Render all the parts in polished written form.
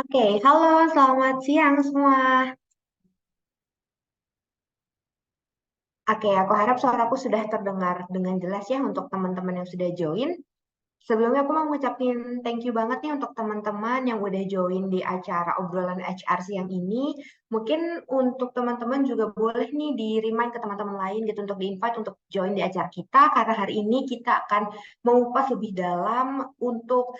Oke, halo, selamat siang semua. Oke, aku harap suaraku sudah terdengar dengan jelas ya untuk teman-teman yang sudah join. Sebelumnya aku mau ngucapin thank you banget nih untuk teman-teman yang udah join di acara obrolan HR siang ini. Mungkin untuk teman-teman juga boleh nih di-remind ke teman-teman lain gitu untuk di-invite untuk join di acara kita karena hari ini kita akan mengupas lebih dalam untuk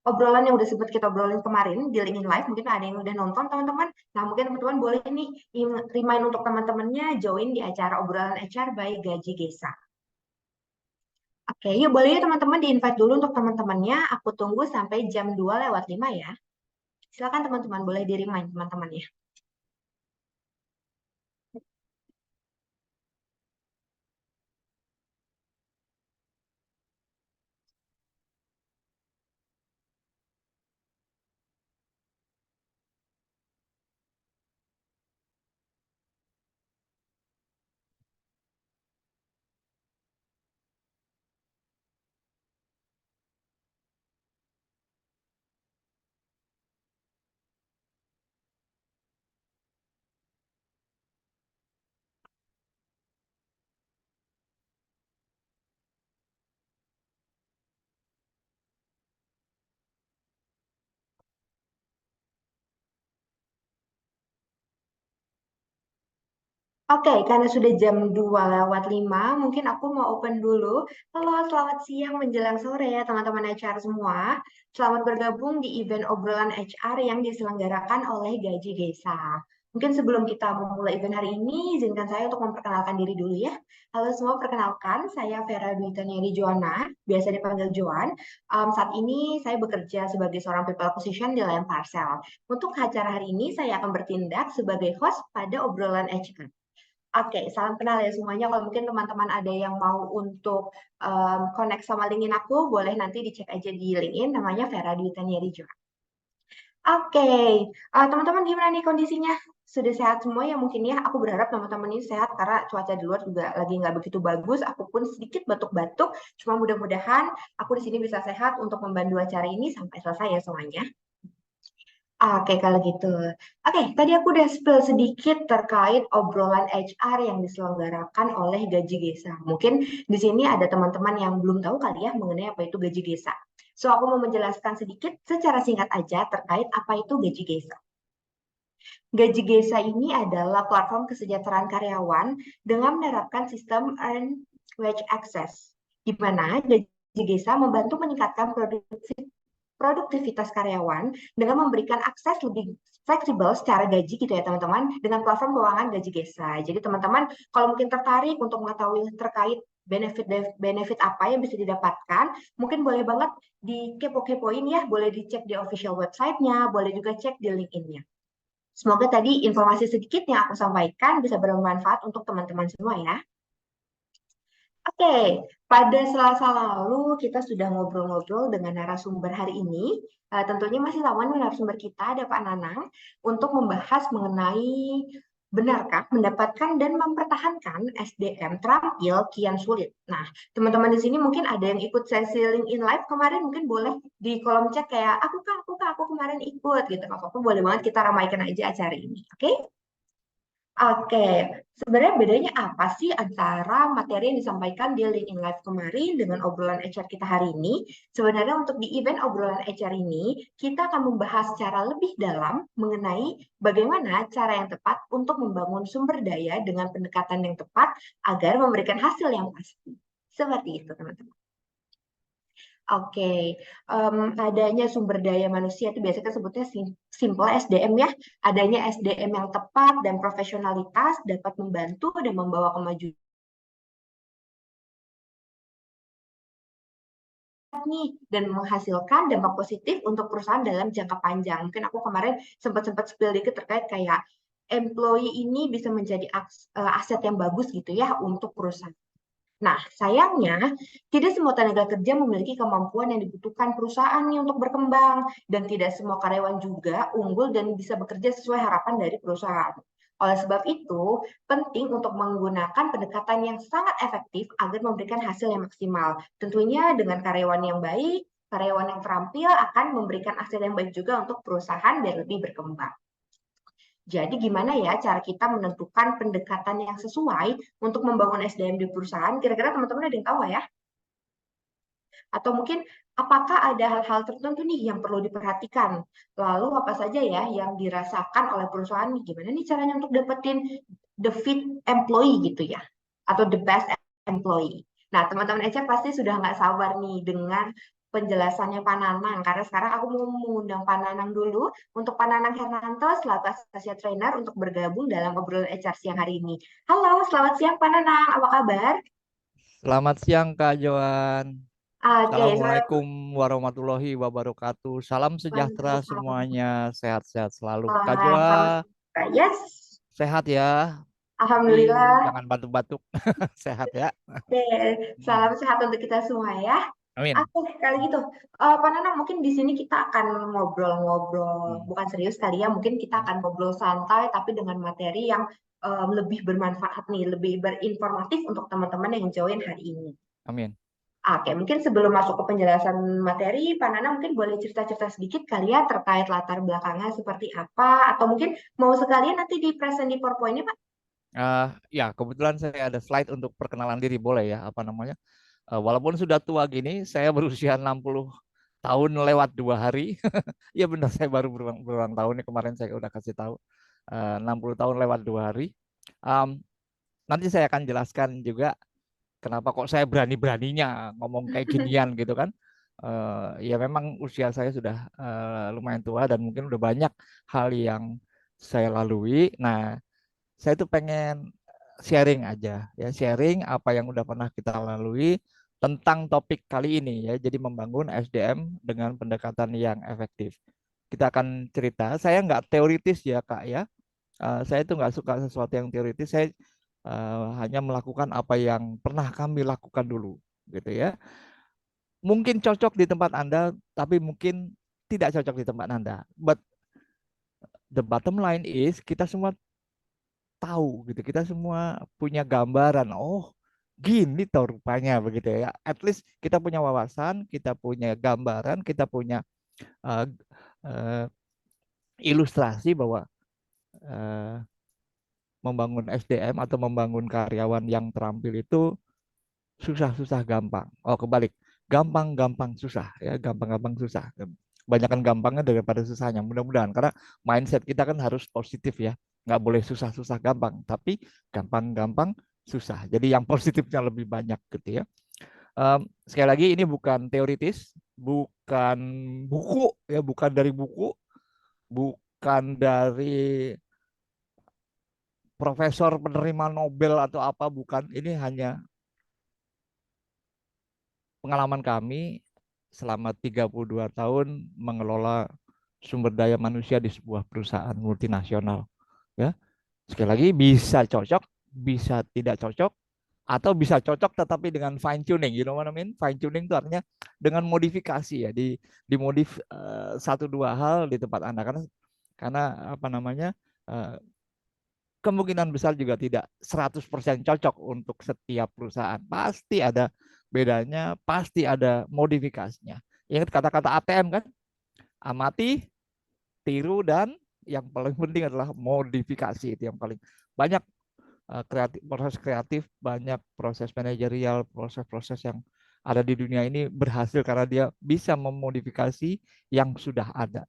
obrolan yang udah sempat kita obrolin kemarin di LinkedIn Live. Mungkin ada yang udah nonton teman-teman. Nah, mungkin teman-teman boleh nih remind untuk teman-temannya join di acara obrolan HR by Gaji Gesa. Oke, yuk boleh ya teman-teman di-invite dulu untuk teman-temannya. Aku tunggu sampai jam 2 lewat 5 ya. Silakan teman-teman boleh di-remind teman-temannya. Oke, karena sudah jam 2 lewat 5, mungkin aku mau open dulu. Halo, selamat siang menjelang sore ya teman-teman HR semua. Selamat bergabung di event obrolan HR yang diselenggarakan oleh Gaji Gesa. Mungkin sebelum kita memulai event hari ini, izinkan saya untuk memperkenalkan diri dulu ya. Halo semua, perkenalkan saya Vera Dwi Taniari Joana, biasa dipanggil Joan. Saat ini saya bekerja sebagai seorang people acquisition di Lion Parcel. Untuk acara hari ini, saya akan bertindak sebagai host pada obrolan HR. Oke, salam kenal ya semuanya. Kalau mungkin teman-teman ada yang mau untuk connect sama LinkedIn aku, boleh nanti dicek aja di LinkedIn, namanya Vera Dwi Taniari juga. Oke, teman-teman gimana nih kondisinya? Sudah sehat semua ya mungkin ya? Aku berharap teman-teman ini sehat karena cuaca di luar juga lagi nggak begitu bagus. Aku pun sedikit batuk-batuk, cuma mudah-mudahan aku di sini bisa sehat untuk membantu acara ini sampai selesai ya semuanya. Oke, kalau gitu. Oke, tadi aku udah spill sedikit terkait obrolan HR yang diselenggarakan oleh Gaji Gesa. Mungkin di sini ada teman-teman yang belum tahu kali ya mengenai apa itu Gaji Gesa. So, aku mau menjelaskan sedikit secara singkat aja terkait apa itu Gaji Gesa. Gaji Gesa ini adalah platform kesejahteraan karyawan dengan menerapkan sistem Earned Wage Access, di mana Gaji Gesa membantu meningkatkan produktivitas karyawan dengan memberikan akses lebih fleksibel secara gaji gitu ya teman-teman dengan platform keuangan Gaji Gesa. Jadi teman-teman kalau mungkin tertarik untuk mengetahui terkait benefit apa yang bisa didapatkan, mungkin boleh banget di kepo-kepoin ya, boleh dicek di official website-nya, boleh juga cek di LinkedIn-nya. Semoga tadi informasi sedikit yang aku sampaikan bisa bermanfaat untuk teman-teman semua ya. Oke, pada Selasa lalu kita sudah ngobrol-ngobrol dengan narasumber hari ini. Tentunya masih lawan narasumber kita ada Pak Nanang untuk membahas mengenai benarkah mendapatkan dan mempertahankan SDM terampil kian sulit. Nah, teman-teman di sini mungkin ada yang ikut sesi LinkedIn Live kemarin, mungkin boleh di kolom chat kayak aku kemarin ikut gitu. Nggak apa-apa, boleh banget kita ramaikan aja acara ini. Oke? Oke, sebenarnya bedanya apa sih antara materi yang disampaikan di LinkedIn Live kemarin dengan obrolan HR kita hari ini? Sebenarnya untuk di event obrolan HR ini, kita akan membahas secara lebih dalam mengenai bagaimana cara yang tepat untuk membangun sumber daya dengan pendekatan yang tepat agar memberikan hasil yang pasti. Seperti itu, teman-teman. Oke, adanya sumber daya manusia itu biasanya kita sebutnya simple SDM ya. Adanya SDM yang tepat dan profesionalitas dapat membantu dan membawa kemajuan nih dan menghasilkan dampak positif untuk perusahaan dalam jangka panjang. Mungkin aku kemarin sempat-sempat spill dikit terkait kayak employee ini bisa menjadi aset yang bagus gitu ya untuk perusahaan. Nah, sayangnya tidak semua tenaga kerja memiliki kemampuan yang dibutuhkan perusahaan nih untuk berkembang dan tidak semua karyawan juga unggul dan bisa bekerja sesuai harapan dari perusahaan. Oleh sebab itu, penting untuk menggunakan pendekatan yang sangat efektif agar memberikan hasil yang maksimal. Tentunya dengan karyawan yang baik, Karyawan yang terampil akan memberikan akses yang baik juga untuk perusahaan biar lebih berkembang. Jadi gimana ya cara kita menentukan pendekatan yang sesuai untuk membangun SDM di perusahaan? Kira-kira teman-teman ada yang tahu nggak ya? Atau mungkin apakah ada hal-hal tertentu nih yang perlu diperhatikan? Lalu apa saja ya yang dirasakan oleh perusahaan nih? Gimana nih caranya untuk dapetin the fit employee gitu ya? Atau the best employee. Nah, teman-teman Eca pasti sudah nggak sabar nih dengan penjelasannya Pak Nanang. Karena sekarang aku mau mengundang Pak Nanang dulu untuk Pak Nanang Hernanto selaku Associate Trainer untuk bergabung dalam obrolan HR siang hari ini. Halo, selamat siang Pak Nanang. Apa kabar? Selamat siang Kak Joan. Oke, Assalamualaikum warahmatullahi wabarakatuh. Salam sejahtera Waalaikumsalam. semuanya. Sehat-sehat selalu. Kak Selamat Joa yes. sehat ya. Tapi Alhamdulillah. jangan batuk-batuk. Sehat ya. Oke, Hmm. salam sehat untuk kita semua ya. Amin. Oke, kali gitu. Pak Nanang, mungkin di sini kita akan ngobrol-ngobrol, Hmm. bukan serius kali ya, mungkin kita Hmm. akan ngobrol santai, tapi dengan materi yang lebih bermanfaat nih, lebih berinformatif untuk teman-teman yang join hari ini. Amin. Oke, mungkin sebelum masuk ke penjelasan materi, Pak Nanang mungkin boleh cerita-cerita sedikit kali ya terkait latar belakangnya seperti apa, atau mungkin mau sekalian nanti di present di PowerPoint-nya, Pak. Ya, kebetulan saya ada slide untuk perkenalan diri, boleh ya, apa namanya? Walaupun sudah tua gini, saya berusia 60 tahun lewat 2 hari. Ya benar, saya baru berulang tahun nih, kemarin saya udah kasih tahu. 60 tahun lewat 2 hari. Um, Nanti saya akan jelaskan juga kenapa kok saya berani-beraninya ngomong kayak ginian gitu kan. Ya memang usia saya sudah lumayan tua dan mungkin udah banyak hal yang saya lalui. Nah, saya tuh pengen sharing aja ya, sharing apa yang udah pernah kita lalui tentang topik kali ini ya. Jadi membangun SDM dengan pendekatan yang efektif. Kita akan cerita. Saya nggak teoritis ya Kak ya. Saya itu nggak suka sesuatu yang teoritis. Saya hanya melakukan apa yang pernah kami lakukan dulu, gitu ya. Mungkin cocok di tempat Anda, tapi mungkin tidak cocok di tempat Anda. But the bottom line is kita semua tahu gitu, kita semua punya gambaran. Oh, gini tau rupanya begitu ya. At least kita punya wawasan, kita punya gambaran, kita punya uh, uh, ilustrasi bahwa uh, membangun SDM atau membangun karyawan yang terampil itu susah-susah gampang. Oh, kebalik. Gampang-gampang susah ya, gampang-gampang susah. Banyakkan gampangnya daripada susahnya. Mudah-mudahan karena mindset kita kan harus positif ya. Nggak boleh susah-susah gampang, tapi gampang-gampang susah. Jadi yang positifnya lebih banyak gitu ya. Sekali lagi ini bukan teoritis, bukan buku ya, bukan dari buku, bukan dari profesor penerima Nobel atau apa, bukan. Ini hanya pengalaman kami selama 32 tahun mengelola sumber daya manusia di sebuah perusahaan multinasional. Ya, sekali lagi bisa cocok, bisa tidak cocok, atau bisa cocok tetapi dengan fine tuning. You know what I mean? Fine tuning itu artinya dengan modifikasi ya, dimodif satu dua hal di tempat Anda karena apa namanya? eh, Kemungkinan besar juga tidak 100% cocok untuk setiap perusahaan. Pasti ada bedanya, pasti ada modifikasinya. Ingat kata-kata ATM kan? Amati, tiru, dan yang paling penting adalah modifikasi. Itu yang paling banyak. Proses kreatif, banyak proses manajerial, proses-proses yang ada di dunia ini berhasil karena dia bisa memodifikasi yang sudah ada.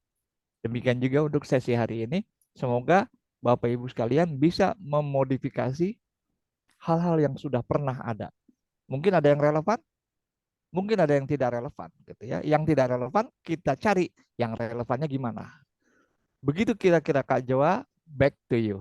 Demikian juga untuk sesi hari ini. Semoga Bapak Ibu sekalian bisa memodifikasi hal-hal yang sudah pernah ada. Mungkin ada yang relevan, mungkin ada yang tidak relevan gitu ya. Yang tidak relevan kita cari yang relevannya gimana. Begitu kira-kira Kak Jawa, back to you.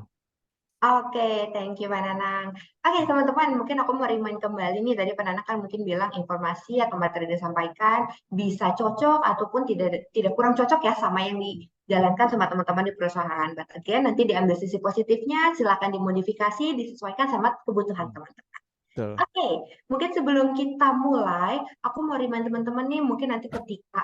Oke, thank you Pak Nanang. Oke, teman-teman, mungkin aku mau remind kembali nih, tadi Pak Nanang kan mungkin bilang informasi atau materi yang disampaikan bisa cocok ataupun tidak tidak kurang cocok ya sama yang dijalankan sama teman-teman di perusahaan. But again, nanti diambil sisi positifnya, silakan dimodifikasi, disesuaikan sama kebutuhan teman-teman. Betul. Oke, mungkin sebelum kita mulai, aku mau remind teman-teman nih, mungkin nanti ketika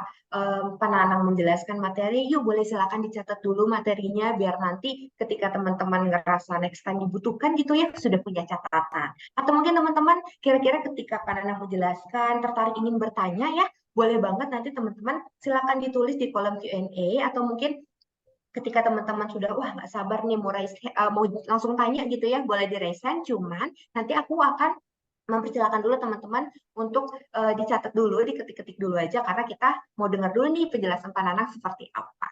Pak Nanang menjelaskan materi, yuk boleh silakan dicatat dulu materinya, biar nanti ketika teman-teman ngerasa next time dibutuhkan gitu ya, sudah punya catatan. Atau mungkin teman-teman kira-kira ketika Pak Nanang menjelaskan, tertarik ingin bertanya ya, boleh banget nanti teman-teman silakan ditulis di kolom Q&A atau mungkin ketika teman-teman sudah wah nggak sabar nih mau langsung tanya gitu ya, boleh di raise hand. Cuman nanti aku akan mempersilakan dulu teman-teman untuk dicatat dulu, diketik-ketik dulu aja karena kita mau dengar dulu nih penjelasan Pak Nanang seperti apa.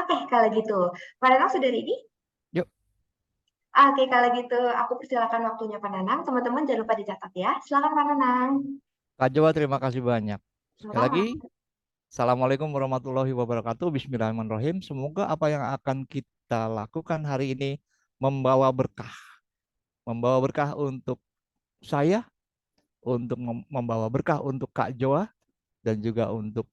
Oke, kalau gitu. Pak Nanang sudah ready? Yuk, Oke, kalau gitu aku persilakan waktunya Pak Nanang. Teman-teman jangan lupa dicatat ya. Silakan Pak Nanang. Kak Jawa, terima kasih banyak. Sekali lagi, Sama-sama. Assalamualaikum warahmatullahi wabarakatuh. Bismillahirrahmanirrahim. Semoga apa yang akan kita lakukan hari ini membawa berkah. Membawa berkah untuk saya, untuk membawa berkah untuk Kak Joa, dan juga untuk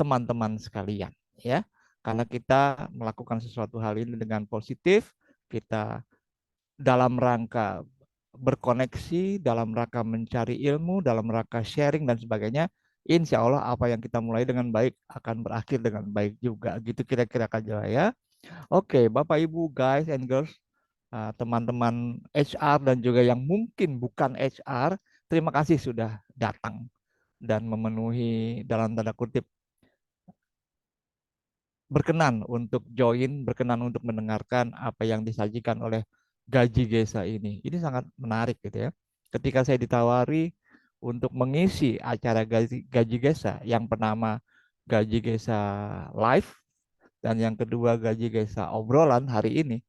teman-teman sekalian. Ya, karena kita melakukan sesuatu hal ini dengan positif, kita dalam rangka berkoneksi, dalam rangka mencari ilmu, dalam rangka sharing dan sebagainya. Insya Allah apa yang kita mulai dengan baik akan berakhir dengan baik juga. Gitu kira-kira Kak Joa ya. Oke, Bapak Ibu, guys and girls, teman-teman HR dan juga yang mungkin bukan HR, terima kasih sudah datang dan memenuhi dalam tanda kutip berkenan untuk join, berkenan untuk mendengarkan apa yang disajikan oleh Gaji Gesa ini. Ini sangat menarik gitu ya. Ketika saya ditawari untuk mengisi acara Gaji Gesa yang pertama Gaji Gesa Live dan yang kedua Gaji Gesa obrolan hari ini,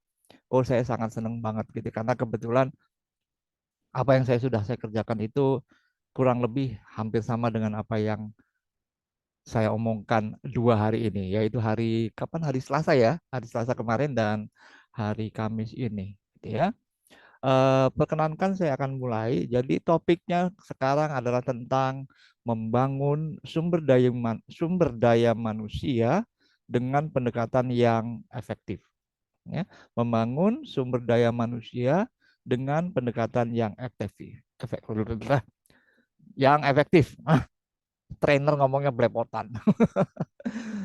oh saya sangat senang banget gitu karena kebetulan apa yang saya kerjakan itu kurang lebih hampir sama dengan apa yang saya omongkan 2 hari ini, yaitu hari kapan? Hari Selasa ya, hari Selasa kemarin dan hari Kamis ini, gitu ya. Perkenankan saya akan mulai. Jadi topiknya sekarang adalah tentang membangun sumber daya manusia dengan pendekatan yang efektif. Ya, membangun sumber daya manusia dengan pendekatan yang yang efektif. Trainer ngomongnya belepotan.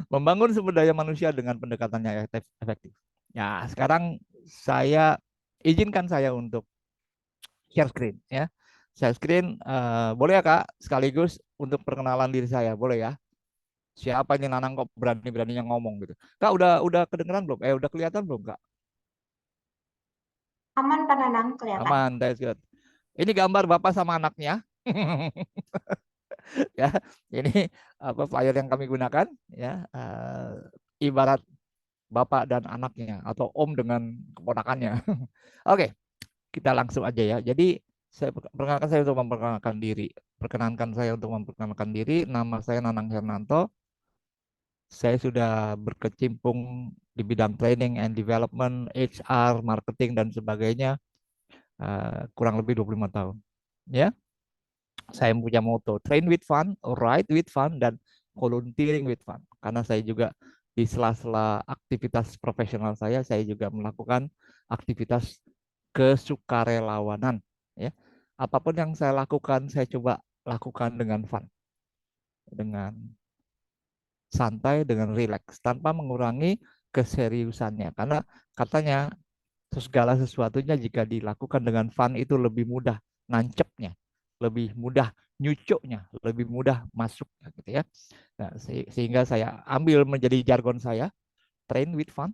Membangun sumber daya manusia dengan pendekatan yang efektif. Ya, sekarang saya izinkan saya untuk share screen ya. Share screen boleh ya Kak, sekaligus untuk perkenalan diri saya, boleh ya? Siapa ini Nanang kok berani-beraninya ngomong gitu. Kak udah kedengeran belum? Udah kelihatan belum Kak? Aman Pak Nanang, kelihatan. Aman, that's good. Ini gambar Bapak sama anaknya. Ya, ini apa flyer yang kami gunakan ya. Ibarat bapak dan anaknya atau om dengan keponakannya. Oke, kita langsung aja ya. Jadi perkenalkan saya untuk memperkenalkan diri. Perkenankan saya untuk memperkenalkan diri. Nama saya Nanang Hernanto. Saya sudah berkecimpung di bidang training and development, HR, marketing dan sebagainya kurang lebih 25 tahun. Ya, saya punya moto train with fun, ride with fun dan volunteering with fun. Karena saya juga di sela-sela aktivitas profesional saya juga melakukan aktivitas kesukarelawanan ya. Apapun yang saya lakukan saya coba lakukan dengan fun, dengan santai, dengan rileks tanpa mengurangi keseriusannya karena katanya segala sesuatunya jika dilakukan dengan fun itu lebih mudah nancepnya, lebih mudah nyucuknya, lebih mudah masuknya gitu ya. Nah, sehingga saya ambil menjadi jargon saya, train with fun,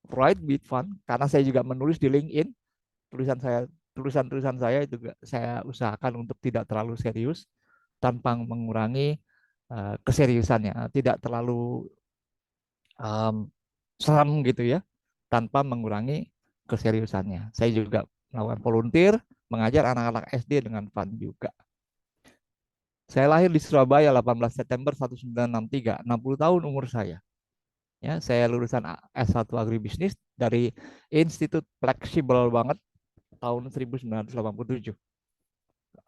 ride with fun, karena saya juga menulis di LinkedIn, tulisan saya tulisan-tulisan saya itu juga saya usahakan untuk tidak terlalu serius tanpa mengurangi keseriusannya, tidak terlalu um, seram gitu ya, tanpa mengurangi keseriusannya. Saya juga melakukan volunteer, mengajar anak-anak SD dengan fun juga. Saya lahir di Surabaya 18 September 1963, 60 tahun umur saya. Ya, saya lulusan S1 Agribisnis dari Institut Fleksibel banget tahun 1987.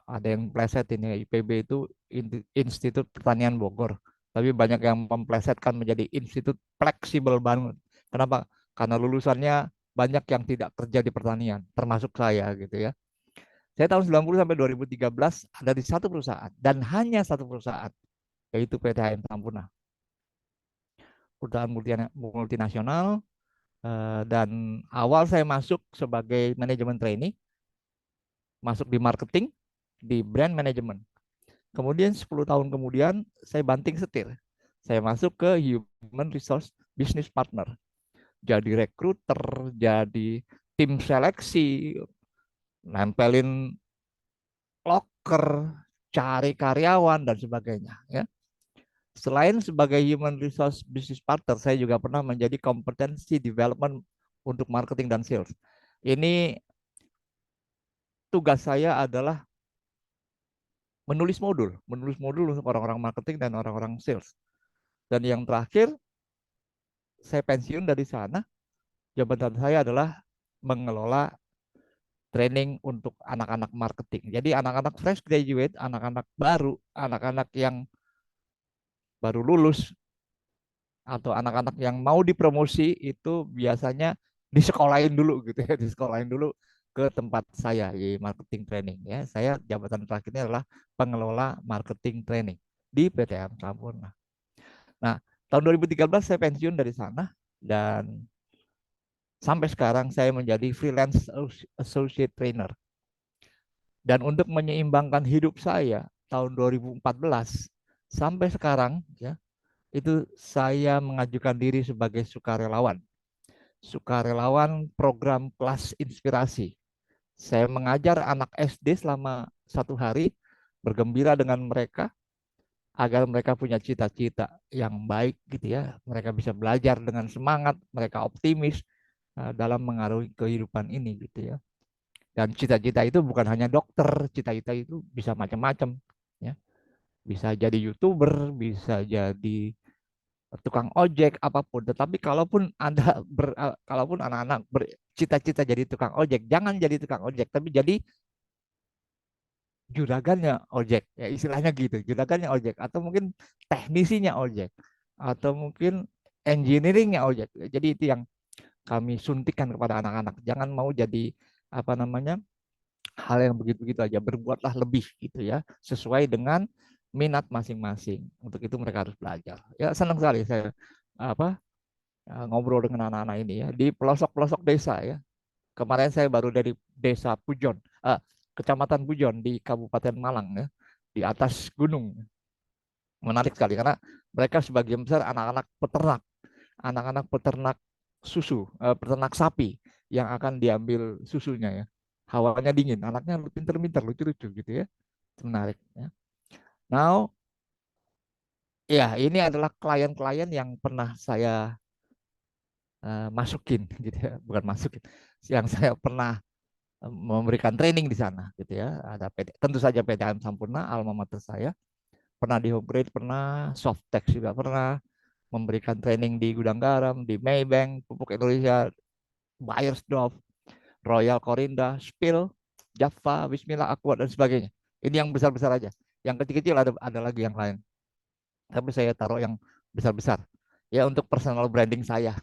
Ada yang pleset ini IPB itu Institut Pertanian Bogor. Tapi banyak yang memplesetkan menjadi Institut Fleksibel banget. Kenapa? Karena lulusannya banyak yang tidak kerja di pertanian, termasuk saya gitu ya. Saya tahun 90 sampai 2013 ada di satu perusahaan dan hanya satu perusahaan, yaitu PT HM Sampurna. Perusahaan multinasional dan awal saya masuk sebagai manajemen trainee, masuk di marketing, di brand management. Kemudian 10 tahun kemudian saya banting setir. Saya masuk ke Human Resource Business Partner. Jadi rekruter, jadi tim seleksi, nempelin loker, cari karyawan dan sebagainya ya. Selain sebagai human resource business partner, saya juga pernah menjadi kompetensi development untuk marketing dan sales. Ini tugas saya adalah menulis modul untuk orang-orang marketing dan orang-orang sales. Dan yang terakhir, saya pensiun dari sana. Jabatan saya adalah mengelola training untuk anak-anak marketing. Jadi anak-anak fresh graduate, anak-anak baru, anak-anak yang baru lulus atau anak-anak yang mau dipromosi itu biasanya disekolahin dulu gitu ya, disekolahin dulu ke tempat saya di marketing training ya. Saya jabatan terakhirnya adalah pengelola marketing training di PTM Sampurna. Nah, tahun 2013 saya pensiun dari sana dan sampai sekarang saya menjadi freelance associate trainer. Dan untuk menyeimbangkan hidup saya tahun 2014 sampai sekarang ya, itu saya mengajukan diri sebagai sukarelawan. Sukarelawan program kelas inspirasi. Saya mengajar anak SD selama 1 hari, bergembira dengan mereka agar mereka punya cita-cita yang baik gitu ya. Mereka bisa belajar dengan semangat, mereka optimis dalam mengarungi kehidupan ini gitu ya. Dan cita-cita itu bukan hanya dokter, cita-cita itu bisa macam-macam ya. Bisa jadi YouTuber, bisa jadi tukang ojek apapun. Tetapi kalaupun Anda kalaupun anak-anak bercita-cita jadi tukang ojek, jangan jadi tukang ojek, tapi jadi juragannya ojek. Ya istilahnya gitu, juragannya ojek atau mungkin teknisinya ojek atau mungkin engineeringnya ojek. Jadi itu yang kami suntikan kepada anak-anak. Jangan mau jadi apa namanya hal yang begitu-begitu aja. Berbuatlah lebih gitu ya, sesuai dengan minat masing-masing. Untuk itu mereka harus belajar. Ya senang sekali saya apa ngobrol dengan anak-anak ini ya di pelosok-pelosok desa ya. Kemarin saya baru dari desa Pujon, kecamatan Pujon di Kabupaten Malang ya, di atas gunung. Menarik sekali karena mereka sebagian besar anak-anak peternak susu, peternak sapi yang akan diambil susunya ya. Hawanya dingin, anaknya pinter-pinter, lucu-lucu gitu ya. Menarik ya. Now, ya ini adalah klien-klien yang pernah saya masukin gitu ya, bukan masukin, yang saya pernah memberikan training di sana gitu ya. Ada tentu saja PTM Sampurna, alma mater saya. Pernah di Home Grade, pernah Softex juga pernah memberikan training di Gudang Garam, di Maybank, Pupuk Indonesia, Bayersdorf, Royal Corinda, Spill, Java, Bismillah, Aqua dan sebagainya. Ini yang besar-besar aja. Yang kecil-kecil ada lagi yang lain. Tapi saya taruh yang besar-besar. Ya untuk personal branding saya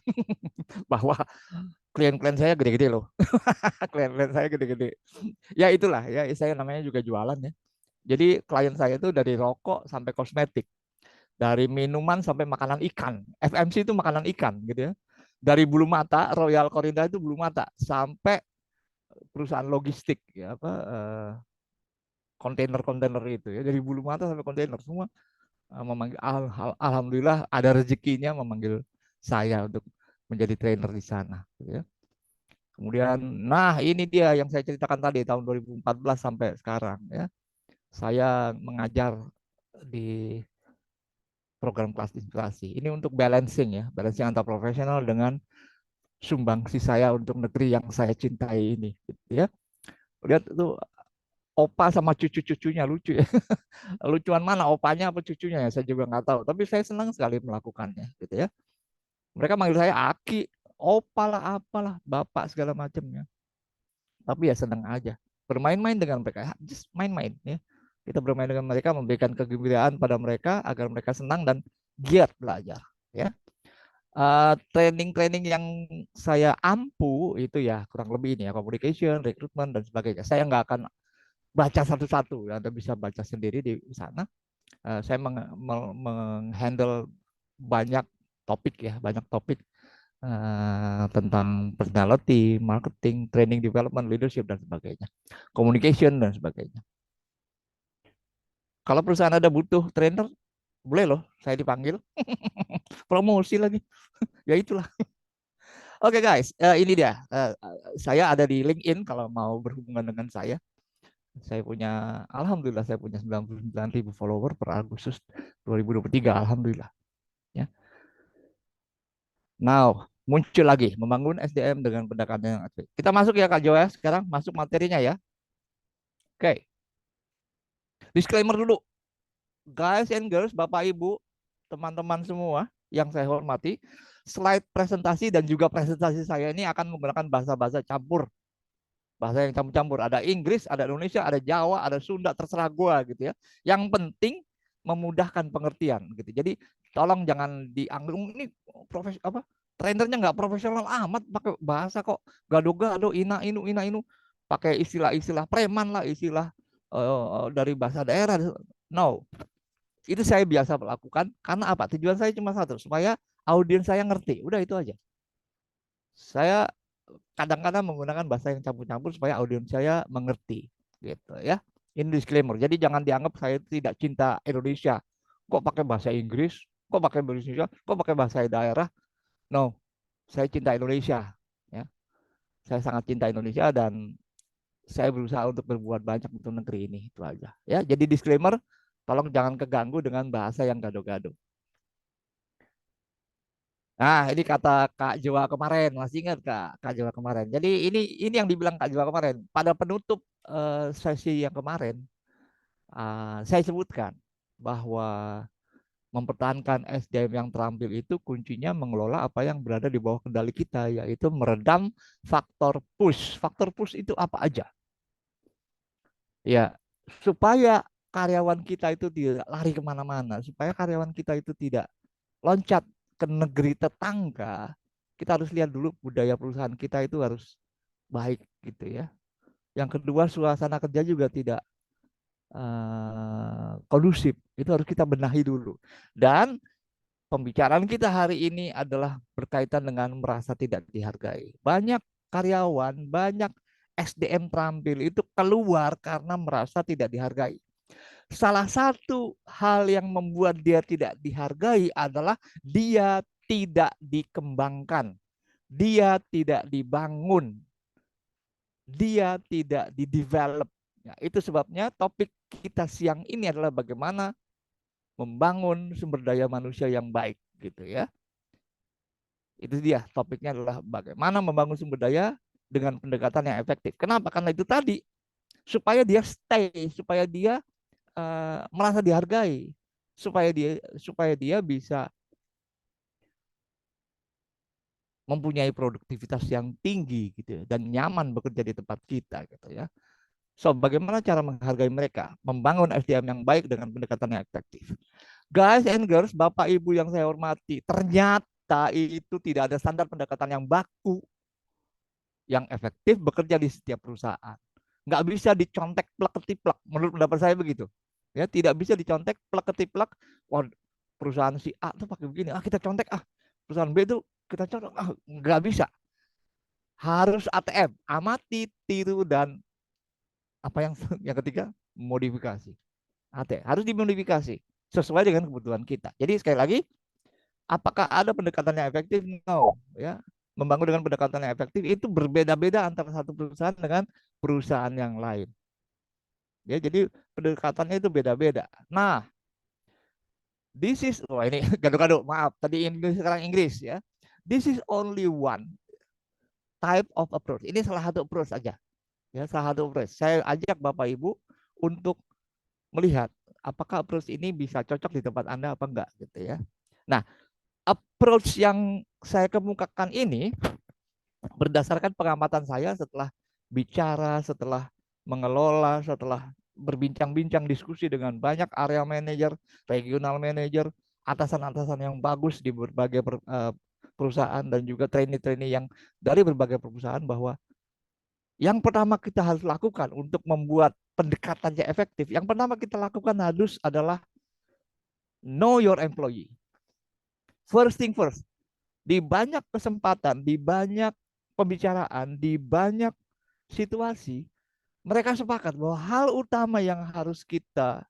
bahwa klien-klien saya gede-gede loh. Klien-klien saya gede-gede. Ya itulah ya, saya namanya juga jualan ya. Jadi klien saya itu dari rokok sampai kosmetik, dari minuman sampai makanan ikan. FMC itu makanan ikan gitu ya. Dari bulu mata, Royal Corinda itu bulu mata, sampai perusahaan logistik ya apa kontainer-kontainer itu ya, dari bulu mata sampai kontainer semua memanggil alhamdulillah ada rezekinya memanggil saya untuk menjadi trainer di sana gitu ya. Kemudian, nah ini dia yang saya ceritakan tadi tahun 2014 sampai sekarang ya. Saya mengajar di program kelas inspirasi. Ini untuk balancing antar profesional dengan sumbangsi saya untuk negeri yang saya cintai ini. Gitu ya. Lihat tuh opa sama cucu-cucunya lucu ya. Lucuan mana opanya apa cucunya ya saya juga nggak tahu. Tapi saya senang sekali melakukannya gitu ya. Mereka manggil saya Aki, opa lah apalah, bapak segala macamnya. Tapi ya senang aja bermain-main dengan mereka, just main-main ya. Kita bermain dengan mereka, memberikan kegembiraan pada mereka agar mereka senang dan giat belajar ya. Training-training yang saya ampu itu ya kurang lebih ini ya, communication, recruitment dan sebagainya. Saya nggak akan baca satu-satu, Anda bisa baca sendiri di sana. Saya menghandle banyak topik ya, banyak topik tentang personality, marketing, training development, leadership dan sebagainya, communication dan sebagainya. Kalau perusahaan ada butuh trainer, boleh loh, saya dipanggil. Promosi lagi. Ya itulah. Oke guys, ini dia. Saya ada di LinkedIn kalau mau berhubungan dengan saya. Saya punya, alhamdulillah saya punya 99.000 follower per Agustus 2023. Alhamdulillah. Ya. Now, muncul lagi membangun SDM dengan pendekatan yang aktif. Kita masuk ya Kak Jo ya. Sekarang masuk materinya ya. Oke. Disclaimer dulu. Guys and girls, Bapak Ibu, teman-teman semua yang saya hormati, slide presentasi dan juga presentasi saya ini akan menggunakan bahasa-bahasa campur. Bahasa yang campur-campur. Ada Inggris, ada Indonesia, ada Jawa, ada Sunda, terserah gua gitu ya. Yang penting memudahkan pengertian gitu. Jadi tolong jangan dianggap ini profes apa trainernya nggak profesional amat pakai bahasa kok gado-gado ina inu pakai istilah-istilah preman lah istilah dari bahasa daerah. No, itu saya biasa melakukan karena apa? Tujuan saya cuma satu, supaya audiens saya ngerti. Udah itu aja. Saya kadang-kadang menggunakan bahasa yang campur-campur supaya audiens saya mengerti gitu ya. Ini disclaimer. Jadi jangan dianggap saya tidak cinta Indonesia. Kok pakai bahasa Inggris? Kok pakai bahasa Indonesia? Kok pakai bahasa daerah? No, saya cinta Indonesia ya. Saya sangat cinta Indonesia dan saya berusaha untuk berbuat banyak untuk negeri ini itu aja ya. Jadi disclaimer, tolong jangan keganggu dengan bahasa yang gado-gado. Nah, ini kata Kak Jawa kemarin, masih ingat Kak Jawa kemarin. Jadi ini yang dibilang Kak Jawa kemarin. Pada penutup sesi yang kemarin, saya sebutkan bahwa mempertahankan SDM yang terampil itu kuncinya mengelola apa yang berada di bawah kendali kita, yaitu meredam faktor push. Faktor push itu apa aja? Ya, supaya karyawan kita itu tidak lari kemana-mana, supaya karyawan kita itu tidak loncat ke negeri tetangga, kita harus lihat dulu budaya perusahaan kita itu harus baik gitu ya. Yang kedua, suasana kerja juga tidak kondusif. Itu harus kita benahi dulu. Dan pembicaraan kita hari ini adalah berkaitan dengan merasa tidak dihargai. Banyak karyawan, banyak SDM terampil itu keluar karena merasa tidak dihargai. Salah satu hal yang membuat dia tidak dihargai adalah dia tidak dikembangkan, dia tidak dibangun, dia tidak didevelop. Ya, itu sebabnya topik kita siang ini adalah bagaimana membangun sumber daya manusia yang baik, gitu ya. Itu dia topiknya adalah bagaimana membangun sumber daya dengan pendekatan yang efektif. Kenapa? Karena itu tadi supaya dia stay, supaya dia merasa dihargai, supaya dia bisa mempunyai produktivitas yang tinggi gitu ya, dan nyaman bekerja di tempat kita gitu ya. So, bagaimana cara menghargai mereka? Membangun SDM yang baik dengan pendekatan yang efektif. Guys and girls, Bapak Ibu yang saya hormati, ternyata itu tidak ada standar pendekatan yang baku yang efektif bekerja di setiap perusahaan. Nggak bisa dicontek plek ketiplek, menurut pendapat saya begitu. Ya, tidak bisa dicontek plek ketiplek. Wah, perusahaan si A tuh pakai begini, kita contek perusahaan B itu kita contek, nggak bisa. Harus ATM, amati, tiru dan apa yang yang ketiga modifikasi. ATM harus dimodifikasi sesuai dengan kebutuhan kita. Jadi sekali lagi, apakah ada pendekatan yang efektif? No, ya. Membangun dengan pendekatan yang efektif itu berbeda-beda antara satu perusahaan dengan perusahaan yang lain. Ya, jadi pendekatannya itu beda-beda. Nah, this is ini gado-gado, maaf. Tadi Inggris sekarang Inggris ya. This is only one type of approach. Ini salah satu approach saja. Ya, salah satu approach. Saya ajak Bapak Ibu untuk melihat apakah approach ini bisa cocok di tempat Anda apa enggak gitu ya. Nah, approach yang saya kemukakan ini berdasarkan pengamatan saya setelah bicara, setelah mengelola, setelah berbincang-bincang diskusi dengan banyak area manager, regional manager, atasan-atasan yang bagus di berbagai perusahaan dan juga trainee-trainee yang dari berbagai perusahaan, bahwa yang pertama kita harus lakukan untuk membuat pendekatannya efektif, yang pertama kita lakukan harus adalah know your employee. First thing first, di banyak kesempatan, di banyak pembicaraan, di banyak situasi, mereka sepakat bahwa hal utama yang harus kita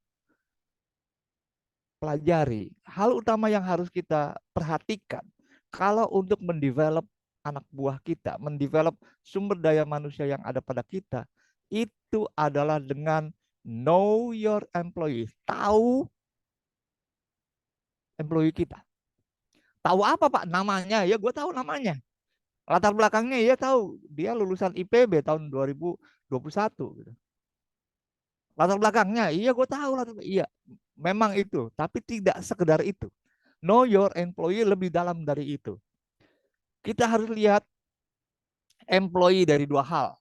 pelajari, hal utama yang harus kita perhatikan kalau untuk mendevelop anak buah kita, mendevelop sumber daya manusia yang ada pada kita, itu adalah dengan know your employee, tahu employee kita. Tahu apa Pak? Namanya, ya gue tahu namanya. Latar belakangnya ya tahu, dia lulusan IPB tahun 2021 gitu. Latar belakangnya, iya gue tahu latar, iya memang itu, tapi tidak sekedar itu. Know your employee lebih dalam dari itu. Kita harus lihat employee dari dua hal,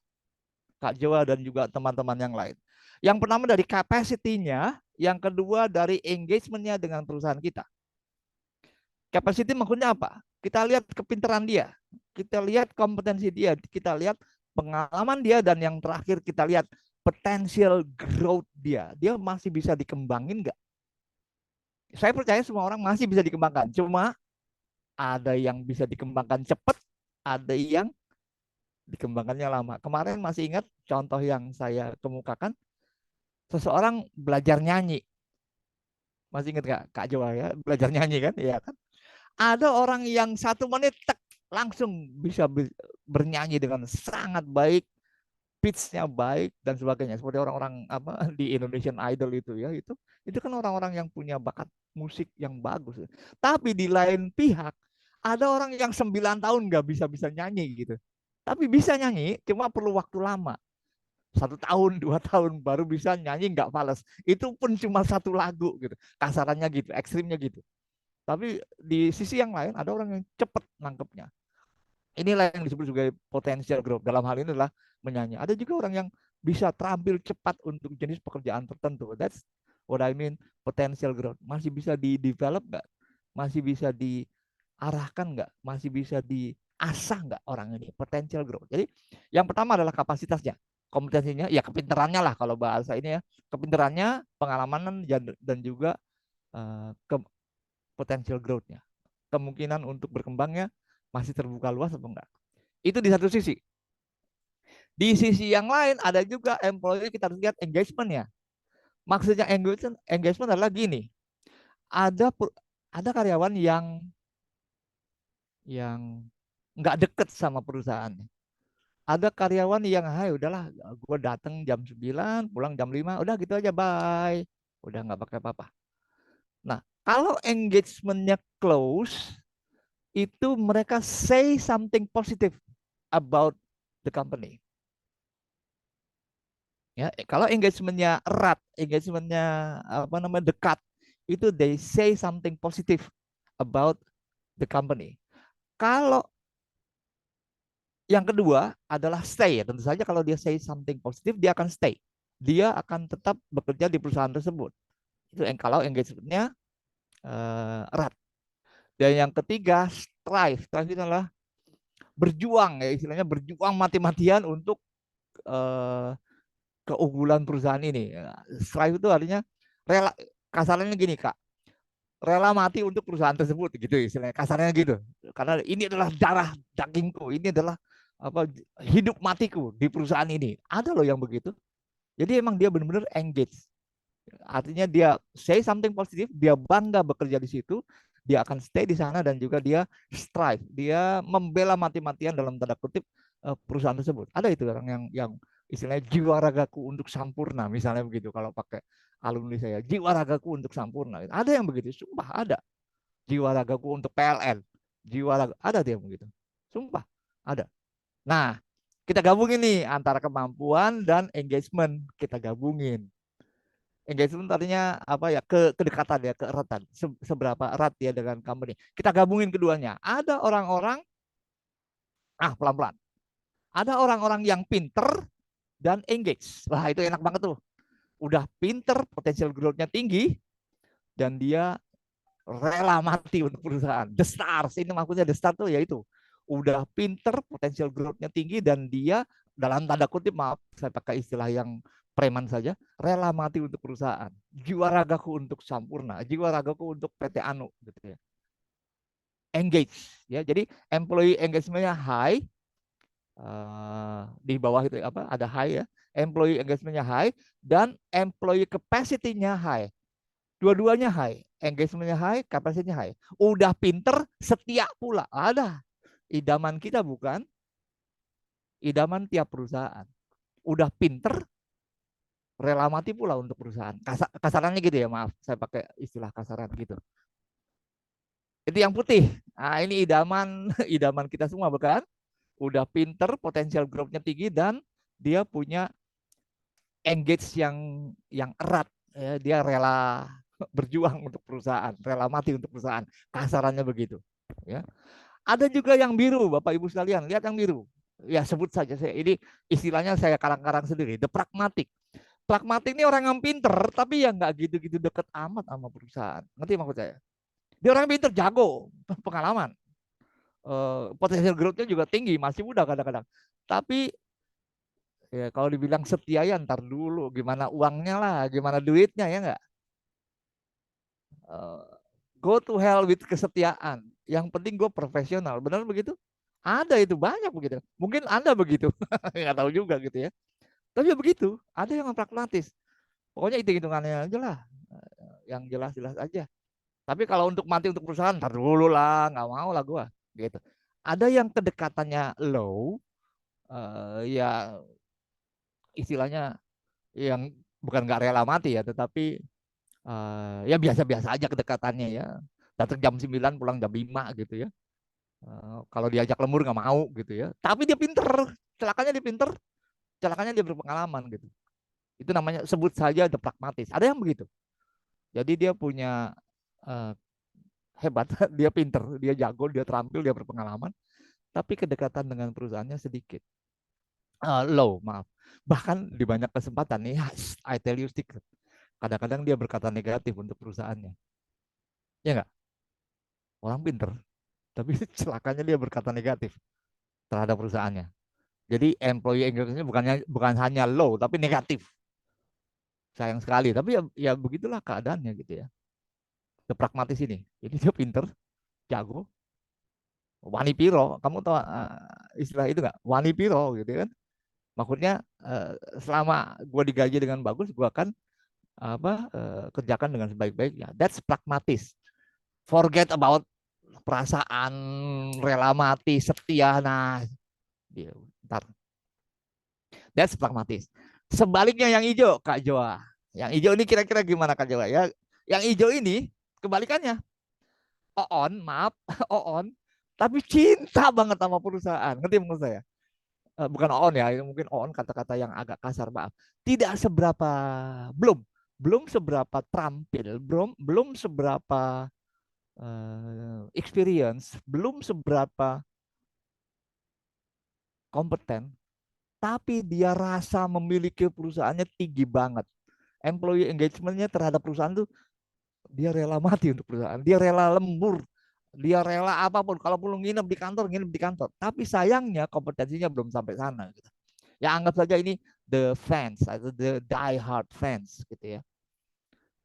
Kak Jawa dan juga teman-teman yang lain. Yang pertama dari capacity-nya, yang kedua dari engagement-nya dengan perusahaan kita. Capacity maksudnya apa? Kita lihat kepintaran dia, kita lihat kompetensi dia, kita lihat pengalaman dia, dan yang terakhir kita lihat potential growth dia. Dia masih bisa dikembangin nggak? Saya percaya semua orang masih bisa dikembangkan. Cuma ada yang bisa dikembangkan cepat, ada yang dikembangkannya lama. Kemarin masih ingat contoh yang saya kemukakan, seseorang belajar nyanyi. Masih ingat nggak Kak Jawa ya? Belajar nyanyi kan? Iya kan? Ada orang yang 1 menit tek, langsung bisa bernyanyi dengan sangat baik, pitch-nya baik dan sebagainya. Seperti orang-orang apa di Indonesian Idol itu ya, itu kan orang-orang yang punya bakat musik yang bagus. Tapi di lain pihak ada orang yang 9 tahun nggak bisa nyanyi gitu. Tapi bisa nyanyi, cuma perlu waktu lama. 1 tahun, 2 tahun baru bisa nyanyi nggak fales. Itu pun cuma 1 lagu gitu. Kasarannya gitu, ekstrimnya gitu. Tapi di sisi yang lain ada orang yang cepat nangkepnya. Inilah yang disebut sebagai potential growth. Dalam hal ini adalah menyanyi. Ada juga orang yang bisa terampil cepat untuk jenis pekerjaan tertentu. That's what I mean potential growth. Masih bisa di-develop nggak? Masih bisa diarahkan nggak? Masih bisa diasah nggak orang ini? Potential growth. Jadi yang pertama adalah kapasitasnya. Kompetensinya, ya kepintarannya lah kalau bahasa ini ya. Kepintarannya, pengalaman, dan juga ke potential growth-nya. Kemungkinan untuk berkembangnya masih terbuka luas atau enggak. Itu di satu sisi. Di sisi yang lain ada juga employee, kita harus lihat engagement-nya. Maksudnya engagement adalah gini. Ada ada karyawan yang nggak deket sama perusahaannya. Ada karyawan yang, hai udahlah, gue datang jam 9, pulang jam 5, udah gitu aja, bye. Udah nggak pakai apa-apa. Nah, kalau engagement-nya close, itu mereka say something positive about the company. Ya, kalau engagementnya erat, engagementnya apa namanya dekat, itu they say something positive about the company. Kalau yang kedua adalah stay, tentu saja kalau dia say something positif, dia akan stay. Dia akan tetap bekerja di perusahaan tersebut. Itu kalau engagementnya erat. Dan yang ketiga, strive. Strive itu adalah berjuang, ya istilahnya berjuang mati-matian untuk eh, keunggulan perusahaan ini. Strive itu artinya rela, kasarnya gini Kak, rela mati untuk perusahaan tersebut gitu istilahnya, kasarnya gitu. Karena ini adalah darah dagingku, ini adalah apa hidup matiku di perusahaan ini. Ada loh yang begitu. Jadi emang dia benar-benar engage. Artinya dia say something positif, dia bangga bekerja di situ, dia akan stay di sana, dan juga dia strive, dia membela mati-matian dalam tanda kutip perusahaan tersebut. Ada itu orang yang istilahnya jiwa ragaku untuk sampurna, misalnya begitu kalau pakai alumni saya, jiwa ragaku untuk sampurna. Ada yang begitu, sumpah ada. Jiwa ragaku untuk PLN, jiwa raga, ada dia begitu. Sumpah, ada. Nah, kita gabungin nih antara kemampuan dan engagement, kita gabungin. Engagement artinya apa ya, kedekatan ya, keeratan, seberapa erat dia dengan company. Kita gabungin keduanya. Ada orang-orang, pelan-pelan, ada orang-orang yang pinter dan engage. Wah itu enak banget tuh. Udah pinter, potensial growth-nya tinggi, dan dia rela mati untuk perusahaan. The stars, ini maksudnya the stars tuh yaitu udah pinter, potensial growth-nya tinggi, dan dia dalam tanda kutip, maaf saya pakai istilah yang preman saja, rela mati untuk perusahaan. Jiwa ragaku untuk Sampurna, jiwa ragaku untuk PT Anu gitu ya. Engage ya. Jadi employee engagement-nya high, di bawah itu apa ada high ya. Employee engagement-nya high dan employee capacity-nya high. Dua-duanya high. engagementnya high, kapasitasnya high. Udah pinter, setia pula. Ada. Idaman kita bukan, idaman tiap perusahaan. Udah pinter, rela mati pula untuk perusahaan. Kasarannya gitu ya, maaf. Saya pakai istilah kasaran gitu. Itu yang putih. Nah, ini idaman idaman kita semua bukan? Udah pinter, potensial growth-nya tinggi dan dia punya engage yang erat. Ya, dia rela berjuang untuk perusahaan, rela mati untuk perusahaan. Kasarannya begitu. Ya. Ada juga yang biru, Bapak Ibu sekalian. Lihat yang biru. Ya sebut saja saya. Ini istilahnya saya karang-karang sendiri. The pragmatic. Pragmatik ini orang yang pinter, tapi ya nggak gitu-gitu deket amat sama perusahaan. Ngerti maksud saya? Dia orang yang pinter, jago, pengalaman. Potensial growth-nya juga tinggi, masih muda kadang-kadang. Tapi ya kalau dibilang setia ya ntar dulu, gimana uangnya lah, gimana duitnya ya nggak. Uh, Go to hell with kesetiaan. Yang penting gue profesional, benar begitu? Ada itu banyak begitu. Mungkin Anda begitu, nggak tahu juga gitu ya. Tapi ya begitu, ada yang pragmatis. Pokoknya hitung-hitungannya aja lah, yang jelas-jelas aja. Tapi kalau untuk mati untuk perusahaan, ntar dulu lah, nggak mau lah gue. Gitu. Ada yang kedekatannya low, ya istilahnya yang bukan nggak rela mati ya, tetapi ya biasa-biasa aja kedekatannya ya. Datang jam 9 pulang jam 5 gitu ya. Kalau diajak lembur nggak mau gitu ya. Tapi dia pinter, celakanya dia pinter, celakanya dia berpengalaman gitu. Itu namanya sebut saja the pragmatis. Ada yang begitu. Jadi dia punya uh, hebat, dia pinter, dia jago, dia terampil, dia berpengalaman, tapi kedekatan dengan perusahaannya sedikit. Low, maaf. Bahkan di banyak kesempatan nih, I tell you secret. Kadang-kadang dia berkata negatif untuk perusahaannya. Ya enggak? Orang pinter, tapi celakanya dia berkata negatif terhadap perusahaannya. Jadi employee engagement-nya bukan hanya low, tapi negatif. Sayang sekali, tapi ya begitulah keadaannya gitu ya. The pragmatis ini. Jadi dia pinter, jago, wani piro. Kamu tahu istilah itu nggak? Wani piro gitu kan? Maksudnya selama gue digaji dengan bagus, gue akan kerjakan dengan sebaik-baiknya. That's pragmatis. Forget about perasaan rela mati, setia. Nah, dia, ntar. That's pragmatis. Sebaliknya yang hijau, Kak Joa. Yang hijau ini kira-kira gimana Kak Joa? Ya, yang hijau ini kebalikannya. Oon, maaf, Oon, tapi cinta banget sama perusahaan. Ngerti maksud saya? Bukan on ya, mungkin on kata-kata yang agak kasar, maaf. Tidak seberapa, belum, belum seberapa terampil, belum seberapa experience, belum seberapa kompeten, tapi dia rasa memiliki perusahaannya tinggi banget. Employee engagementnya terhadap perusahaan tuh dia rela mati untuk perusahaan, dia rela lembur, dia rela apapun. Kalau perlu nginep di kantor, nginep di kantor. Tapi sayangnya kompetensinya belum sampai sana. Gitu. Ya anggap saja ini the fans atau the die hard fans gitu ya.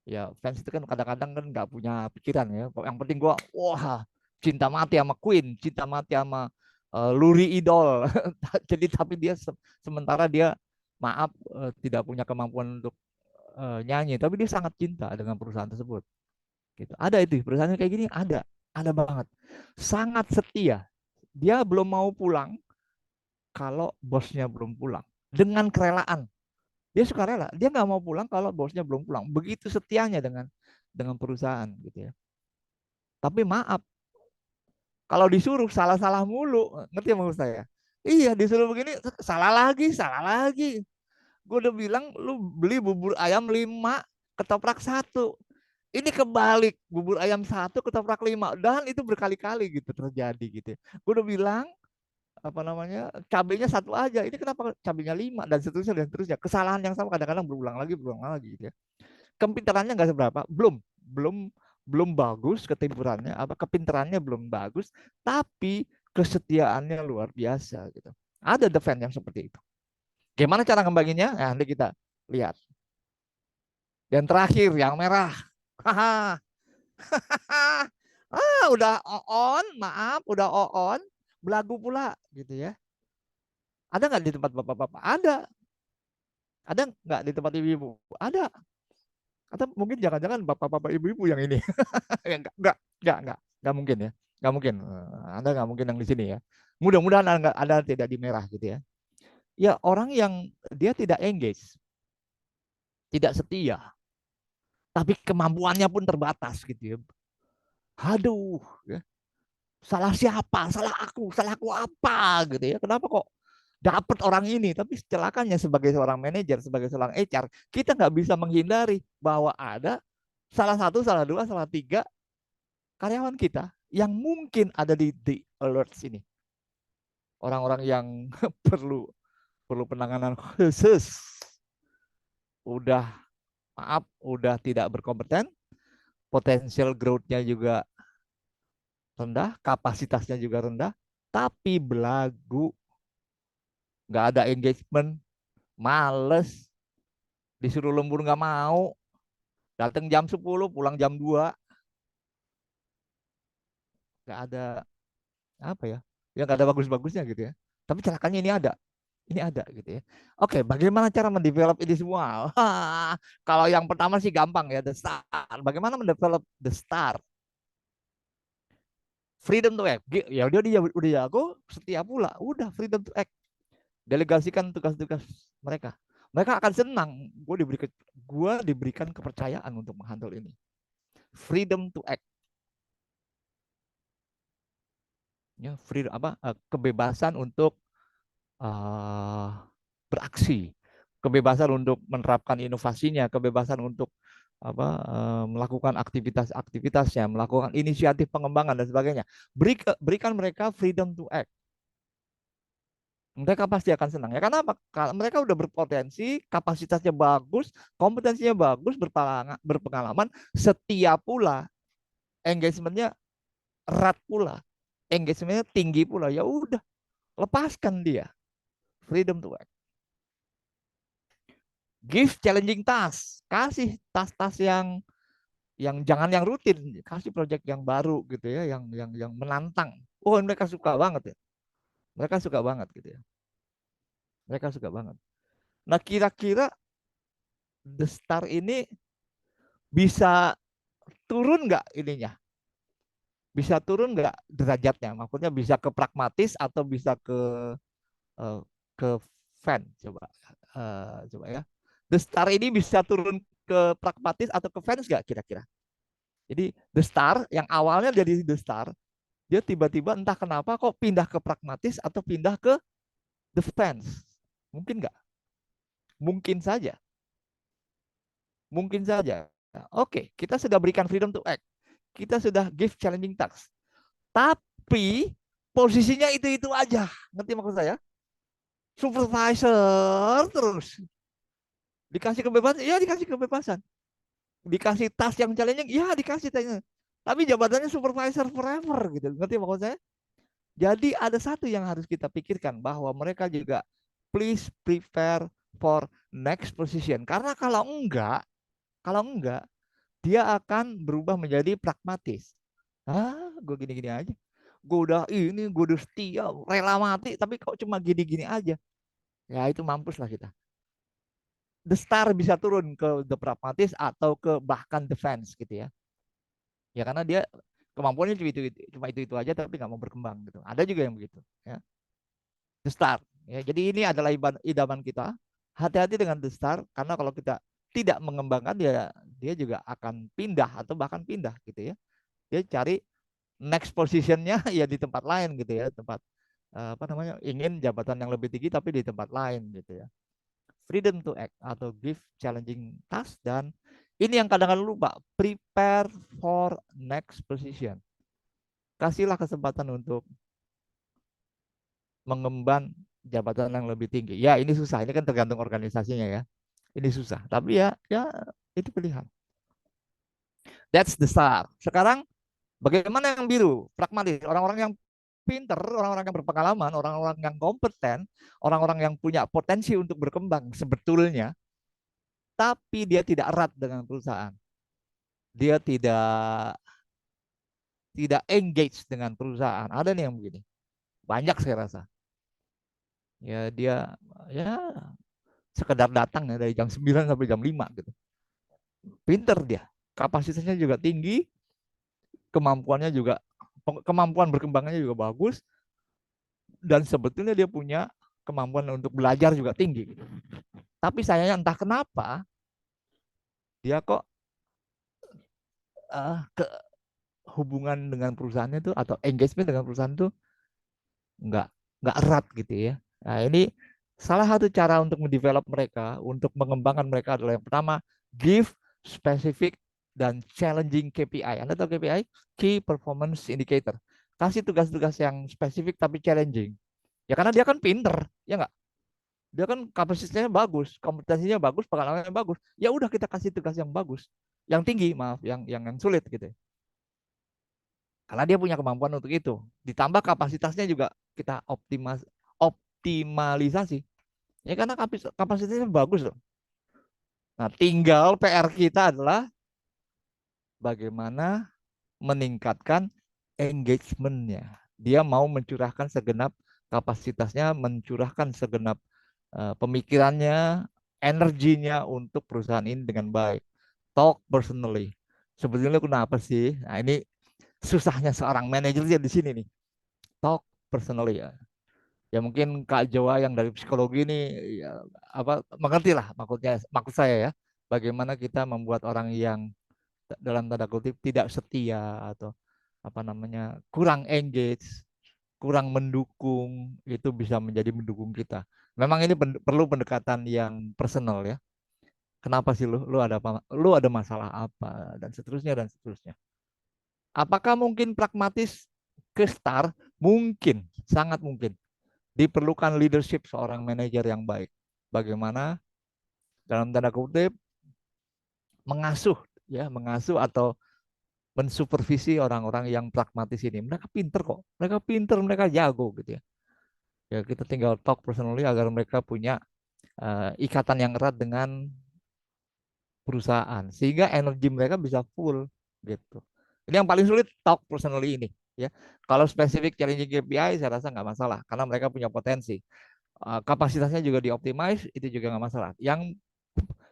Ya fans itu kan kadang-kadang kan nggak punya pikiran ya. Yang penting gua wah cinta mati sama Queen, cinta mati sama Luri Idol. Jadi tapi dia sementara dia maaf tidak punya kemampuan untuk nyanyi, tapi dia sangat cinta dengan perusahaan tersebut. Gitu. Ada itu perusahaan kayak gini ada banget. Sangat setia. Dia belum mau pulang kalau bosnya belum pulang. Dengan kerelaan. Dia suka rela. Dia nggak mau pulang kalau bosnya belum pulang. Begitu setianya dengan perusahaan gitu ya. Tapi maaf, kalau disuruh salah-salah mulu. Ngerti ya maksud saya? Iya, disuruh begini salah lagi, salah lagi. Gue udah bilang lu beli bubur ayam 5, ketoprak 1. Ini kebalik, bubur ayam 1, ketoprak 5. Dan itu berkali-kali gitu terjadi gitu. Gue udah bilang apa namanya cabenya 1 aja, ini kenapa cabenya 5 dan seterusnya. Kesalahan yang sama kadang-kadang berulang lagi gitu ya. Kepintarannya nggak seberapa, belum belum bagus ketimpurannya, kepintarannya belum bagus, tapi kesetiaannya luar biasa gitu. Ada defense yang seperti itu. Gimana cara ngembanginnya? Nah, nanti kita lihat. Dan terakhir yang merah. Udah on, maaf, udah on, belagu pula gitu ya. Ada nggak di tempat bapak-bapak? Ada. Ada nggak di tempat ibu-ibu? Ada. Atau mungkin jangan-jangan bapak-bapak ibu-ibu yang ini. Enggak mungkin ya. Enggak mungkin. Anda enggak mungkin yang di sini ya. Mudah-mudahan Anda tidak di merah gitu ya. Ya orang yang dia tidak engage, tidak setia, tapi kemampuannya pun terbatas gitu ya. Aduh, ya. Salah siapa? Salahku apa gitu ya. Kenapa kok dapat orang ini? Tapi celakanya sebagai seorang manajer, sebagai seorang HR, kita nggak bisa menghindari bahwa ada salah satu, salah dua, salah tiga karyawan kita yang mungkin ada di alerts ini. Orang-orang yang perlu penanganan khusus. Udah maaf, udah tidak berkompeten, potensial growth-nya juga rendah, kapasitasnya juga rendah, tapi belagu, nggak ada engagement, males, disuruh lembur nggak mau, datang jam 10, pulang jam 2, nggak ada apa ya, ya nggak ada bagus-bagusnya gitu ya. Tapi celakanya ini ada gitu ya. Oke, bagaimana cara mendevelop ini semua? Kalau yang pertama sih gampang ya, the start. Bagaimana mendevelop the start? Freedom to act. Ya udah jago, setia pula. Udah freedom to act. Delegasikan tugas-tugas mereka. Mereka akan senang. Gue diberikan kepercayaan untuk menghandle ini. Freedom to act. Ya, freedom apa? Kebebasan untuk beraksi, kebebasan untuk menerapkan inovasinya, kebebasan untuk melakukan aktivitas-aktivitasnya, melakukan inisiatif pengembangan dan sebagainya. Berikan mereka freedom to act. Mereka pasti akan senang ya. Karena apa? Mereka udah berpotensi, kapasitasnya bagus, kompetensinya bagus, berpengalaman, setia pula, engagementnya erat pula, engagementnya tinggi pula. Ya udah, lepaskan dia, freedom to act. Give challenging task, kasih tas-tas yang jangan yang rutin, kasih project yang baru gitu ya, yang menantang. Oh, mereka suka banget ya. Mereka suka banget gitu ya. Mereka suka banget. Nah, kira-kira The Star ini bisa turun nggak ininya? Bisa turun nggak derajatnya? Maksudnya bisa ke pragmatis atau bisa uh, ke fan? Coba ya. The Star ini bisa turun ke pragmatis atau ke fans nggak kira-kira? Jadi The Star yang awalnya jadi The Star, dia tiba-tiba entah kenapa kok pindah ke pragmatis atau pindah ke The Fans. Mungkin nggak? Mungkin saja. Mungkin saja. Oke, kita sudah berikan freedom to act. Kita sudah give challenging tasks. Tapi posisinya itu-itu aja. Ngerti maksud saya? Supervisor terus. Dikasih kebebasan, ya dikasih kebebasan. Dikasih task yang challenging, ya dikasih tasknya. Tapi jabatannya supervisor forever gitu. Ngerti maksud saya? Jadi ada satu yang harus kita pikirkan bahwa mereka juga please prepare for next position. Karena kalau enggak dia akan berubah menjadi pragmatis. Gue gini-gini aja. Gue udah setia, rela mati, tapi kok cuma gini-gini aja. Ya itu mampus lah kita. The Star bisa turun ke the pragmatis atau ke bahkan defense gitu ya. Ya karena dia kemampuannya cuma itu aja tapi nggak mau berkembang gitu. Ada juga yang begitu. Ya. The Star. Ya, jadi ini adalah idaman kita. Hati-hati dengan The Star karena kalau kita tidak mengembangkan dia juga akan pindah atau bahkan pindah gitu ya. Dia cari next positionnya ya di tempat lain gitu ya, tempat apa namanya ingin jabatan yang lebih tinggi tapi di tempat lain gitu ya. Freedom to act atau give challenging task dan ini yang kadang-kadang lupa, prepare for next position. Kasihlah kesempatan untuk mengemban jabatan yang lebih tinggi. Ya ini susah, ini kan tergantung organisasinya ya. Ini susah, tapi ya itu pilihan. That's the start. Sekarang bagaimana yang biru? Pragmatis. Orang-orang yang pinter, orang-orang yang berpengalaman, orang-orang yang kompeten, orang-orang yang punya potensi untuk berkembang sebetulnya, tapi dia tidak erat dengan perusahaan. Dia tidak engage dengan perusahaan. Ada nih yang begini. Banyak saya rasa. Ya dia ya sekedar datang ya dari jam 9 sampai jam 5 gitu. Pinter dia, kapasitasnya juga tinggi, kemampuannya juga, kemampuan berkembangnya juga bagus, dan sebetulnya dia punya kemampuan untuk belajar juga tinggi. Tapi sayangnya entah kenapa dia kok ke hubungan dengan perusahaannya tuh atau engagement dengan perusahaan tuh nggak nggak erat gitu ya. Nah ini salah satu cara untuk mendevelop mereka, untuk mengembangkan mereka adalah yang pertama, give specific dan challenging KPI. Anda tahu KPI? Key Performance Indicator. Kasih tugas-tugas yang spesifik tapi challenging. Ya karena dia kan pinter, ya nggak? Dia kan kapasitasnya bagus, kompetensinya bagus, pengalamannya bagus. Ya udah kita kasih tugas yang bagus, yang tinggi, maaf, yang sulit gitu. Karena dia punya kemampuan untuk itu. Ditambah kapasitasnya juga kita optimalisasi. Ya karena kapasitasnya bagus loh. Nah, tinggal PR kita adalah bagaimana meningkatkan engagementnya. Dia mau mencurahkan segenap kapasitasnya, mencurahkan segenap pemikirannya, energinya untuk perusahaan ini dengan baik. Talk personally. Sebetulnya kenapa sih? Nah, ini susahnya seorang manajer di sini nih. Talk personally ya. Ya mungkin Kak Jawa yang dari psikologi ini ya, apa mengerti lah maksud saya ya. Bagaimana kita membuat orang yang dalam tanda kutip tidak setia atau apa namanya kurang engage, kurang mendukung itu bisa menjadi mendukung kita. Memang ini perlu pendekatan yang personal ya. Kenapa sih lu ada apa? Lu ada masalah apa dan seterusnya dan seterusnya. Apakah mungkin pragmatis ke start? Mungkin, sangat mungkin. Diperlukan leadership seorang manajer yang baik. Bagaimana dalam tanda kutip mengasuh ya, mengasuh atau mensupervisi orang-orang yang pragmatis ini. Mereka pinter kok. Mereka pinter, mereka jago gitu ya. Ya kita tinggal talk personally agar mereka punya ikatan yang erat dengan perusahaan sehingga energi mereka bisa full gitu. Ini yang paling sulit talk personally ini ya. Kalau spesifik challenging KPI saya rasa nggak masalah karena mereka punya potensi. Kapasitasnya juga dioptimize itu juga nggak masalah.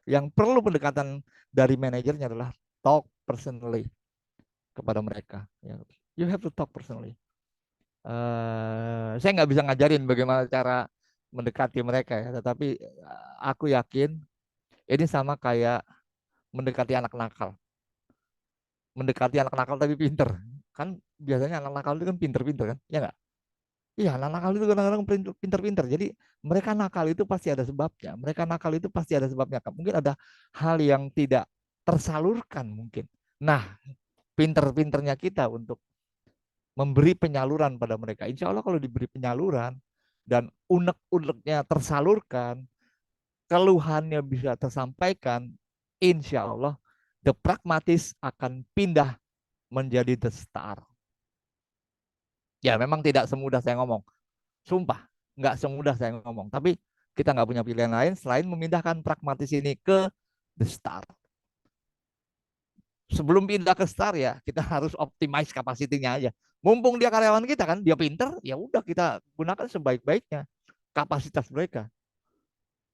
Yang perlu pendekatan dari manajernya adalah talk personally kepada mereka. Ya. You have to talk personally. Saya nggak bisa ngajarin bagaimana cara mendekati mereka ya, tetapi aku yakin ini sama kayak mendekati anak nakal. Mendekati anak nakal tapi pinter. Kan biasanya anak nakal itu kan pinter-pinter kan, ya nggak? Iya, anak nakal itu kadang-kadang pinter-pinter. Jadi mereka nakal itu pasti ada sebabnya. Mereka nakal itu pasti ada sebabnya. Mungkin ada hal yang tidak tersalurkan mungkin. Nah, pinter-pinternya kita untuk memberi penyaluran pada mereka. Insya Allah kalau diberi penyaluran dan unek-uneknya tersalurkan, keluhannya bisa tersampaikan, insya Allah the pragmatis akan pindah menjadi the star. Ya memang tidak semudah saya ngomong. Sumpah, nggak semudah saya ngomong. Tapi kita nggak punya pilihan lain selain memindahkan pragmatis ini ke the star. Sebelum pindah ke star ya kita harus optimize kapasitinya aja. Mumpung dia karyawan kita kan, dia pinter, ya udah kita gunakan sebaik-baiknya kapasitas mereka.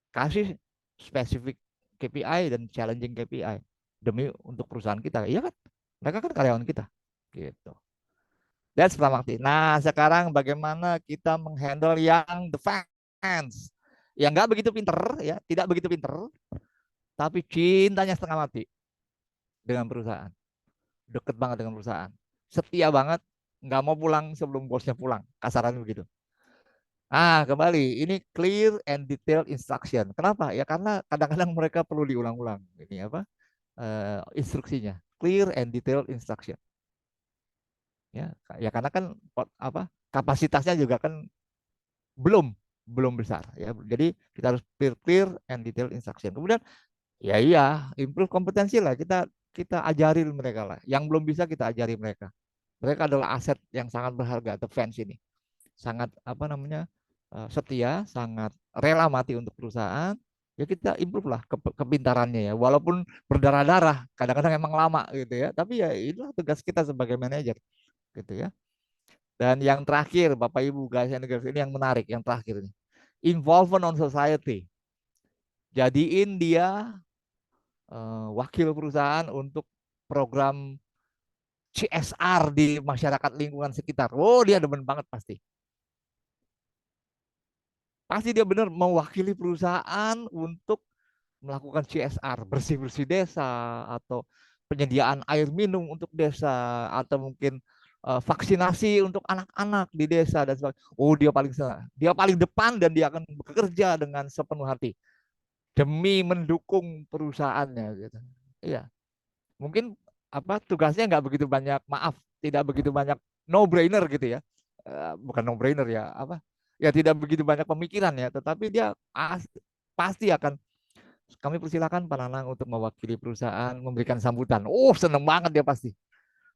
Kasih spesifik KPI dan challenging KPI demi untuk perusahaan kita. Iya kan? Mereka kan karyawan kita. Gitu. That's Pramakti. Nah, sekarang bagaimana kita menghandle yang the fans, yang nggak begitu pinter, ya, tidak begitu pinter, tapi cintanya setengah mati dengan perusahaan, deket banget dengan perusahaan, setia banget, nggak mau pulang sebelum bosnya pulang, kasaran begitu. Ah, kembali, ini clear and detailed instruction. Kenapa? Ya karena kadang-kadang mereka perlu diulang-ulang. Ini apa? Instruksinya, clear and detailed instruction. Ya karena kan apa? Kapasitasnya juga kan belum belum besar ya. Jadi kita harus clear clear and detailed instruction. Kemudian ya iya, improve kompetensi lah. Kita kita ajarin mereka lah. Yang belum bisa kita ajari mereka. Mereka adalah aset yang sangat berharga, the fans ini. Sangat apa namanya? Setia, sangat rela mati untuk perusahaan. Ya kita improve lah kepintarannya ya. Walaupun berdarah-darah, kadang-kadang emang lama gitu ya. Tapi ya itulah tugas kita sebagai manajer gitu ya. Dan yang terakhir, Bapak Ibu, guys and girls, ini yang menarik, yang terakhir ini. Involvement on society. Jadiin dia wakil perusahaan untuk program CSR di masyarakat lingkungan sekitar. Oh, dia demen banget pasti. Pasti dia benar mewakili perusahaan untuk melakukan CSR, bersih-bersih desa, atau penyediaan air minum untuk desa, atau mungkin vaksinasi untuk anak-anak di desa dan sebagainya. Oh, dia paling senang. Dia paling depan dan dia akan bekerja dengan sepenuh hati demi mendukung perusahaannya gitu. Iya. Mungkin apa tugasnya nggak begitu banyak, maaf, tidak begitu banyak no brainer gitu ya. Bukan no brainer ya, apa? Ya tidak begitu banyak pemikiran ya, tetapi dia pasti akan kami persilakan Pak Nanang untuk mewakili perusahaan memberikan sambutan. Oh, seneng banget dia pasti.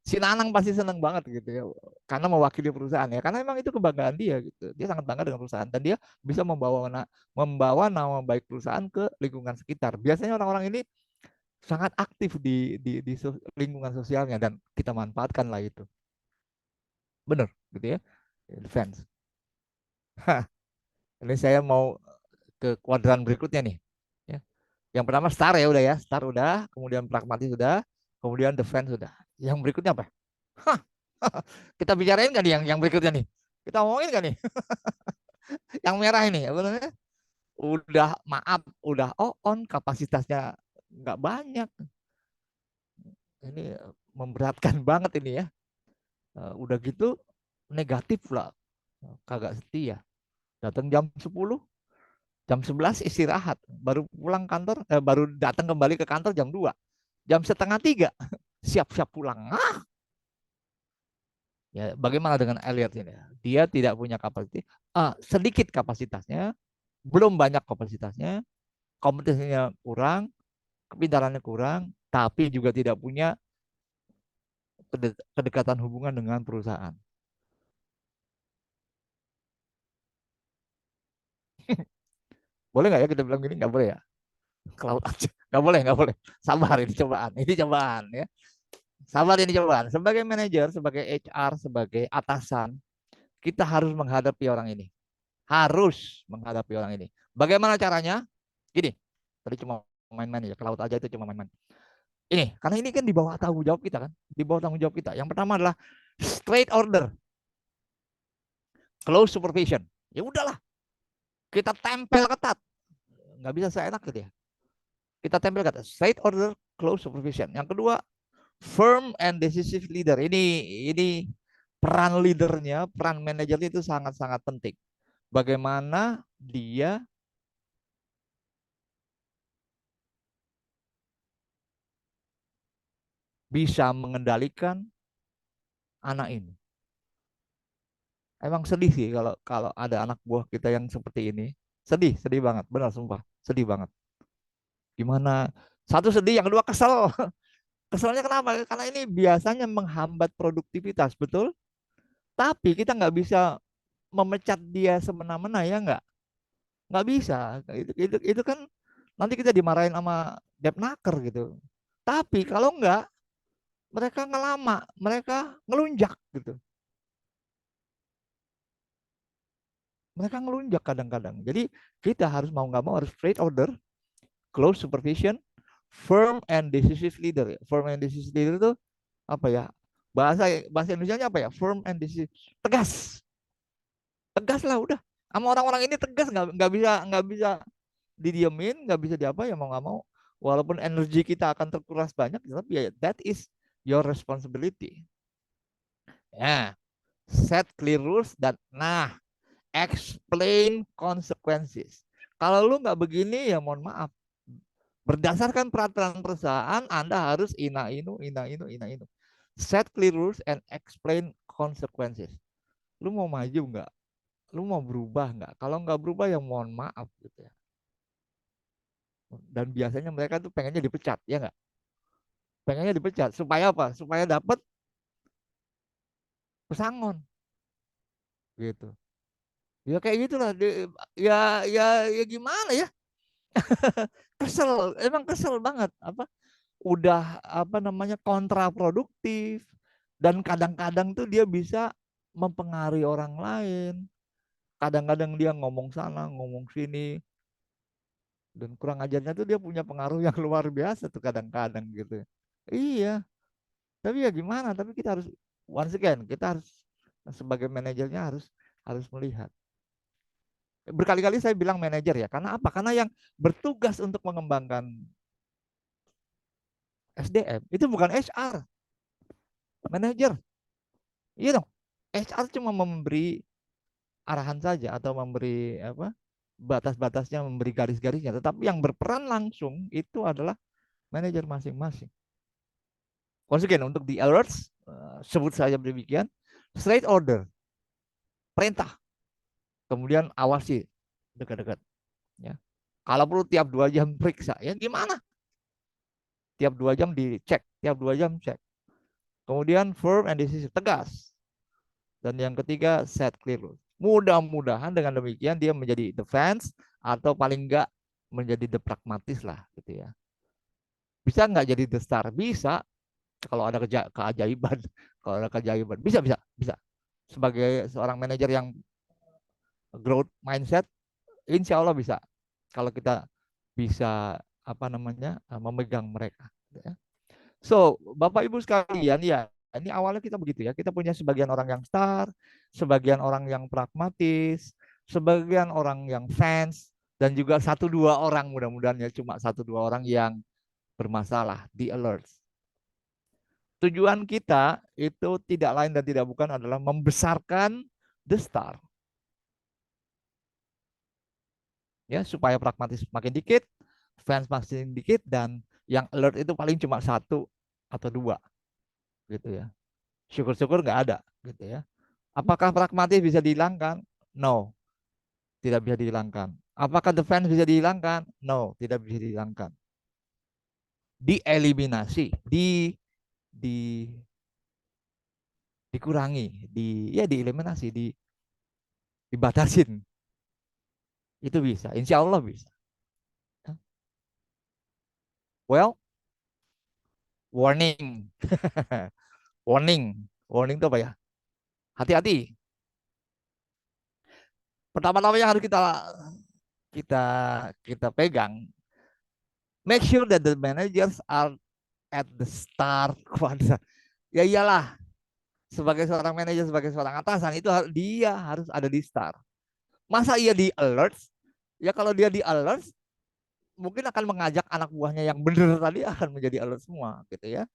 Si Nanang pasti seneng banget gitu ya, karena mewakili perusahaan ya, karena memang itu kebanggaan dia gitu. Dia sangat bangga dengan perusahaan dan dia bisa membawa nama baik perusahaan ke lingkungan sekitar. Biasanya orang-orang ini sangat aktif di lingkungan sosialnya dan kita manfaatkan lah itu. Bener gitu ya. Fans. Ini saya mau ke kuadran berikutnya nih. Ya. Yang pertama star ya udah ya, star udah, kemudian pragmatis sudah, kemudian defense sudah. Yang berikutnya apa? Hah, kita bicarain nggak nih yang berikutnya nih? Kita ngomongin nggak nih? Yang merah ini, apa namanya? Udah maaf, udah on kapasitasnya nggak banyak. Ini memberatkan banget ini ya. Udah gitu negatif lah, kagak setia. Datang jam 10, jam 11 istirahat, baru pulang kantor, baru datang kembali ke kantor jam 2, jam 2:30 siap-siap pulang. Ya, bagaimana dengan Elliot ini? Dia tidak punya kapasitas, sedikit kapasitasnya, belum banyak kapasitasnya, kompetensinya kurang, kepintarannya kurang, tapi juga tidak punya kedekatan hubungan dengan perusahaan. Boleh nggak ya kita bilang gini? Nggak boleh ya? Cloud aja. Nggak boleh, nggak boleh. Sabar, ini cobaan. Ini cobaan ya. Sabar, ini cobaan. Sebagai manajer, sebagai HR, sebagai atasan, kita harus menghadapi orang ini. Harus menghadapi orang ini. Bagaimana caranya? Gini, tadi cuma main-main ya. Cloud aja itu cuma main-main. Ini, karena ini kan di bawah tanggung jawab kita kan. Di bawah tanggung jawab kita. Yang pertama adalah straight order, close supervision. Ya udahlah, kita tempel ketat. Nggak bisa seenak gitu ya. Kita tempel ketat. Straight order, close supervision. Yang kedua, firm and decisive leader. Ini peran leadernya, peran manajernya itu sangat-sangat penting. Bagaimana dia bisa mengendalikan anak ini. Emang sedih sih kalau kalau ada anak buah kita yang seperti ini. Sedih, sedih banget, benar sumpah, sedih banget. Gimana? Satu sedih, yang kedua kesel. Keselnya kenapa? Karena ini biasanya menghambat produktivitas, betul? Tapi kita nggak bisa memecat dia semena-mena ya nggak? Nggak bisa. Itu kan nanti kita dimarahin sama Depnaker gitu. Tapi kalau nggak, mereka ngelama, mereka ngelunjak gitu. Mereka ngelunjak kadang-kadang. Jadi kita harus mau nggak mau harus straight order, close supervision, firm and decisive leader. Firm and decisive leader itu apa ya? Bahasa bahasa Indonesia apa ya? Firm and decisive. Tegas. Tegas lah udah. Sama orang-orang ini tegas, nggak bisa didiemin, nggak bisa diapa ya mau nggak mau. Walaupun energi kita akan terkuras banyak, tapi ya that is your responsibility. Ya, set clear rules dan explain consequences. Kalau lu nggak begini ya mohon maaf. Berdasarkan peraturan perusahaan, Anda harus ina inu, ina inu, ina inu. Set clear rules and explain consequences. Lu mau maju nggak? Lu mau berubah nggak? Kalau nggak berubah ya mohon maaf gitu ya. Dan biasanya mereka tuh pengennya dipecat, ya nggak? Pengennya dipecat supaya apa? Supaya dapat pesangon gitu. Ya kayak gitulah. Ya ya gimana ya? Kesel, emang kesel banget. Apa? Udah apa namanya kontraproduktif dan kadang-kadang tuh dia bisa mempengaruhi orang lain. Kadang-kadang dia ngomong sana, ngomong sini, Dan kurang ajarnya tuh dia punya pengaruh yang luar biasa tuh kadang-kadang gitu. Iya, tapi ya gimana? Tapi kita harus once again, kita harus sebagai manajernya harus harus melihat. Berkali-kali saya bilang manajer ya, karena apa? Karena yang bertugas untuk mengembangkan SDM itu bukan HR, manajer. Iya dong. HR cuma memberi arahan saja atau memberi apa? Batas-batasnya, memberi garis-garisnya, tetapi yang berperan langsung itu adalah manajer masing-masing. Once again, untuk di alerts, sebut saja demikian, straight order, perintah, kemudian awasi dekat-dekat. Ya. Kalau perlu tiap 2 jam periksa, ya gimana? Tiap 2 jam dicek, tiap 2 jam cek. Kemudian firm and decisive, tegas. Dan yang ketiga, set clear rules. Mudah-mudahan dengan demikian dia menjadi defense atau paling enggak menjadi the pragmatis lah gitu ya. Bisa nggak jadi the star? Bisa kalau ada keajaiban. Kalau ada keajaiban, bisa, bisa, bisa. Sebagai seorang manajer yang growth mindset, insya Allah bisa. Kalau kita bisa apa namanya memegang mereka. Ya. So, Bapak Ibu sekalian, ya ini awalnya kita begitu ya. Kita punya sebagian orang yang star, sebagian orang yang pragmatis, sebagian orang yang fans, dan juga 1-2 orang, mudah-mudahan ya cuma 1-2 orang yang bermasalah di alert. Tujuan kita itu tidak lain dan tidak bukan adalah membesarkan the star. Ya, supaya pragmatis makin dikit, fans makin dikit, dan yang alert itu paling cuma 1 atau 2 gitu ya. Syukur-syukur nggak ada gitu ya. Apakah pragmatis bisa dihilangkan? No, tidak bisa dihilangkan. Apakah the fans bisa dihilangkan? No, tidak bisa dihilangkan. Dieliminasi, di dikurangi, ya dieliminasi, dibatasin. Itu bisa, insya Allah bisa. Well, warning. Warning itu apa ya? Hati-hati. Pertama-tama yang harus kita kita pegang, make sure that the managers are at the start quadrant. Ya iyalah, sebagai seorang manajer, sebagai seorang atasan itu dia harus ada di start. Masa iya di alert? Ya kalau dia di alert, mungkin akan mengajak anak buahnya yang benar tadi akan menjadi alert semua, gitu ya.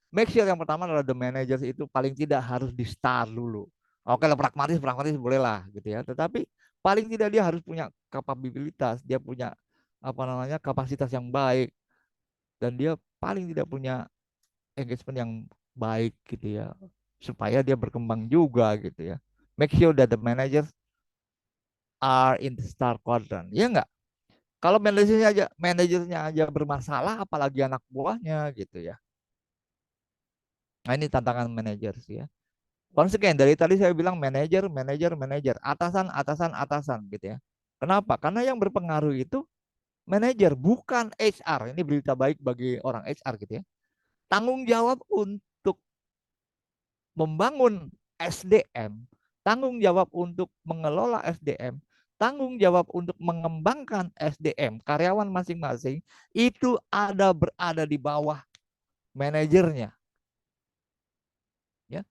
Make sure yang pertama adalah the managers itu paling tidak harus di start dulu. Oke lah, pragmatis boleh lah gitu ya. Tetapi paling tidak dia harus punya kapabilitas, dia punya apa namanya kapasitas yang baik, dan dia paling tidak punya engagement yang baik gitu ya, supaya dia berkembang juga gitu ya. Make sure that the managers are in the star quadrant, ya enggak? Kalau manajernya aja bermasalah, apalagi anak buahnya gitu ya. Nah ini tantangan manajer sih ya. Once again, dari tadi saya bilang manajer, manajer, manajer, atasan, atasan, atasan gitu ya. Kenapa? Karena yang berpengaruh itu manajer, bukan HR. Ini berita baik bagi orang HR gitu ya. Tanggung jawab untuk membangun SDM, tanggung jawab untuk mengelola SDM, tanggung jawab untuk mengembangkan SDM karyawan masing-masing itu berada di bawah manajernya. Ya.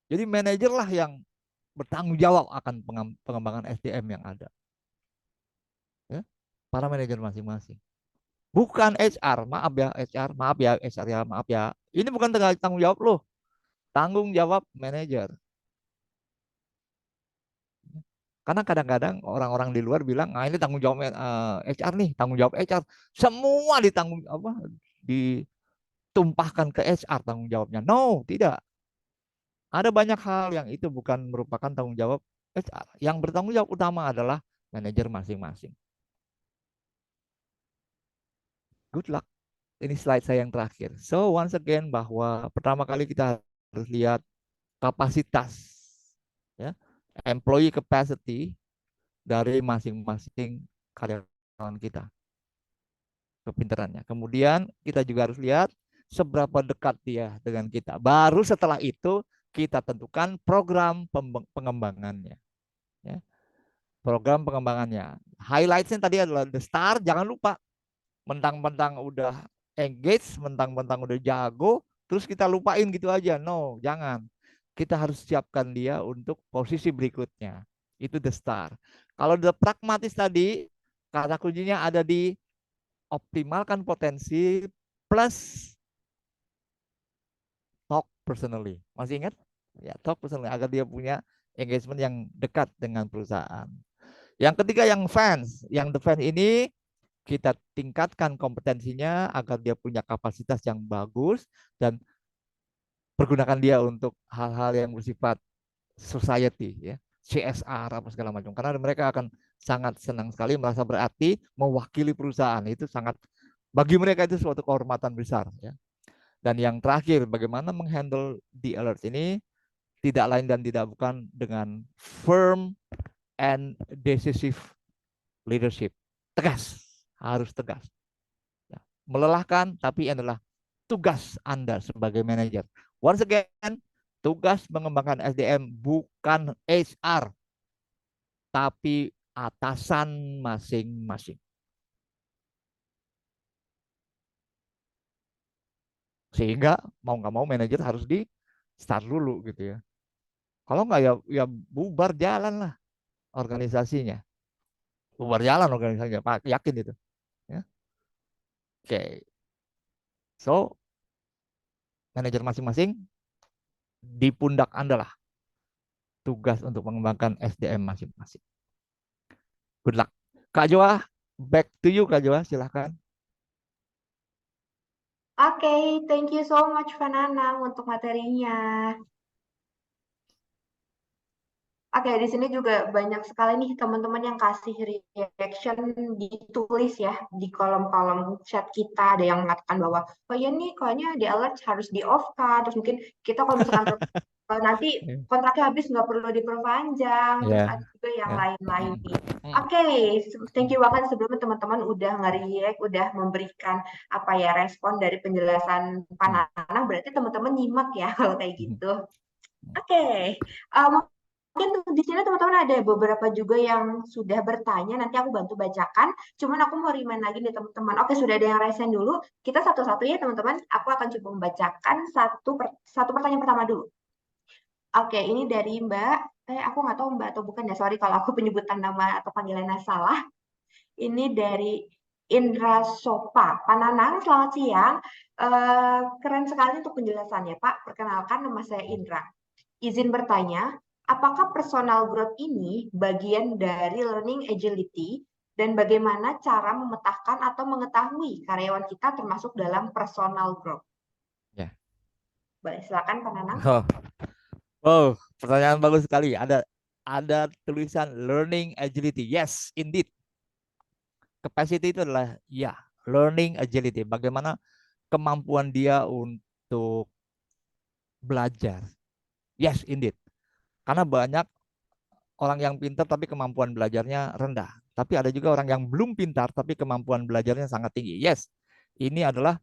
Jadi manajerlah yang bertanggung jawab akan pengembangan SDM yang ada. Ya. Para manajer masing-masing. Bukan HR, maaf ya HR, maaf ya HR ya, maaf ya. Ini bukan tanggung jawab loh, tanggung jawab manajer. Karena kadang-kadang orang-orang di luar bilang, ah ini tanggung jawab HR nih, tanggung jawab HR. Semua ditumpahkan ke HR tanggung jawabnya. No, tidak. Ada banyak hal yang itu bukan merupakan tanggung jawab HR. Yang bertanggung jawab utama adalah manajer masing-masing. Good luck. Ini slide saya yang terakhir. So once again bahwa pertama kali kita harus lihat kapasitas, ya, employee capacity dari masing-masing karyawan kita, kepintarannya. Kemudian kita juga harus lihat seberapa dekat dia dengan kita. Baru setelah itu kita tentukan program pengembangannya. Ya. program pengembangannya. Highlightsnya tadi adalah the star, jangan lupa. Mentang-mentang udah engage, mentang-mentang udah jago, terus kita lupain gitu aja. No, jangan. Kita harus siapkan dia untuk posisi berikutnya. Itu the star. Kalau the pragmatis tadi, kata kuncinya ada di optimalkan potensi plus talk personally. Masih ingat? Ya, talk personally agar dia punya engagement yang dekat dengan perusahaan. Yang ketiga yang fans. Yang the fans ini kita tingkatkan kompetensinya agar dia punya kapasitas yang bagus dan pergunakan dia untuk hal-hal yang bersifat society ya, CSR apa segala macam. Karena mereka akan sangat senang sekali merasa berarti mewakili perusahaan. Itu sangat bagi mereka itu suatu kehormatan besar ya. Dan yang terakhir, bagaimana menghandle the alert ini tidak lain dan tidak bukan dengan firm and decisive leadership. Tegas, harus tegas. Ya, melelahkan, tapi adalah tugas Anda sebagai manajer. Once again, tugas mengembangkan SDM bukan HR, tapi atasan masing-masing. Sehingga mau nggak mau manajer harus di start dulu gitu ya. Kalau nggak ya, ya bubar jalan lah organisasinya. Bubar jalan organisasinya, Pak, yakin itu. Ya. Oke, so manajer masing-masing di pundak Anda lah tugas untuk mengembangkan SDM masing-masing. Good luck. Kak Joa, back to you Kak Joa, silahkan. Oke, thank you so much Fananang untuk materinya. Oke, di sini juga banyak sekali nih teman-teman yang kasih reaction ditulis ya di kolom-kolom chat kita. Ada yang mengatakan bahwa, oh ya nih kayaknya di alert harus di off kan. Terus mungkin kita kalau misalkan nanti kontraknya habis nggak perlu diperpanjang. Terus Ya, ada juga yang ya. lain-lain nih. Oke, thank you banget sebelumnya teman-teman udah nge-react, udah memberikan apa ya respon dari penjelasan Panana. Berarti teman-teman nyimak ya kalau kayak gitu. Oke, mungkin di sini teman-teman ada beberapa juga yang sudah bertanya. Nanti aku bantu bacakan. Cuman aku mau remind lagi nih teman-teman. Oke, sudah ada yang resen dulu. Kita satu-satu ya teman-teman. Aku akan coba membacakan satu pertanyaan pertama dulu. Oke, ini dari Mbak. Aku nggak tahu Mbak atau bukan ya. Sorry kalau aku penyebutan nama atau panggilannya salah. Ini dari Indra Sopa. Pananang, selamat siang. Keren sekali untuk penjelasannya, Pak. Perkenalkan, nama saya Indra. Izin bertanya, apakah personal growth ini bagian dari learning agility dan bagaimana cara memetakan atau mengetahui karyawan kita termasuk dalam personal growth? Ya. Boleh, silakan Pak Nanang. Oh, pertanyaan bagus sekali. Ada tulisan learning agility. Yes, indeed. Capacity itu adalah ya, learning agility. Bagaimana kemampuan dia untuk belajar. Yes, indeed. Karena banyak orang yang pintar tapi kemampuan belajarnya rendah. Tapi ada juga orang yang belum pintar tapi kemampuan belajarnya sangat tinggi. Yes, ini adalah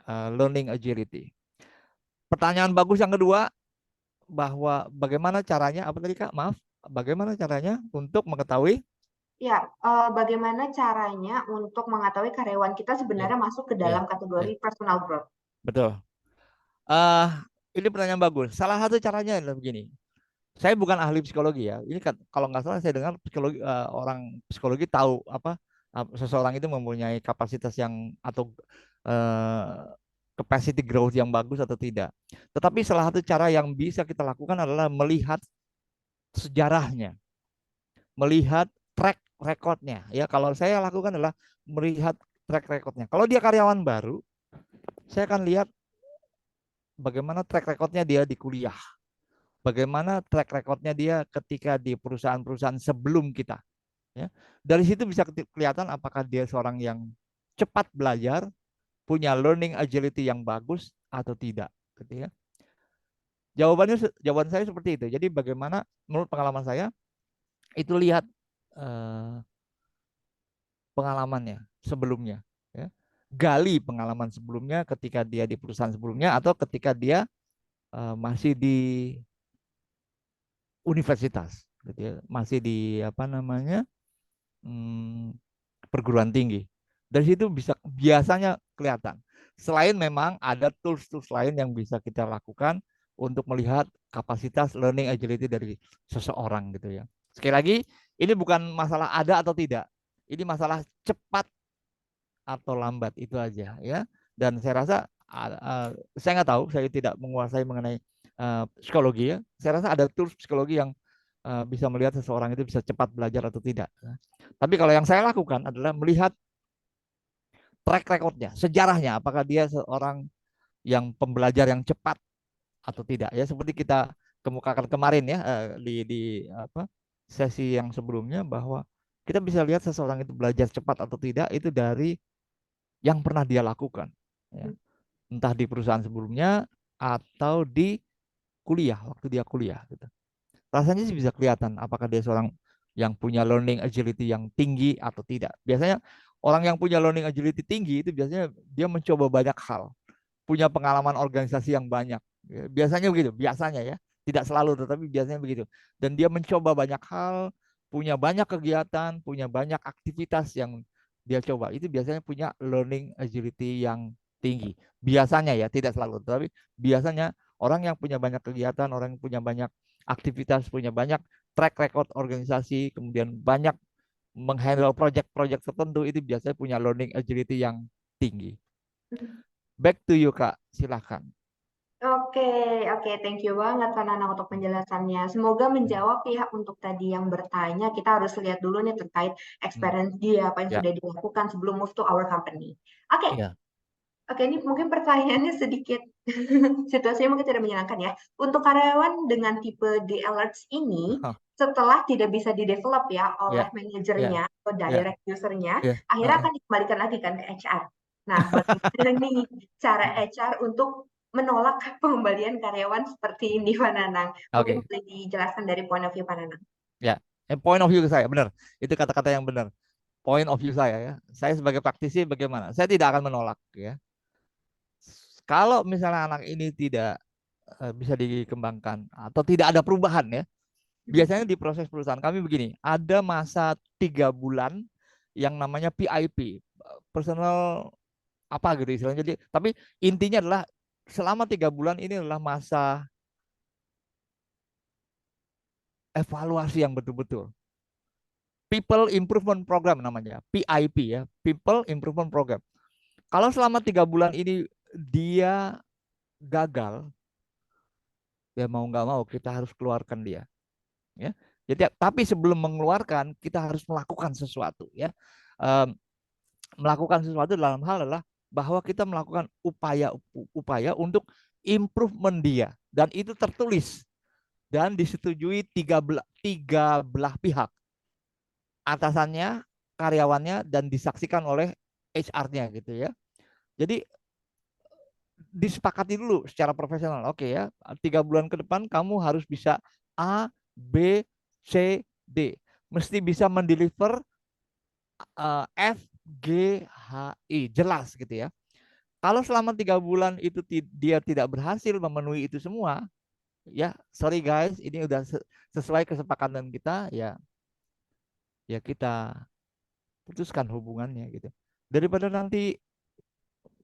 learning agility. Pertanyaan bagus yang kedua, bahwa bagaimana caranya, apa tadi Kak? Maaf, bagaimana caranya untuk mengetahui? Ya, bagaimana caranya untuk mengetahui karyawan kita Ya, sebenarnya masuk ke ya, dalam ya, kategori personal growth? betul. Eh, ini pertanyaan bagus. Salah satu caranya adalah begini. Saya bukan ahli psikologi ya. Ini kan kalau nggak salah saya dengar psikologi, orang psikologi tahu apa seseorang itu mempunyai kapasitas yang atau eh, capacity growth yang bagus atau tidak. Tetapi salah satu cara yang bisa kita lakukan adalah melihat sejarahnya, melihat track recordnya. Ya, kalau saya lakukan adalah melihat track recordnya. Kalau dia karyawan baru, saya akan lihat bagaimana track recordnya dia di kuliah, bagaimana track recordnya dia ketika di perusahaan-perusahaan sebelum kita. Ya, dari situ bisa kelihatan apakah dia seorang yang cepat belajar, punya learning agility yang bagus atau tidak. Gitu ya. Jawaban saya seperti itu. Jadi bagaimana menurut pengalaman saya itu lihat eh, pengalamannya sebelumnya, ya. Gali pengalaman sebelumnya ketika dia di perusahaan sebelumnya atau ketika dia masih di universitas. gitu ya. Masih di apa namanya perguruan tinggi. Dari situ bisa biasanya kelihatan. Selain memang ada tools-tools lain yang bisa kita lakukan untuk melihat kapasitas learning agility dari seseorang gitu ya. Sekali lagi, ini bukan masalah ada atau tidak. Ini masalah cepat atau lambat itu aja ya. Dan saya rasa saya nggak tahu, saya tidak menguasai mengenai psikologi ya. Saya rasa ada tools psikologi yang bisa melihat seseorang itu bisa cepat belajar atau tidak. Tapi kalau yang saya lakukan adalah melihat track recordnya, sejarahnya, apakah dia seorang yang pembelajar yang cepat atau tidak. Ya seperti kita kemukakan kemarin ya di apa sesi yang sebelumnya bahwa kita bisa lihat seseorang itu belajar cepat atau tidak itu dari yang pernah dia lakukan. Ya. Entah di perusahaan sebelumnya atau di kuliah waktu dia kuliah. Gitu. Rasanya sih bisa kelihatan apakah dia seorang yang punya learning agility yang tinggi atau tidak. Biasanya orang yang punya learning agility tinggi itu biasanya dia mencoba banyak hal, punya pengalaman organisasi yang banyak. Biasanya begitu, biasanya ya. Tidak selalu, tetapi biasanya begitu. Dan dia mencoba banyak hal, punya banyak kegiatan, punya banyak aktivitas yang dia coba. Itu biasanya punya learning agility yang tinggi. Biasanya ya, tidak selalu. Tapi biasanya orang yang punya banyak kegiatan, orang yang punya banyak aktivitas, punya banyak track record organisasi, kemudian banyak menghandle project-project tertentu, itu biasanya punya learning agility yang tinggi. Back to you, Kak. Silahkan. Oke, oke, thank you banget Pak Nanang untuk penjelasannya. Semoga Hmm. menjawab ya untuk tadi yang bertanya. Kita harus lihat dulu nih terkait Hmm. experience dia, apa yang Ya, sudah dilakukan sebelum move to our company. Oke, iya. oke, ini mungkin pertanyaannya sedikit, situasinya mungkin tidak menyenangkan ya. Untuk karyawan dengan tipe D alerts ini, setelah tidak bisa di-develop ya oleh Ya, ya, manajernya atau ya, direct usernya, ya. akhirnya akan dikembalikan lagi kan ke HR. Nah, bagaimana nih cara HR untuk menolak pengembalian karyawan seperti ini, Pak Nanang? Mungkin Oke, boleh dijelaskan dari point of view Pak Nanang. ya. Point of view saya benar. Itu kata-kata yang benar. Point of view saya ya. Saya sebagai praktisi bagaimana? Saya tidak akan menolak ya. Kalau misalnya anak ini tidak bisa dikembangkan atau tidak ada perubahan ya. Biasanya di proses perusahaan kami begini, ada masa 3 bulan yang namanya PIP, personal apa gitu istilahnya. Jadi, tapi intinya adalah selama 3 bulan ini adalah masa evaluasi yang betul-betul. People Improvement Program namanya, PIP ya, People Improvement Program. Kalau selama 3 bulan ini dia gagal, ya mau nggak mau kita harus keluarkan dia. Ya. Jadi, tapi sebelum mengeluarkan kita harus melakukan sesuatu ya. Um, Melakukan sesuatu dalam hal adalah bahwa kita melakukan upaya untuk improvement dia dan itu tertulis dan disetujui tiga belah pihak, atasannya, karyawannya, dan disaksikan oleh HR-nya gitu ya. Jadi disepakati dulu secara profesional. Oke ya, 3 bulan ke depan kamu harus bisa A, B, C, D. Mesti bisa mendeliver F, G, H, I. Jelas gitu ya. Kalau selama 3 bulan itu dia tidak berhasil memenuhi itu semua, ya sorry guys, ini udah sesuai kesepakatan kita, ya kita putuskan hubungannya gitu. Daripada nanti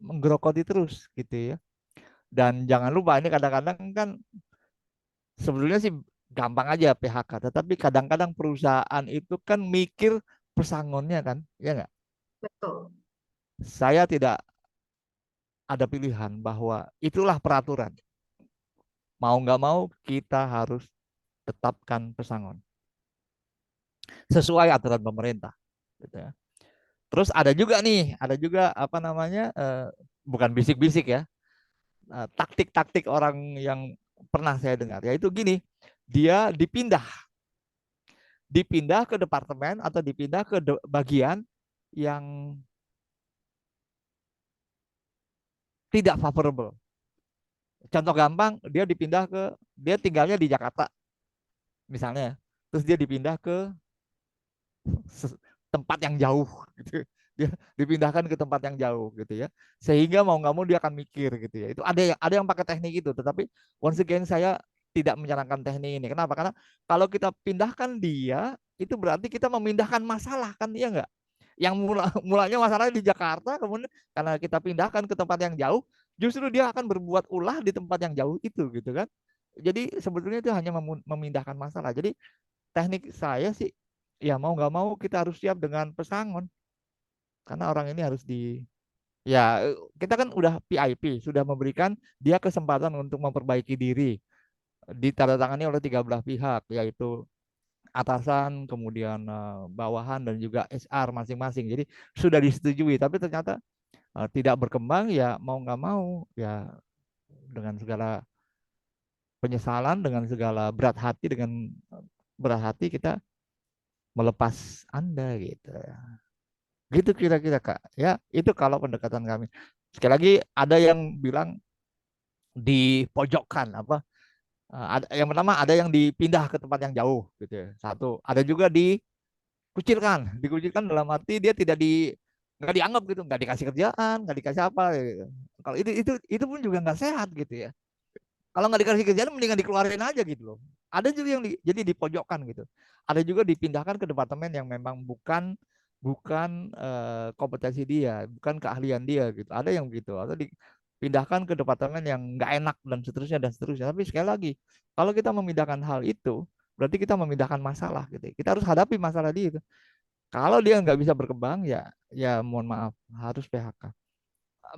menggerokoti terus gitu ya. Dan jangan lupa ini kadang-kadang kan sebetulnya sih gampang aja PHK, tetapi kadang-kadang perusahaan itu kan mikir pesangonnya kan, ya nggak? Betul. Saya tidak ada pilihan bahwa itulah peraturan. Mau nggak mau kita harus tetapkan pesangon sesuai aturan pemerintah. Gitu ya. Terus ada juga apa namanya, bukan bisik-bisik ya, taktik-taktik orang yang pernah saya dengar, yaitu gini, dia dipindah ke departemen atau dipindah ke bagian yang tidak favorable. Contoh gampang, dia tinggalnya di Jakarta misalnya, terus dia dipindah ke tempat yang jauh gitu. Dia dipindahkan ke tempat yang jauh gitu ya. Sehingga mau nggak mau dia akan mikir gitu ya. Itu ada yang pakai teknik itu, tetapi once again saya tidak menyarankan teknik ini. Kenapa? Karena kalau kita pindahkan dia, itu berarti kita memindahkan masalah kan, iya nggak? Yang mulanya masalahnya di Jakarta, kemudian karena kita pindahkan ke tempat yang jauh, justru dia akan berbuat ulah di tempat yang jauh itu, gitu kan? Jadi sebetulnya itu hanya memindahkan masalah. Jadi teknik saya sih, ya mau nggak mau kita harus siap dengan pesangon, karena orang ini harus ya kita kan udah PIP, sudah memberikan dia kesempatan untuk memperbaiki diri, ditandatangani oleh tiga belah pihak, yaitu atasan, kemudian bawahan, dan juga HR masing-masing. Jadi sudah disetujui, tapi ternyata tidak berkembang, ya mau nggak mau, ya dengan segala penyesalan, dengan segala berat hati, dengan berat hati kita melepas Anda gitu ya. Gitu kira-kira Kak. Ya, itu kalau pendekatan kami. Sekali lagi ada yang bilang dipojokkan apa? Yang pertama ada yang dipindah ke tempat yang jauh gitu ya. Satu, ada juga dikucilkan dalam arti dia tidak nggak dianggap gitu, nggak dikasih kerjaan, nggak dikasih apa gitu. Kalau itu pun juga nggak sehat gitu ya. Kalau nggak dikasih kerjaan mendingan dikeluarin aja gitu loh. Ada juga yang jadi dipojokkan gitu. Ada juga dipindahkan ke departemen yang memang bukan bukan kompetensi dia, bukan keahlian dia gitu. Ada yang begitu. Atau dipindahkan ke departemen yang nggak enak dan seterusnya dan seterusnya. Tapi sekali lagi, kalau kita memindahkan hal itu, berarti kita memindahkan masalah gitu. Kita harus hadapi masalah dia itu. Kalau dia nggak bisa berkembang, ya ya mohon maaf, harus PHK.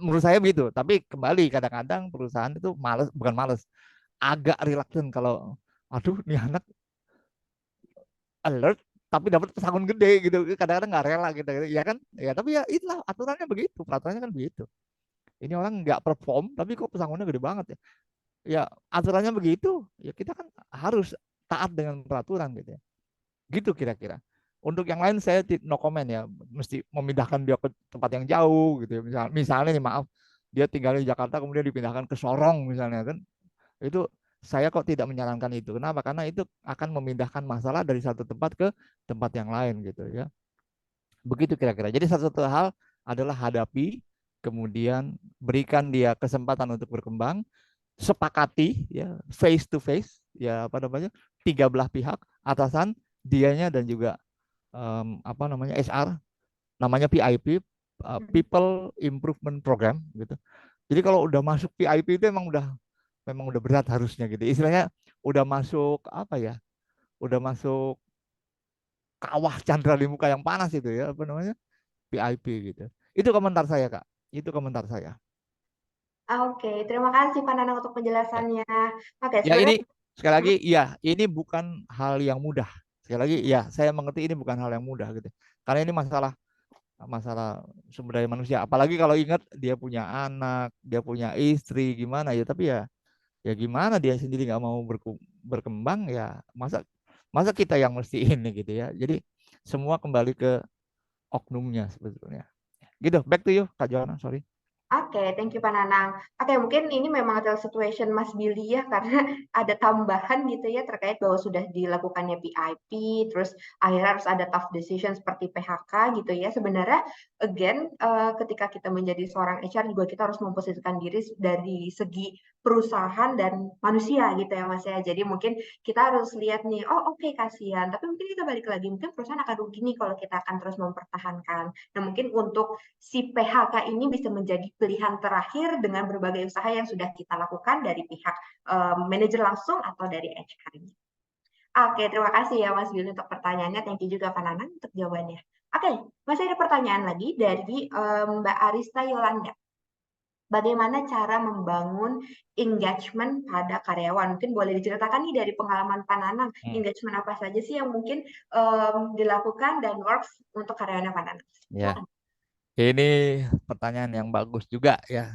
Menurut saya begitu. Tapi kembali, kadang-kadang perusahaan itu males, bukan males, agak reluctant kalau aduh nih anak alert tapi dapat pesangon gede gitu, kadang-kadang nggak rela gitu ya kan, ya tapi ya itulah aturannya begitu, peraturannya kan begitu. Ini orang nggak perform tapi kok pesangonnya gede banget ya, ya aturannya begitu, ya kita kan harus taat dengan peraturan gitu ya. Gitu kira-kira. Untuk yang lain saya no comment ya, mesti memindahkan dia ke tempat yang jauh gitu ya. Misalnya nih maaf, dia tinggal di Jakarta kemudian dipindahkan ke Sorong misalnya kan, itu saya kok tidak menyarankan itu. Kenapa? Karena itu akan memindahkan masalah dari satu tempat ke tempat yang lain gitu ya. Begitu kira-kira. Jadi satu hal adalah hadapi, kemudian berikan dia kesempatan untuk berkembang, sepakati ya face to face ya apa namanya, tiga belah pihak, atasan, dianya, dan juga apa namanya HR, namanya PIP, People Improvement Program gitu. Jadi kalau udah masuk PIP itu memang udah berat harusnya gitu. Istilahnya udah masuk apa ya? Udah masuk kawah Chandra di muka yang panas itu ya, apa namanya? PIP gitu. Itu komentar saya, Kak. Itu komentar saya. Oke, terima kasih Pak Nanang untuk Ya. penjelasannya. Oke, Ya sebenarnya ini sekali lagi ya, ini bukan hal yang mudah. Sekali lagi ya, saya mengerti ini bukan hal yang mudah gitu. Karena ini masalah masalah sumber daya manusia. Apalagi kalau ingat dia punya anak, dia punya istri, gimana ya. Tapi ya ya gimana, dia sendiri nggak mau berkembang ya, masa masa kita yang mesti ini gitu ya. Jadi semua kembali ke oknumnya sebetulnya. Gitu, back to you Kak Joana, sorry. Oke, thank you Pak Nanang. Oke, mungkin ini memang real situation Mas Billy ya, karena ada tambahan gitu ya terkait bahwa sudah dilakukannya PIP, terus akhirnya harus ada tough decision seperti PHK gitu ya. Sebenarnya, again, ketika kita menjadi seorang HR juga kita harus memposisikan diri dari segi perusahaan dan manusia gitu ya Mas ya. Jadi mungkin kita harus lihat nih, oh oke kasihan, tapi mungkin kita balik lagi, mungkin perusahaan akan rugi nih kalau kita akan terus mempertahankan. Nah mungkin untuk si PHK ini bisa menjadi pilihan terakhir dengan berbagai usaha yang sudah kita lakukan dari pihak manajer langsung atau dari HR-nya. Oke, terima kasih ya Mas Billy untuk pertanyaannya. Thank you juga Pak Nanang untuk jawabannya. Oke, masih ada pertanyaan lagi dari Mbak Arista Yolanda. Bagaimana cara membangun engagement pada karyawan? Mungkin boleh diceritakan nih dari pengalaman Pak Nanang, engagement apa saja sih yang mungkin dilakukan dan works untuk karyawannya Pak Nanang? Ya, ini pertanyaan yang bagus juga ya.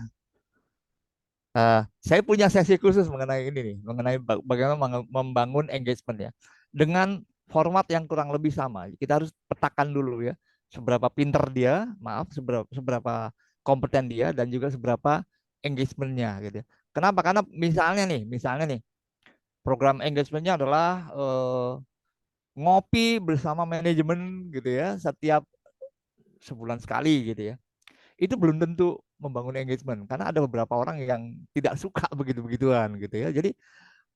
Saya punya sesi khusus mengenai ini nih, mengenai bagaimana membangun engagement ya. Dengan format yang kurang lebih sama. Kita harus petakan dulu ya, seberapa pinter dia, maaf, seberapa kompeten dia, dan juga seberapa engagementnya gitu ya. Kenapa? Karena misalnya nih, program engagementnya adalah ngopi bersama manajemen gitu ya, setiap sebulan sekali gitu ya. Itu belum tentu membangun engagement, karena ada beberapa orang yang tidak suka begitu-begituan gitu ya. Jadi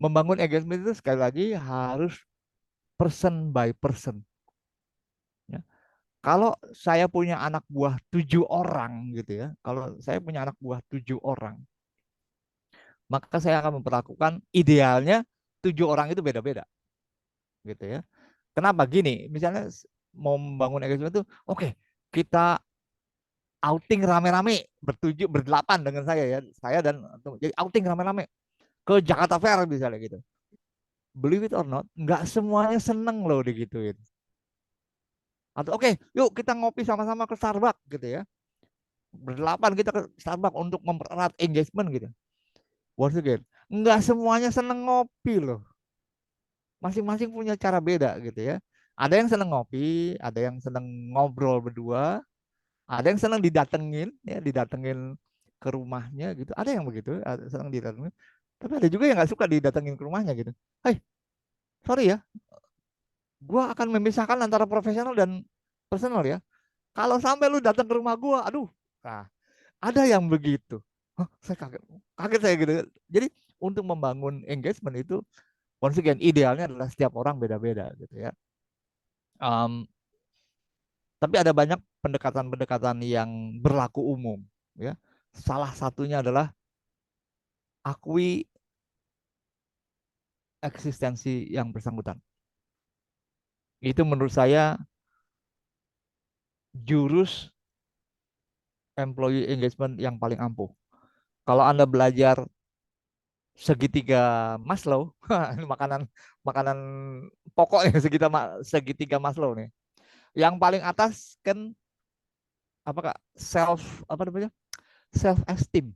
membangun engagement itu sekali lagi harus person by person. Ya. Kalau saya punya anak buah 7 orang gitu ya, kalau saya punya anak buah 7 orang, maka saya akan memperlakukan idealnya 7 orang itu beda-beda, gitu ya. Kenapa gini? Misalnya mau membangun engagement itu, oke, kita outing rame-rame berdelapan dengan saya dan jadi outing rame-rame ke Jakarta Fair misalnya gitu. Believe it or not, nggak semuanya seneng loh digituin. Atau oke, yuk kita ngopi sama-sama ke Starbucks gitu ya. Berdelapan kita ke Starbucks untuk mempererat engagement gitu. Once again, nggak semuanya seneng ngopi loh. Masing-masing punya cara beda gitu ya. Ada yang seneng ngopi, ada yang seneng ngobrol berdua, ada yang seneng didatengin, ya didatengin ke rumahnya gitu. Ada yang begitu, ada seneng didatengin. Tapi ada juga yang nggak suka didatengin ke rumahnya gitu. Hai, sorry ya, gua akan memisahkan antara profesional dan personal ya. Kalau sampai lu datang ke rumah gua, aduh, nah, ada yang begitu. Hah, saya kaget, kaget saya gitu. Jadi untuk membangun engagement itu, once again, idealnya adalah setiap orang beda-beda gitu ya. Um, tapi ada banyak pendekatan-pendekatan yang berlaku umum ya. Salah satunya adalah akui eksistensi yang bersangkutan. Itu menurut saya jurus employee engagement yang paling ampuh. Kalau Anda belajar segitiga Maslow, ini makanan makanan pokoknya segitiga Maslow nih. Yang paling atas kan apa Kak? Apa namanya? Self esteem.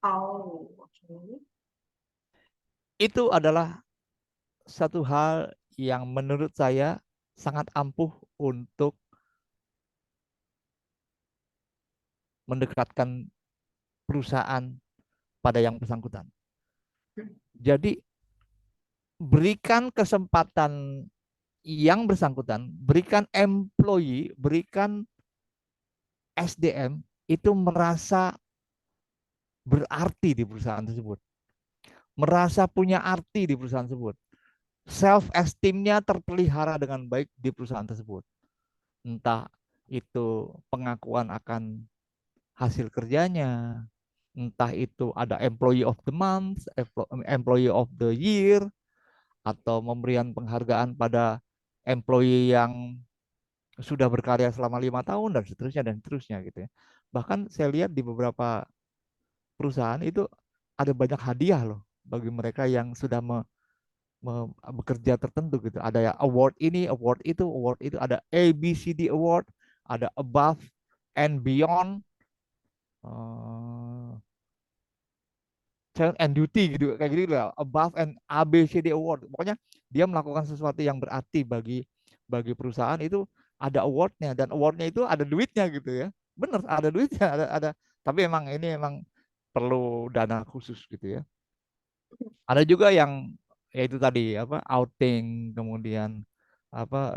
Oh, oke. Itu adalah satu hal yang menurut saya sangat ampuh untuk mendekatkan perusahaan pada yang bersangkutan. Jadi berikan kesempatan yang bersangkutan, berikan employee, berikan SDM itu merasa berarti di perusahaan tersebut, merasa punya arti di perusahaan tersebut, self esteemnya terpelihara dengan baik di perusahaan tersebut. Entah itu pengakuan akan hasil kerjanya, entah itu ada employee of the month, employee of the year, atau memberikan penghargaan pada employee yang sudah berkarya selama 5 tahun dan seterusnya gitu ya. Bahkan saya lihat di beberapa perusahaan itu ada banyak hadiah loh bagi mereka yang sudah bekerja tertentu gitu. Ada ya award itu, ada ABCD award, ada above and beyond, uh, talent and duty gitu kayak gitu lah, above and ABCD award. Pokoknya dia melakukan sesuatu yang berarti bagi perusahaan itu ada awardnya dan awardnya itu ada duitnya gitu ya. Bener ada duitnya ada tapi emang ini emang perlu dana khusus gitu ya. Ada juga yang ya itu tadi apa outing kemudian apa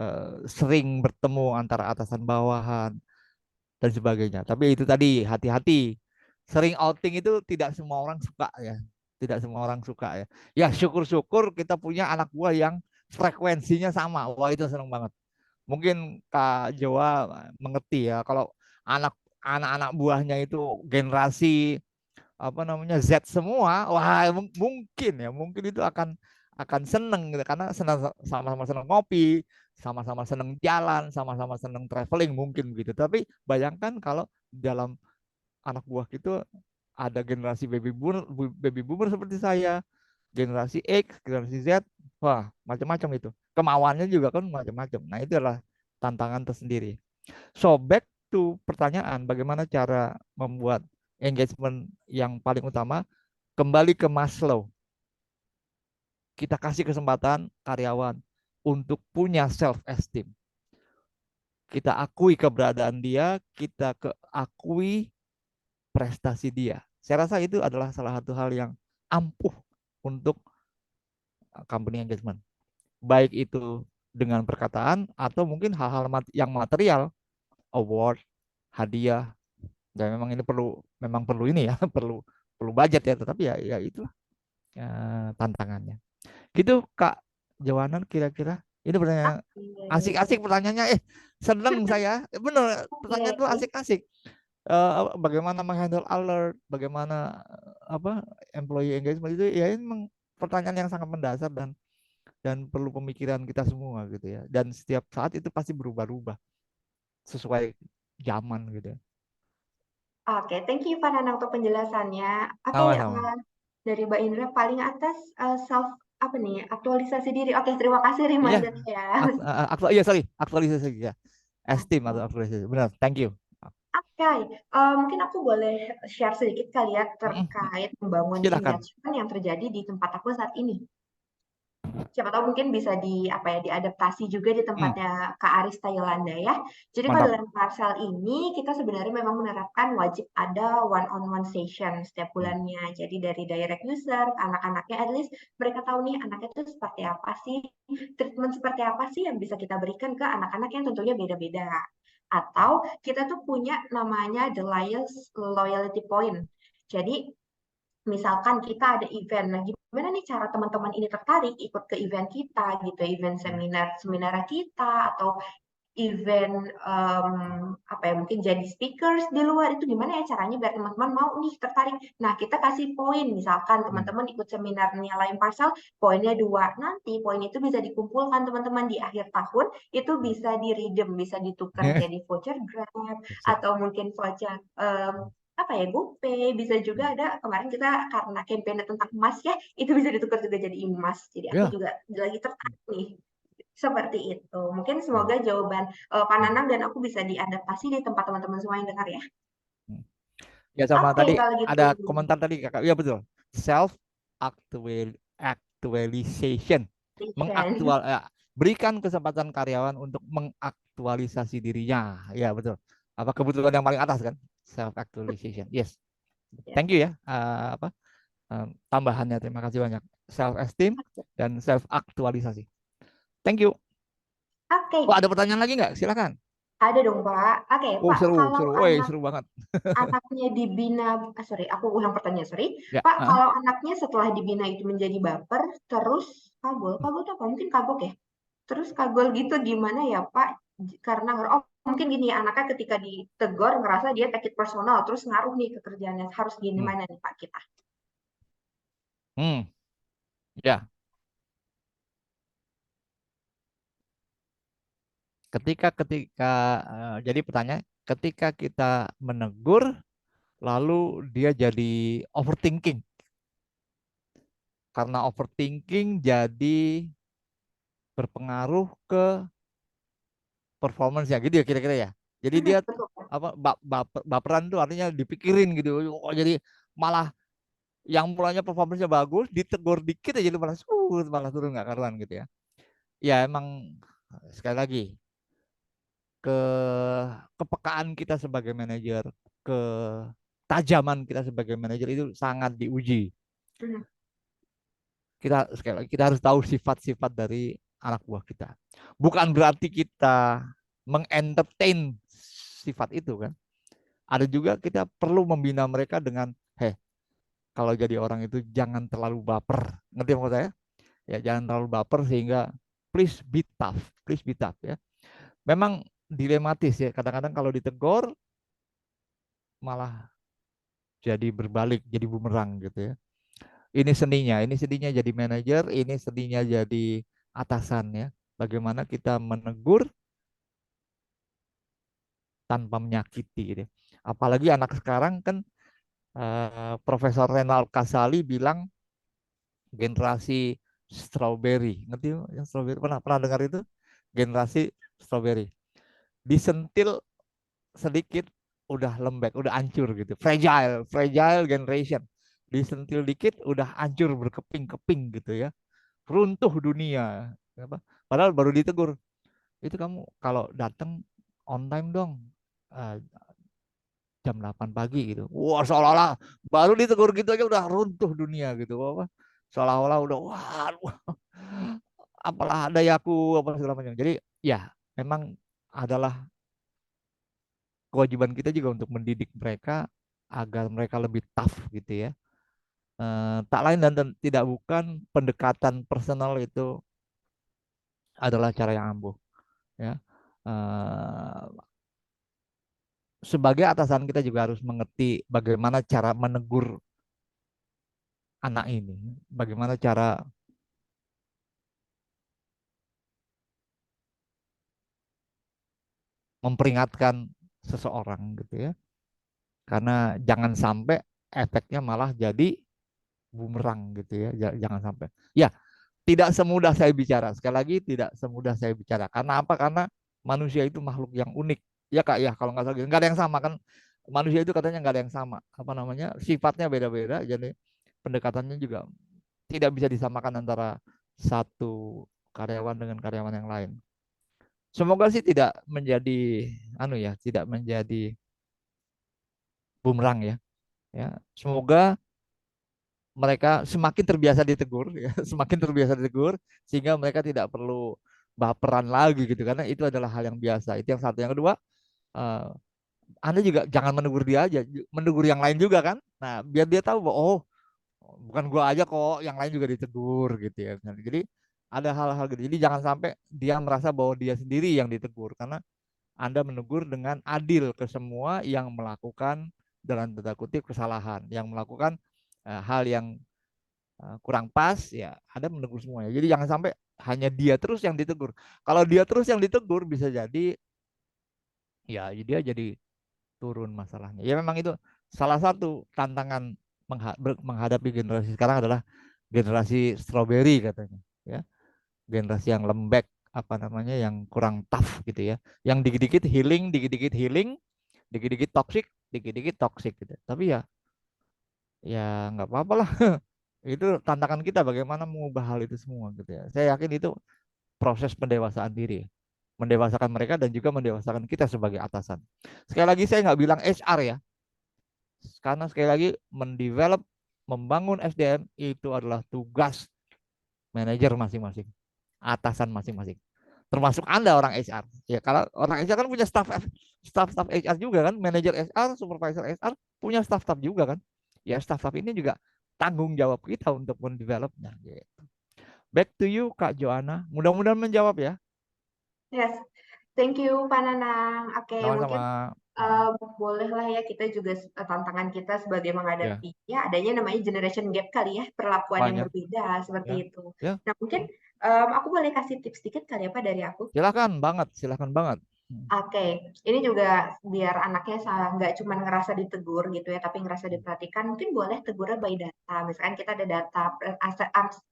sering bertemu antara atasan bawahan dan sebagainya. Tapi itu tadi hati-hati. Sering outing itu tidak semua orang suka ya. Tidak semua orang suka ya. Ya syukur-syukur kita punya anak buah yang frekuensinya sama. Wah itu seneng banget. Mungkin Kak Jawa mengerti ya kalau anak anak-anak buahnya itu generasi apa namanya Z semua, wah mungkin ya, mungkin itu akan seneng gitu karena sama-sama seneng ngopi, sama-sama seneng jalan, sama-sama seneng traveling mungkin gitu. Tapi bayangkan kalau dalam anak buah itu ada generasi baby boomer seperti saya, generasi X, generasi Z, wah macam-macam itu. Kemauannya juga kan macam-macam. Nah, itu adalah tantangan tersendiri. So back to pertanyaan, bagaimana cara membuat engagement yang paling utama? Kembali ke Maslow. Kita kasih kesempatan karyawan untuk punya self esteem. Kita akui keberadaan dia, kita akui prestasi dia. Saya rasa itu adalah salah satu hal yang ampuh untuk company engagement. Baik itu dengan perkataan atau mungkin hal-hal yang material, award, hadiah. Dan memang ini memang perlu ini ya, perlu budget ya, tetapi ya itulah. tantangannya. Gitu Kak Jawanan kira-kira. Ini pertanyaan Oke. asik-asik pertanyaannya. Seneng saya. Bener, pertanyaan itu Oke. asik-asik. Bagaimana menghandle alert, bagaimana employee engagement itu ya ini memang pertanyaan yang sangat mendasar dan perlu pemikiran kita semua gitu ya. Dan setiap saat itu pasti berubah-ubah sesuai zaman gitu ya. Oke, thank you Pak Nanang untuk penjelasannya. Oke, Sama-sama. dari Mbak Indra paling atas self apa nih aktualisasi diri. Oke, terima kasih Iya, reminder ya. iya sorry, aktualisasi ya. Esteem atau aktualisasi. Benar, thank you. Oke, mungkin aku boleh share sedikit kali ya Mm, terkait membangun Silakan. engagement yang terjadi di tempat aku saat ini. Siapa tahu mungkin bisa diadaptasi juga di Hmm, tempatnya Kak Aris Yolanda ya. Jadi kalau Mantap. dalam Parsel ini kita sebenarnya memang menerapkan wajib ada one on one session setiap Hmm, bulannya. Jadi dari direct user, anak-anaknya at least mereka tahu nih anaknya itu seperti apa sih, treatment seperti apa sih yang bisa kita berikan ke anak-anak yang tentunya beda-beda. Atau kita tuh punya namanya the loyalty point. Jadi misalkan kita ada event, nah gimana nih cara teman-teman ini tertarik ikut ke event kita gitu, event hmm, seminar kita atau event apa ya mungkin jadi speakers di luar itu gimana ya caranya biar teman-teman mau nih tertarik. Nah kita kasih poin misalkan hmm, teman-teman ikut seminar nilai Parsel poinnya 2 nanti poin itu bisa dikumpulkan teman-teman di akhir tahun itu hmm. bisa di redeem bisa ditukar jadi voucher Grab Siap. atau mungkin voucher apa ya GoPay bisa juga Hmm. ada kemarin kita karena kampanye tentang emas ya itu bisa ditukar juga jadi emas jadi aku Ya. juga lagi tertarik nih seperti itu. Mungkin Hmm, semoga jawaban Pak hmm, Nanang dan aku bisa diadaptasi di tempat teman-teman semua yang dengar ya. hmm. Ya sama Oke, tadi kalau gitu. ada komentar tadi Kakak. Iya betul. Self actualization. Vision. Mengaktual ya, berikan kesempatan karyawan untuk mengaktualisasi dirinya. Ya betul. Apa kebutuhan yang paling atas kan? Self actualization. Yes. Ya. Thank you ya. Tambahannya terima kasih banyak. Self esteem dan self aktualisasi. Thank you. Oh, Oke, ada pertanyaan lagi nggak? Silakan. ada dong Pak. Oke, Oh, Pak, seru, kalau seru. Woi, anak seru banget. anaknya dibina, sorry, aku ulang pertanyaan, sorry. Ya, Pak, kalau anaknya setelah dibina itu menjadi baper, terus kabul itu apa? Mungkin kagok ya? Terus kagol gitu gimana ya Pak? Karena oh mungkin gini anaknya ketika ditegur ngerasa dia take it personal terus ngaruh nih ke kerjaannya harus hmm, gimana nih Pak kita? hmm, ya. Ketika jadi pertanyaan, ketika kita menegur, lalu dia jadi overthinking. Karena overthinking jadi berpengaruh ke performance ya, gitu ya kira-kira ya. Jadi dia Betul Pak. baperan tuh artinya dipikirin gitu. Oh, jadi malah yang mulanya performance-nya bagus, ditegur dikit aja jadi malah turun nggak karuan gitu ya. Ya emang sekali lagi ke kepekaan kita sebagai manajer, ketajaman kita sebagai manajer itu sangat diuji. Mhm. Kita sekali lagi kita harus tahu sifat-sifat dari anak buah kita. Bukan berarti kita mengentertain sifat itu kan. Ada juga kita perlu membina mereka dengan, kalau jadi orang itu jangan terlalu baper. Ngerti maksud saya? Ya jangan terlalu baper sehingga please be tough ya. Memang dilematis ya. Kadang-kadang kalau ditegur malah jadi berbalik, jadi bumerang gitu ya. Ini seninya jadi manajer, ini seninya jadi atasan ya. Bagaimana kita menegur tanpa menyakiti gitu ya. Apalagi anak sekarang kan Profesor Renal Kasali bilang generasi strawberry. Ngerti yang strawberry? Pernah pernah dengar itu? Generasi strawberry. Disentil sedikit udah lembek, udah hancur gitu. Fragile, fragile generation. Disentil dikit udah hancur berkeping-keping gitu ya. Runtuh dunia. Apa? Padahal baru ditegur. Itu kamu kalau datang on time dong. Eh, jam 8 pagi gitu. Wah, seolah-olah baru ditegur gitu aja udah runtuh dunia gitu. Apa? Seolah-olah udah wah, apalah ada ya aku apa segala macam. Jadi ya memang adalah kewajiban kita juga untuk mendidik mereka agar mereka lebih tough gitu ya. Tak lain dan tidak bukan pendekatan personal itu adalah cara yang ampuh ya. Eh, Sebagai atasan kita juga harus mengerti bagaimana cara menegur anak ini, bagaimana cara memperingatkan seseorang gitu ya. Karena jangan sampai efeknya malah jadi bumerang gitu ya. Jangan sampai. Ya, tidak semudah saya bicara. Sekali lagi tidak semudah saya bicara. Karena apa? Karena manusia itu makhluk yang unik. Ya Kak ya, kalau nggak salah gitu. Nggak ada yang sama kan. Manusia itu katanya nggak ada yang sama. Apa namanya? Sifatnya beda-beda. Jadi pendekatannya juga tidak bisa disamakan antara satu karyawan dengan karyawan yang lain. Semoga sih tidak menjadi tidak menjadi bumerang ya. Ya, semoga mereka semakin terbiasa ditegur ya, semakin terbiasa ditegur sehingga mereka tidak perlu baperan lagi gitu karena itu adalah hal yang biasa. Itu yang satu. Yang kedua, eh, Anda juga jangan menegur dia aja, menegur yang lain juga kan. Nah, biar dia tahu bahwa oh, bukan gua aja kok, yang lain juga ditegur gitu ya. Nah, jadi ada hal-hal gitu. Jadi jangan sampai dia merasa bahwa dia sendiri yang ditegur karena Anda menegur dengan adil ke semua yang melakukan dalam tanda kutip kesalahan, yang melakukan hal yang kurang pas ya Anda menegur semuanya. Jadi jangan sampai hanya dia terus yang ditegur. Kalau dia terus yang ditegur bisa jadi ya dia jadi turun masalahnya. Ya memang itu salah satu tantangan menghadapi generasi sekarang adalah generasi strawberry katanya ya. Generasi yang lembek apa namanya yang kurang tough gitu ya. Yang dikit-dikit healing, dikit-dikit healing, dikit-dikit toxic, dikit-dikit toxic gitu. Tapi ya nggak apa-apa lah. Itu tantangan kita bagaimana mengubah hal itu semua gitu ya. Saya yakin itu proses pendewasaan diri, mendewasakan mereka dan juga mendewasakan kita sebagai atasan. Sekali lagi saya nggak bilang HR ya, karena sekali lagi mendevelop, membangun SDM itu adalah tugas manajer masing-masing, atasan masing-masing. Termasuk Anda orang HR. Ya, kalau orang HR kan punya staff HR juga kan, manajer HR, supervisor HR punya staff juga kan. Ya, staff ini juga tanggung jawab kita untuk mendevelopnya. Gitu. Back to you Kak Joanna. Mudah-mudahan menjawab ya. Yes, thank you Pak Nanang. Oke, mungkin Sama-sama. bolehlah ya kita juga tantangan kita sebagai Ya, menghadapi ya adanya namanya generation gap kali ya, perlakuan yang banyak berbeda seperti ya. itu. Ya, Nah, mungkin aku boleh kasih tips sedikit kali ya Pak dari aku. silakan banget, silakan banget. Oke, ini juga biar anaknya nggak cuma ngerasa ditegur gitu ya, tapi ngerasa diperhatikan. Mungkin boleh tegurnya by data. Misalkan kita ada data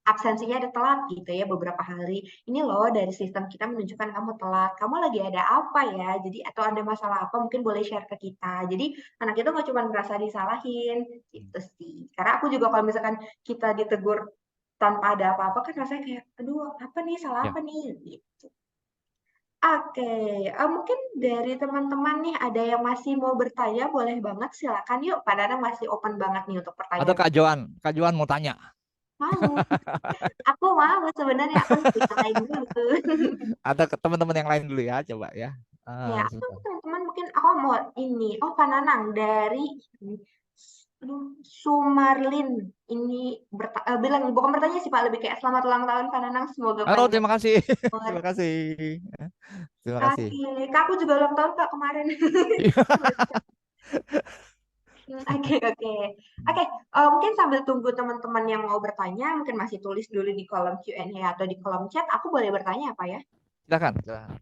absensinya ada telat gitu ya beberapa hari. Ini loh dari sistem kita menunjukkan kamu telat. Kamu lagi ada apa ya? Jadi atau ada masalah apa? Mungkin boleh share ke kita. Jadi anak itu nggak cuma ngerasa disalahin gitu sih. Karena aku juga kalau misalkan kita ditegur tanpa ada apa-apa kan rasanya kayak, aduh apa nih salah Ya, apa nih? Gitu. Oke, mungkin dari teman-teman nih ada yang masih mau bertanya, boleh banget silakan yuk. Pak Danang masih open banget nih untuk atau pertanyaan. Kak Joan mau tanya. Mau, aku mau sebenarnya aku lain dulu. Atau ke teman-teman yang lain dulu ya, coba ya. Ya, aku Sebentar. teman-teman mungkin aku mau ini. Oh, Pak Nanang dari aduh, Sumarlin ini bilang bukan bertanya sih Pak, lebih kayak selamat ulang tahun Pak Nanang, semoga Oh, panjang terima kasih. umur. Terima kasih. Terima kasih. Oke, Kak, aku juga ulang tahun Kak kemarin. Oke, oke. Oke, mungkin sambil tunggu teman-teman yang mau bertanya, mungkin masih tulis dulu di kolom Q&A atau di kolom chat, aku boleh bertanya apa ya? Silakan. Silakan.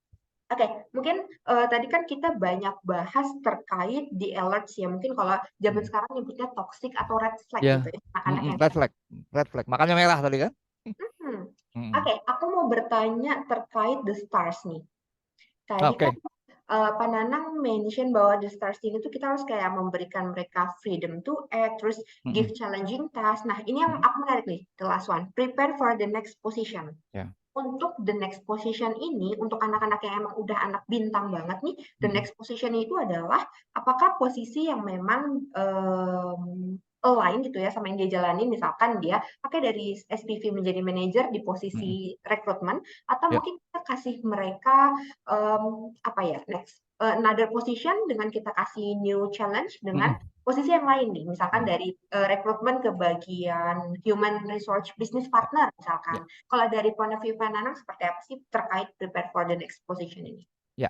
Oke, mungkin tadi kan kita banyak bahas terkait di alerts ya. Mungkin kalau zaman sekarang nyebutnya toxic atau red flag Ya, gitu ya, anak-anak yang red flag, red flag. Makanya merah tadi kan? Hmm. Mm-mm. Oke, aku mau bertanya terkait The Stars nih. Tadi kan Oke. Pak Nanang mention bahwa the stars ini tuh kita harus kayak memberikan mereka freedom to act, terus give Mm-mm. challenging task. Nah, ini yang Mm-mm. aku menarik nih, the last one. Prepare for the next position. Ya. Untuk the next position ini, untuk anak-anak yang emang udah anak bintang banget nih, the Mm-mm. next position itu adalah apakah posisi yang memang align gitu ya sama yang dia jalanin, misalkan dia pakai dari SPV menjadi manager di Mm-mm. posisi rekrutmen, atau Ya. mungkin kita kasih mereka apa ya next another position dengan kita kasih new challenge dengan Mm-mm. posisi yang lain nih, misalkan dari rekrutmen ke bagian human resource business Ya, partner misalkan. ya, Kalau dari point of view Pak Nanang seperti apa sih terkait prepare for the next position ini? ya.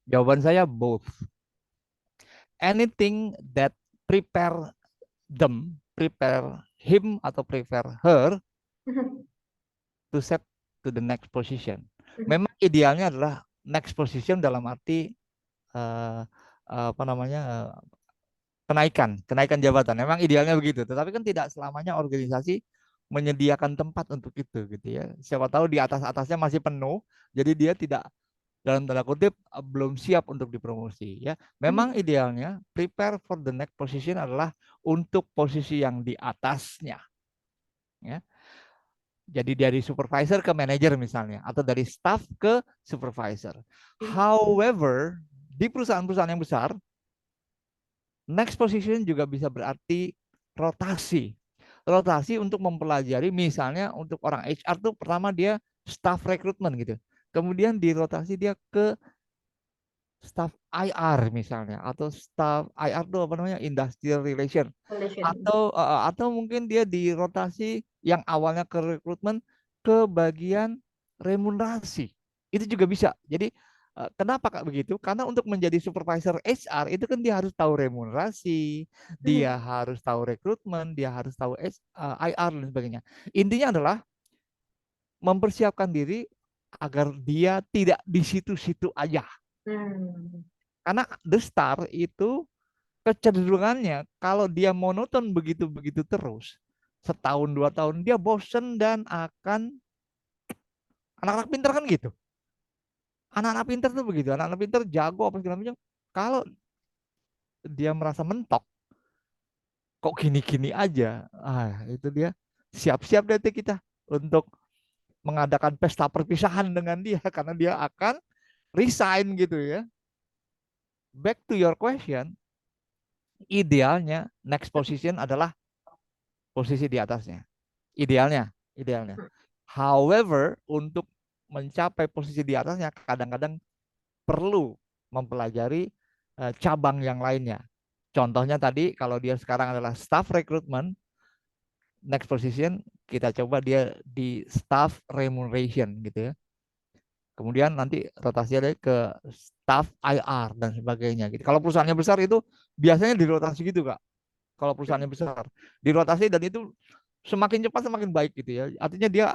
Jawaban saya both. Anything that prepare prepare him atau prepare her to set to the next position. Memang idealnya adalah next position dalam arti uh, apa namanya kenaikan jabatan. Memang idealnya begitu. Tetapi kan tidak selamanya organisasi menyediakan tempat untuk itu gitu ya. Siapa tahu di atas-atasnya masih penuh, jadi dia tidak dalam tanda kutip belum siap untuk dipromosi ya. Memang idealnya prepare for the next position adalah untuk posisi yang di atasnya ya. Jadi dari supervisor ke manager misalnya atau dari staff ke supervisor. However, di perusahaan-perusahaan yang besar, next position juga bisa berarti rotasi. Rotasi untuk mempelajari misalnya untuk orang HR tuh pertama dia staff recruitment gitu. Kemudian dirotasi dia ke staff IR misalnya atau staff IR itu apa namanya industrial relation Relation. atau mungkin dia dirotasi yang awalnya ke rekrutmen ke bagian remunerasi itu juga bisa. Jadi kenapa Kak begitu? Karena untuk menjadi supervisor HR itu kan dia harus tahu remunerasi, dia harus tahu rekrutmen, dia harus tahu IR dan sebagainya. Intinya adalah mempersiapkan diri agar dia tidak di situ-situ aja. Hmm. Karena the star itu kecenderungannya kalau dia monoton begitu-begitu terus, setahun 2 tahun dia bosen dan akan anak-anak pintar kan gitu. Anak-anak pintar tuh begitu, anak-anak pintar jago apa segala macam. Kalau dia merasa mentok, kok gini-gini aja, itu dia siap-siap deh kita untuk mengadakan pesta perpisahan dengan dia karena dia akan resign gitu ya. Back to your question, idealnya next position adalah posisi di atasnya. Idealnya. However, untuk mencapai posisi di atasnya kadang-kadang perlu mempelajari cabang yang lainnya. Contohnya tadi kalau dia sekarang adalah staff recruitment, next position kita coba dia di staff remuneration gitu ya. Kemudian nanti rotasi ada ke staff IR dan sebagainya gitu. Kalau perusahaannya besar itu biasanya dirotasi gitu Kak. Kalau perusahaannya besar dirotasi dan itu semakin cepat semakin baik gitu ya. Artinya dia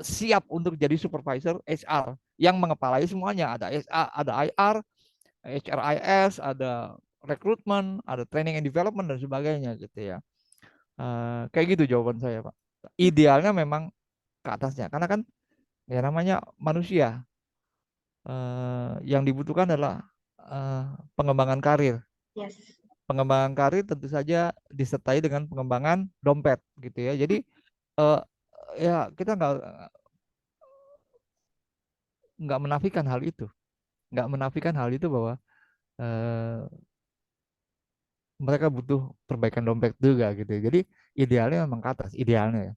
siap untuk jadi supervisor HR yang mengepalai semuanya. Ada SA, ada IR, HRIS, ada rekrutmen, ada training and development dan sebagainya gitu ya. Kayak gitu jawaban saya Pak. Idealnya memang ke atasnya karena kan ya namanya manusia yang dibutuhkan adalah eh, pengembangan karir. Yes. Pengembangan karir tentu saja disertai dengan pengembangan dompet gitu ya. Jadi eh, ya kita nggak menafikan hal itu, nggak menafikan hal itu bahwa eh, mereka butuh perbaikan dompet juga gitu. Jadi idealnya memang ke atas, idealnya ya.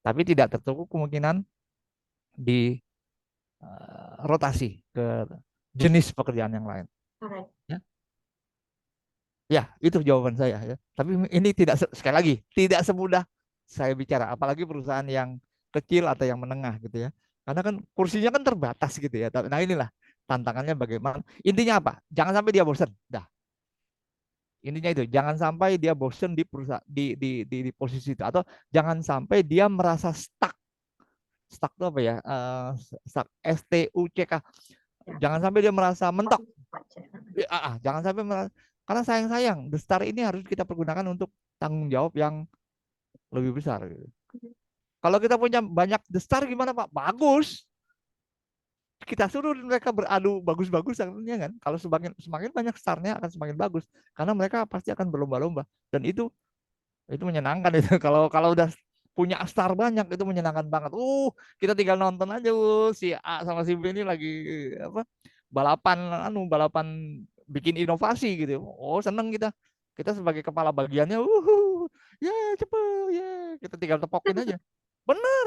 Tapi tidak tertutup kemungkinan di rotasi ke jenis pekerjaan yang lain. Alright. Ya, ya itu jawaban saya ya. Tapi ini tidak sekali lagi tidak semudah saya bicara, apalagi perusahaan yang kecil atau yang menengah gitu ya. Karena kan kursinya kan terbatas gitu ya. Nah inilah tantangannya bagaimana. Intinya apa? Jangan sampai dia bosan. Dah. Intinya itu, jangan sampai dia bosen di perusahaan di posisi itu atau jangan sampai dia merasa stuck. Stuck itu apa ya? Stuck STUCK. Ya. Jangan sampai dia merasa mentok. Baca. Jangan sampai merasa, karena sayang-sayang The Star ini harus kita pergunakan untuk tanggung jawab yang lebih besar gitu. Kalau kita punya banyak The Star gimana Pak? Bagus. Kita suruh mereka beradu bagus-bagus artinya kan. Kalau semakin semakin banyak starnya akan semakin bagus karena mereka pasti akan berlomba-lomba dan itu menyenangkan itu. Kalau kalau udah punya star banyak itu menyenangkan banget. Kita tinggal nonton aja si A sama si B ini lagi apa? Balapan bikin inovasi gitu. Seneng kita. Kita sebagai kepala bagiannya, ya cepet ya. Kita tinggal tepokin aja. Bener,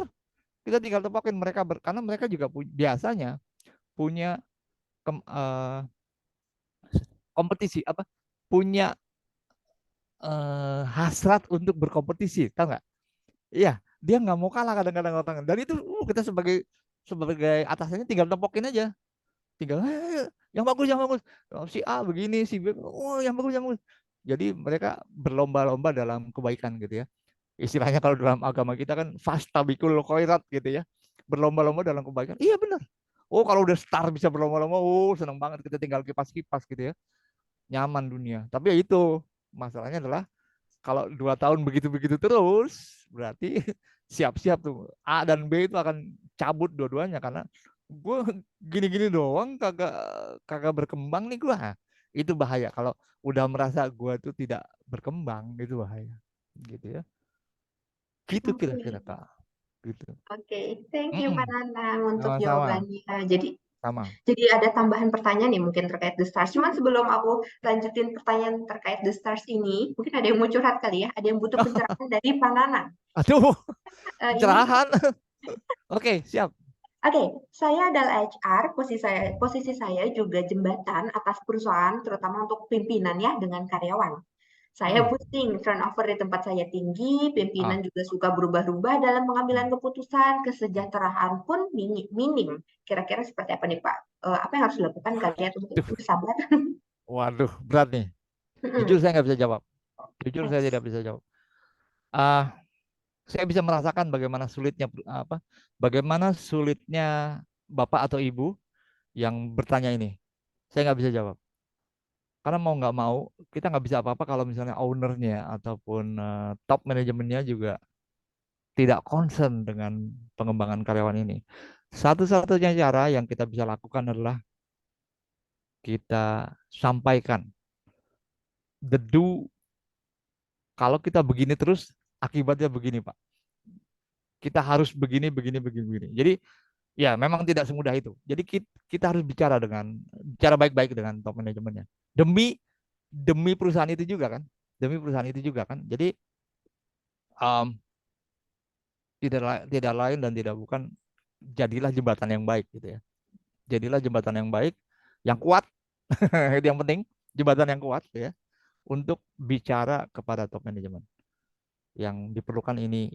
kita tinggal tepokin mereka karena mereka juga biasanya punya kompetisi apa? Punya hasrat untuk berkompetisi, tahu nggak? Iya, dia nggak mau kalah kadang-kadang orang. Dan itu kita sebagai sebagai atasannya tinggal tempokin aja, tinggal yang bagus yang bagus. Oh, si A begini, si B, oh yang bagus yang bagus. Jadi mereka berlomba-lomba dalam kebaikan gitu ya. Istilahnya kalau dalam agama kita kan fastabikul khairat gitu ya. Berlomba-lomba dalam kebaikan. Iya benar. Oh kalau udah star bisa berlomba-lomba, oh senang banget kita tinggal kipas-kipas gitu ya. Nyaman dunia. Tapi ya itu masalahnya adalah kalau 2 tahun begitu-begitu terus, berarti siap-siap tuh A dan B itu akan cabut dua-duanya karena gue gini-gini doang kagak kagak berkembang nih gue. Itu bahaya kalau udah merasa gue tuh tidak berkembang, itu bahaya gitu ya. Gitu kira-kira Oke, Kak. Gitu. oke. Thank you Pak Mm-mm. Nanang untuk Sama-sama. jawabannya. Jadi Sama. Jadi ada tambahan pertanyaan nih mungkin terkait The Stars. Cuman sebelum aku lanjutin pertanyaan terkait The Stars ini, mungkin ada yang mau curhat kali ya, ada yang butuh pencerahan dari Pak Nanang. Aduh, Ini, pencerahan. Oke, siap. oke, saya adalah HR, posisi saya juga jembatan atas perusahaan, terutama untuk pimpinan ya dengan karyawan. Saya Mm-mm. pusing, turnover di tempat saya tinggi, pimpinan Ah. juga suka berubah-ubah dalam pengambilan Mm. keputusan, kesejahteraan pun minim. Kira-kira seperti apa nih Pak? Apa yang harus dilakukan kalian untuk Duh, sabar? waduh, berat nih. Jujur saya nggak bisa jawab. Jujur saya tidak bisa jawab. Ah, saya bisa merasakan bagaimana sulitnya bagaimana sulitnya bapak atau ibu yang bertanya ini. Saya nggak bisa jawab. Karena mau nggak mau, kita nggak bisa apa-apa kalau misalnya ownernya ataupun top manajemennya juga tidak concern dengan pengembangan karyawan ini. Satu-satunya cara yang kita bisa lakukan adalah kita sampaikan the do. Kalau kita begini terus, akibatnya begini, Pak. Kita harus begini, begini, begini, begini. Jadi ya memang tidak semudah itu. Jadi kita harus bicara baik-baik dengan top manajemennya. Demi demi perusahaan itu juga kan. Demi perusahaan itu juga kan. Jadi um, tidak lain dan tidak bukan, jadilah jembatan yang baik gitu ya. Jadilah jembatan yang baik, yang kuat. Itu yang penting, jembatan yang kuat ya, untuk bicara kepada top manajemen yang diperlukan ini.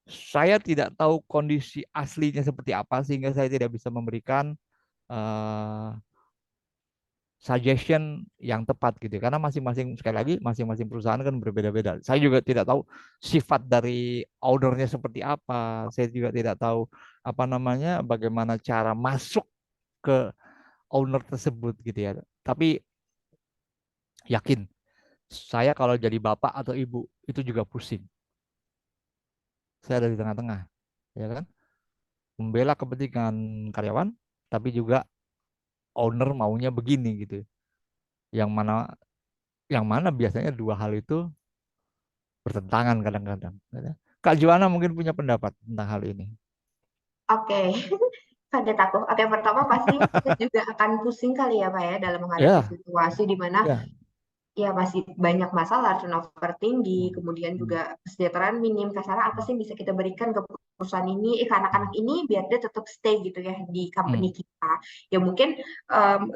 Saya tidak tahu kondisi aslinya seperti apa sehingga saya tidak bisa memberikan uh, suggestion yang tepat gitu ya. Karena masing-masing, sekali lagi, masing-masing perusahaan kan berbeda-beda. Saya juga tidak tahu sifat dari ownernya seperti apa. Saya juga tidak tahu apa namanya, bagaimana cara masuk ke owner tersebut gitu ya. Tapi yakin, saya kalau jadi bapak atau ibu itu juga pusing. Saya ada di tengah-tengah, ya kan? Membela kepentingan karyawan, tapi juga owner maunya begini gitu. Yang mana biasanya dua hal itu bertentangan kadang-kadang. Kak Juana mungkin punya pendapat tentang hal ini. Oke, kaget aku. Oke, pertama pasti kita juga akan pusing kali ya Pak ya dalam menghadapi Ya, situasi di mana ya. ya masih banyak masalah, turnover tinggi, Hmm, kemudian hmm, juga kesejahteraan minim. Kasarnya apa hmm, sih yang bisa kita berikan ke perusahaan ini, ke anak-anak hmm, ini biar dia tetap stay gitu ya di company hmm, kita. Ya mungkin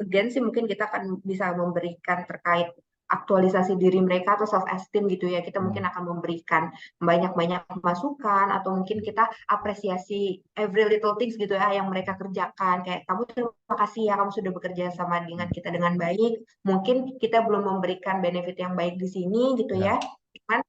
again sih mungkin kita akan bisa memberikan terkait aktualisasi diri mereka atau self esteem gitu ya. Kita mungkin hmm, akan memberikan banyak-banyak masukan atau mungkin kita apresiasi every little things gitu ya yang mereka kerjakan. Kayak kamu terima kasih ya kamu sudah bekerja sama dengan hmm. kita dengan baik, mungkin kita belum memberikan benefit yang baik di sini gitu Ya, ya. Cuman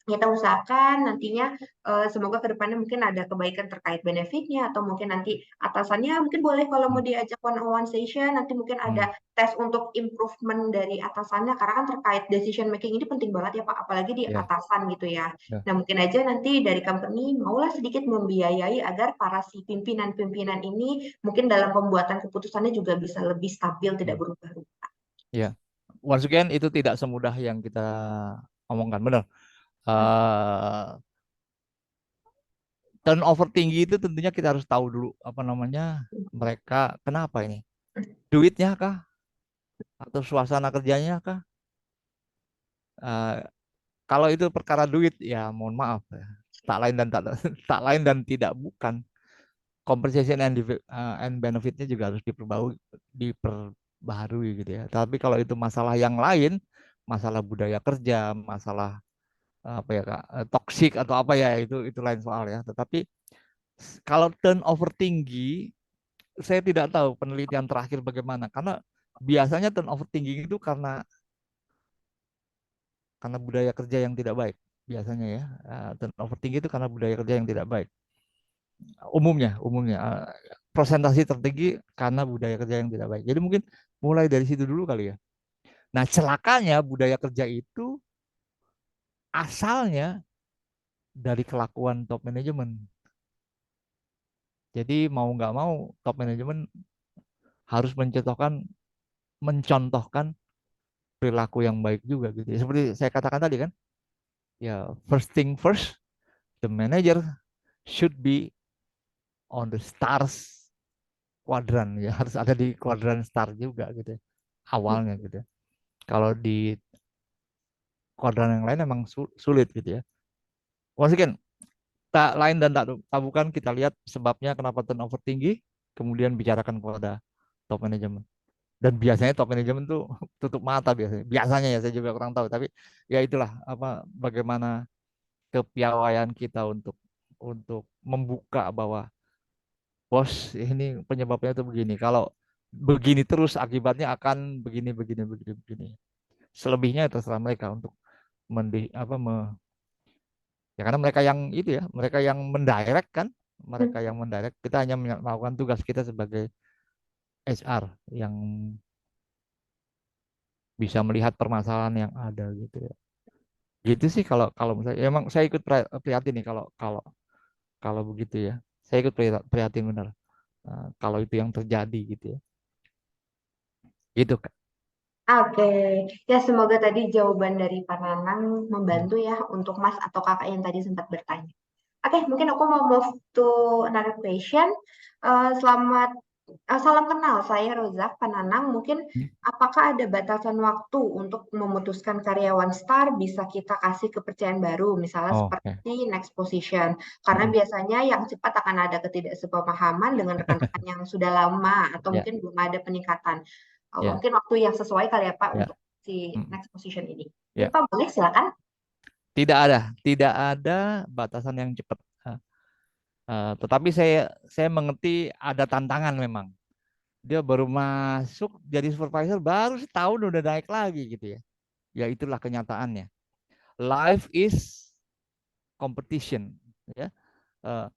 kita usahakan nantinya semoga ke depannya mungkin ada kebaikan terkait benefitnya atau mungkin nanti atasannya mungkin boleh kalau mau hmm, diajak one on one session nanti mungkin ada hmm, tes untuk improvement dari atasannya karena kan terkait decision making ini penting banget ya Pak apalagi di ya, atasan gitu ya. ya. Nah mungkin aja nanti dari company maulah sedikit membiayai agar para si pimpinan-pimpinan ini mungkin dalam pembuatan keputusannya juga bisa lebih stabil tidak Hmm. berubah-ubah. Ya. Once again, itu tidak semudah yang kita omongkan. Benar. Eh, Turnover tinggi itu tentunya kita harus tahu dulu apa namanya, mereka kenapa ini, duitnya kah atau suasana kerjanya kah. Eh, Kalau itu perkara duit ya mohon maaf ya, tak lain dan tak lain dan tidak bukan, compensation and benefitnya juga harus diperbarui gitu ya. Tapi kalau itu masalah yang lain, masalah budaya kerja, masalah apa ya Kak, toksik atau apa ya, itu lain soal ya. Tetapi kalau turnover tinggi, saya tidak tahu penelitian terakhir bagaimana, karena biasanya turnover tinggi itu karena budaya kerja yang tidak baik biasanya ya. Turnover tinggi itu karena budaya kerja yang tidak baik. Umumnya persentase tertinggi karena budaya kerja yang tidak baik. Jadi mungkin mulai dari situ dulu kali ya. Nah, celakanya budaya kerja itu asalnya dari kelakuan top manajemen. Jadi mau nggak mau top manajemen harus mencontohkan perilaku yang baik juga gitu. Ya, seperti saya katakan tadi kan, ya first thing first, the manager should be on the stars quadrant ya, harus ada di kuadran star juga gitu ya, awalnya gitu ya. Kalau di kuadran yang lain emang sulit gitu ya. Mungkin tak lain dan tak bukan, kita lihat sebabnya kenapa turnover tinggi, kemudian bicarakan kepada top manajemen. Dan biasanya top manajemen tuh tutup mata biasanya. Biasanya ya, saya juga kurang tahu, tapi ya itulah apa, bagaimana kepiawaian kita untuk membuka bahwa bos, ini penyebabnya itu begini. Kalau begini terus akibatnya akan begini begini begini begini. Selebihnya terserah mereka untuk ya karena mereka yang itu ya, mereka yang mendirect kan, mereka yang mendirect. Kita hanya melakukan tugas kita sebagai HR yang bisa melihat permasalahan yang ada gitu ya. Gitu sih kalau kalau misalnya emang saya ikut prihatin nih kalau kalau kalau begitu ya. Saya ikut prihatin benar. Kalau itu yang terjadi gitu ya. Gitu Kak. Oke, ya semoga tadi jawaban dari Pak Nanang Hmm. membantu ya untuk Mas atau Kakak yang tadi sempat bertanya. Oke, mungkin aku mau move to another question. Selamat, salam kenal, saya Rozak Pak Nanang. Mungkin Hmm. apakah ada batasan waktu untuk memutuskan karyawan star bisa kita kasih kepercayaan baru, misalnya Oke. seperti next position? Karena Hmm. biasanya yang cepat akan ada ketidaksepemahaman dengan rekan-rekan yang sudah lama atau Ya, mungkin belum ada peningkatan. ya, Mungkin waktu yang sesuai kali ya Pak ya. untuk si Hmm. next position ini. Mungkin Ya. Pak boleh silakan. Tidak ada batasan yang cepat. Tetapi saya mengerti ada tantangan memang. Dia baru masuk jadi supervisor, baru setahun udah naik lagi gitu ya. Ya itulah kenyataannya. Life is competition ya. Eh,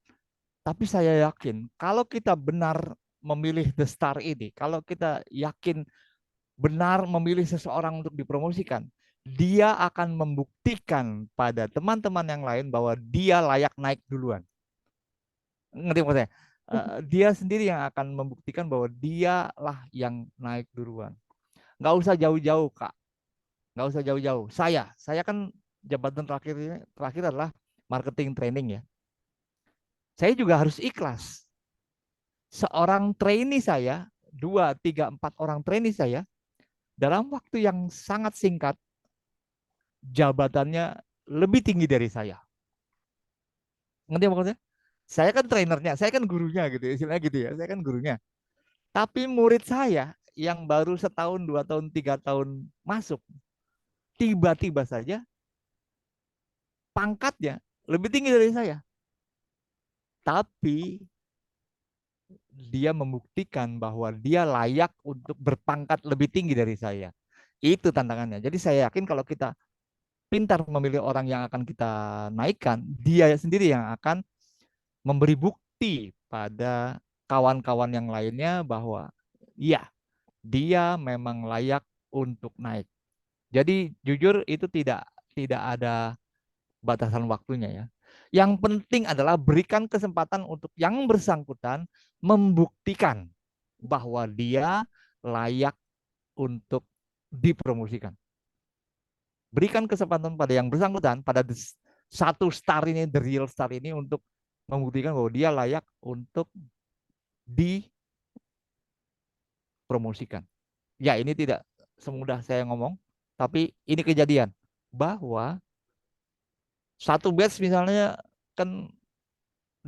tapi saya yakin kalau kita benar memilih the star ini, kalau kita yakin benar memilih seseorang untuk dipromosikan, dia akan membuktikan pada teman-teman yang lain bahwa dia layak naik duluan. Ngerti maksudnya? Dia sendiri yang akan membuktikan bahwa dialah yang naik duluan. Nggak usah jauh-jauh Kak, nggak usah jauh-jauh. Saya kan jabatan terakhir adalah marketing training ya. Saya juga harus ikhlas. Seorang trainee saya, 2, 3, 4 orang trainee saya, dalam waktu yang sangat singkat, jabatannya lebih tinggi dari saya. Ngerti maksudnya? Saya kan trainernya, saya kan gurunya gitu, istilahnya gitu ya. Saya kan gurunya. Tapi murid saya yang baru setahun, 2 tahun, 3 tahun masuk, tiba-tiba saja pangkatnya lebih tinggi dari saya. Tapi dia membuktikan bahwa dia layak untuk berpangkat lebih tinggi dari saya. Itu tantangannya. Jadi saya yakin kalau kita pintar memilih orang yang akan kita naikkan, dia sendiri yang akan memberi bukti pada kawan-kawan yang lainnya bahwa ya, dia memang layak untuk naik. Jadi jujur itu tidak tidak ada batasan waktunya ya. Yang penting adalah berikan kesempatan untuk yang bersangkutan membuktikan bahwa dia layak untuk dipromosikan. Berikan kesempatan pada yang bersangkutan, pada satu star ini, the real star ini, untuk membuktikan bahwa dia layak untuk dipromosikan. Ya, ini tidak semudah saya ngomong, tapi ini kejadian bahwa satu batch misalnya kan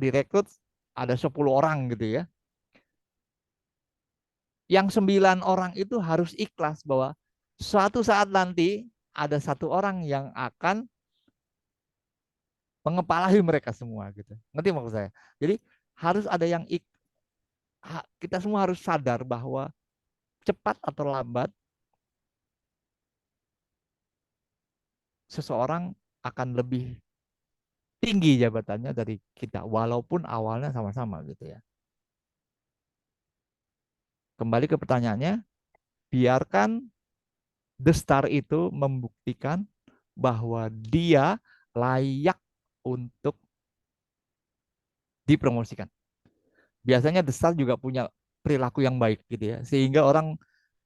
direkrut ada 10 orang gitu ya. Yang 9 orang itu harus ikhlas bahwa suatu saat nanti ada satu orang yang akan mengepalahi mereka semua gitu. Ngerti maksud saya? Jadi harus ada yang kita semua harus sadar bahwa cepat atau lambat seseorang akan lebih tinggi jabatannya dari kita walaupun awalnya sama-sama gitu ya. Kembali ke pertanyaannya, biarkan The Star itu membuktikan bahwa dia layak untuk dipromosikan. Biasanya The Star juga punya perilaku yang baik gitu ya, sehingga orang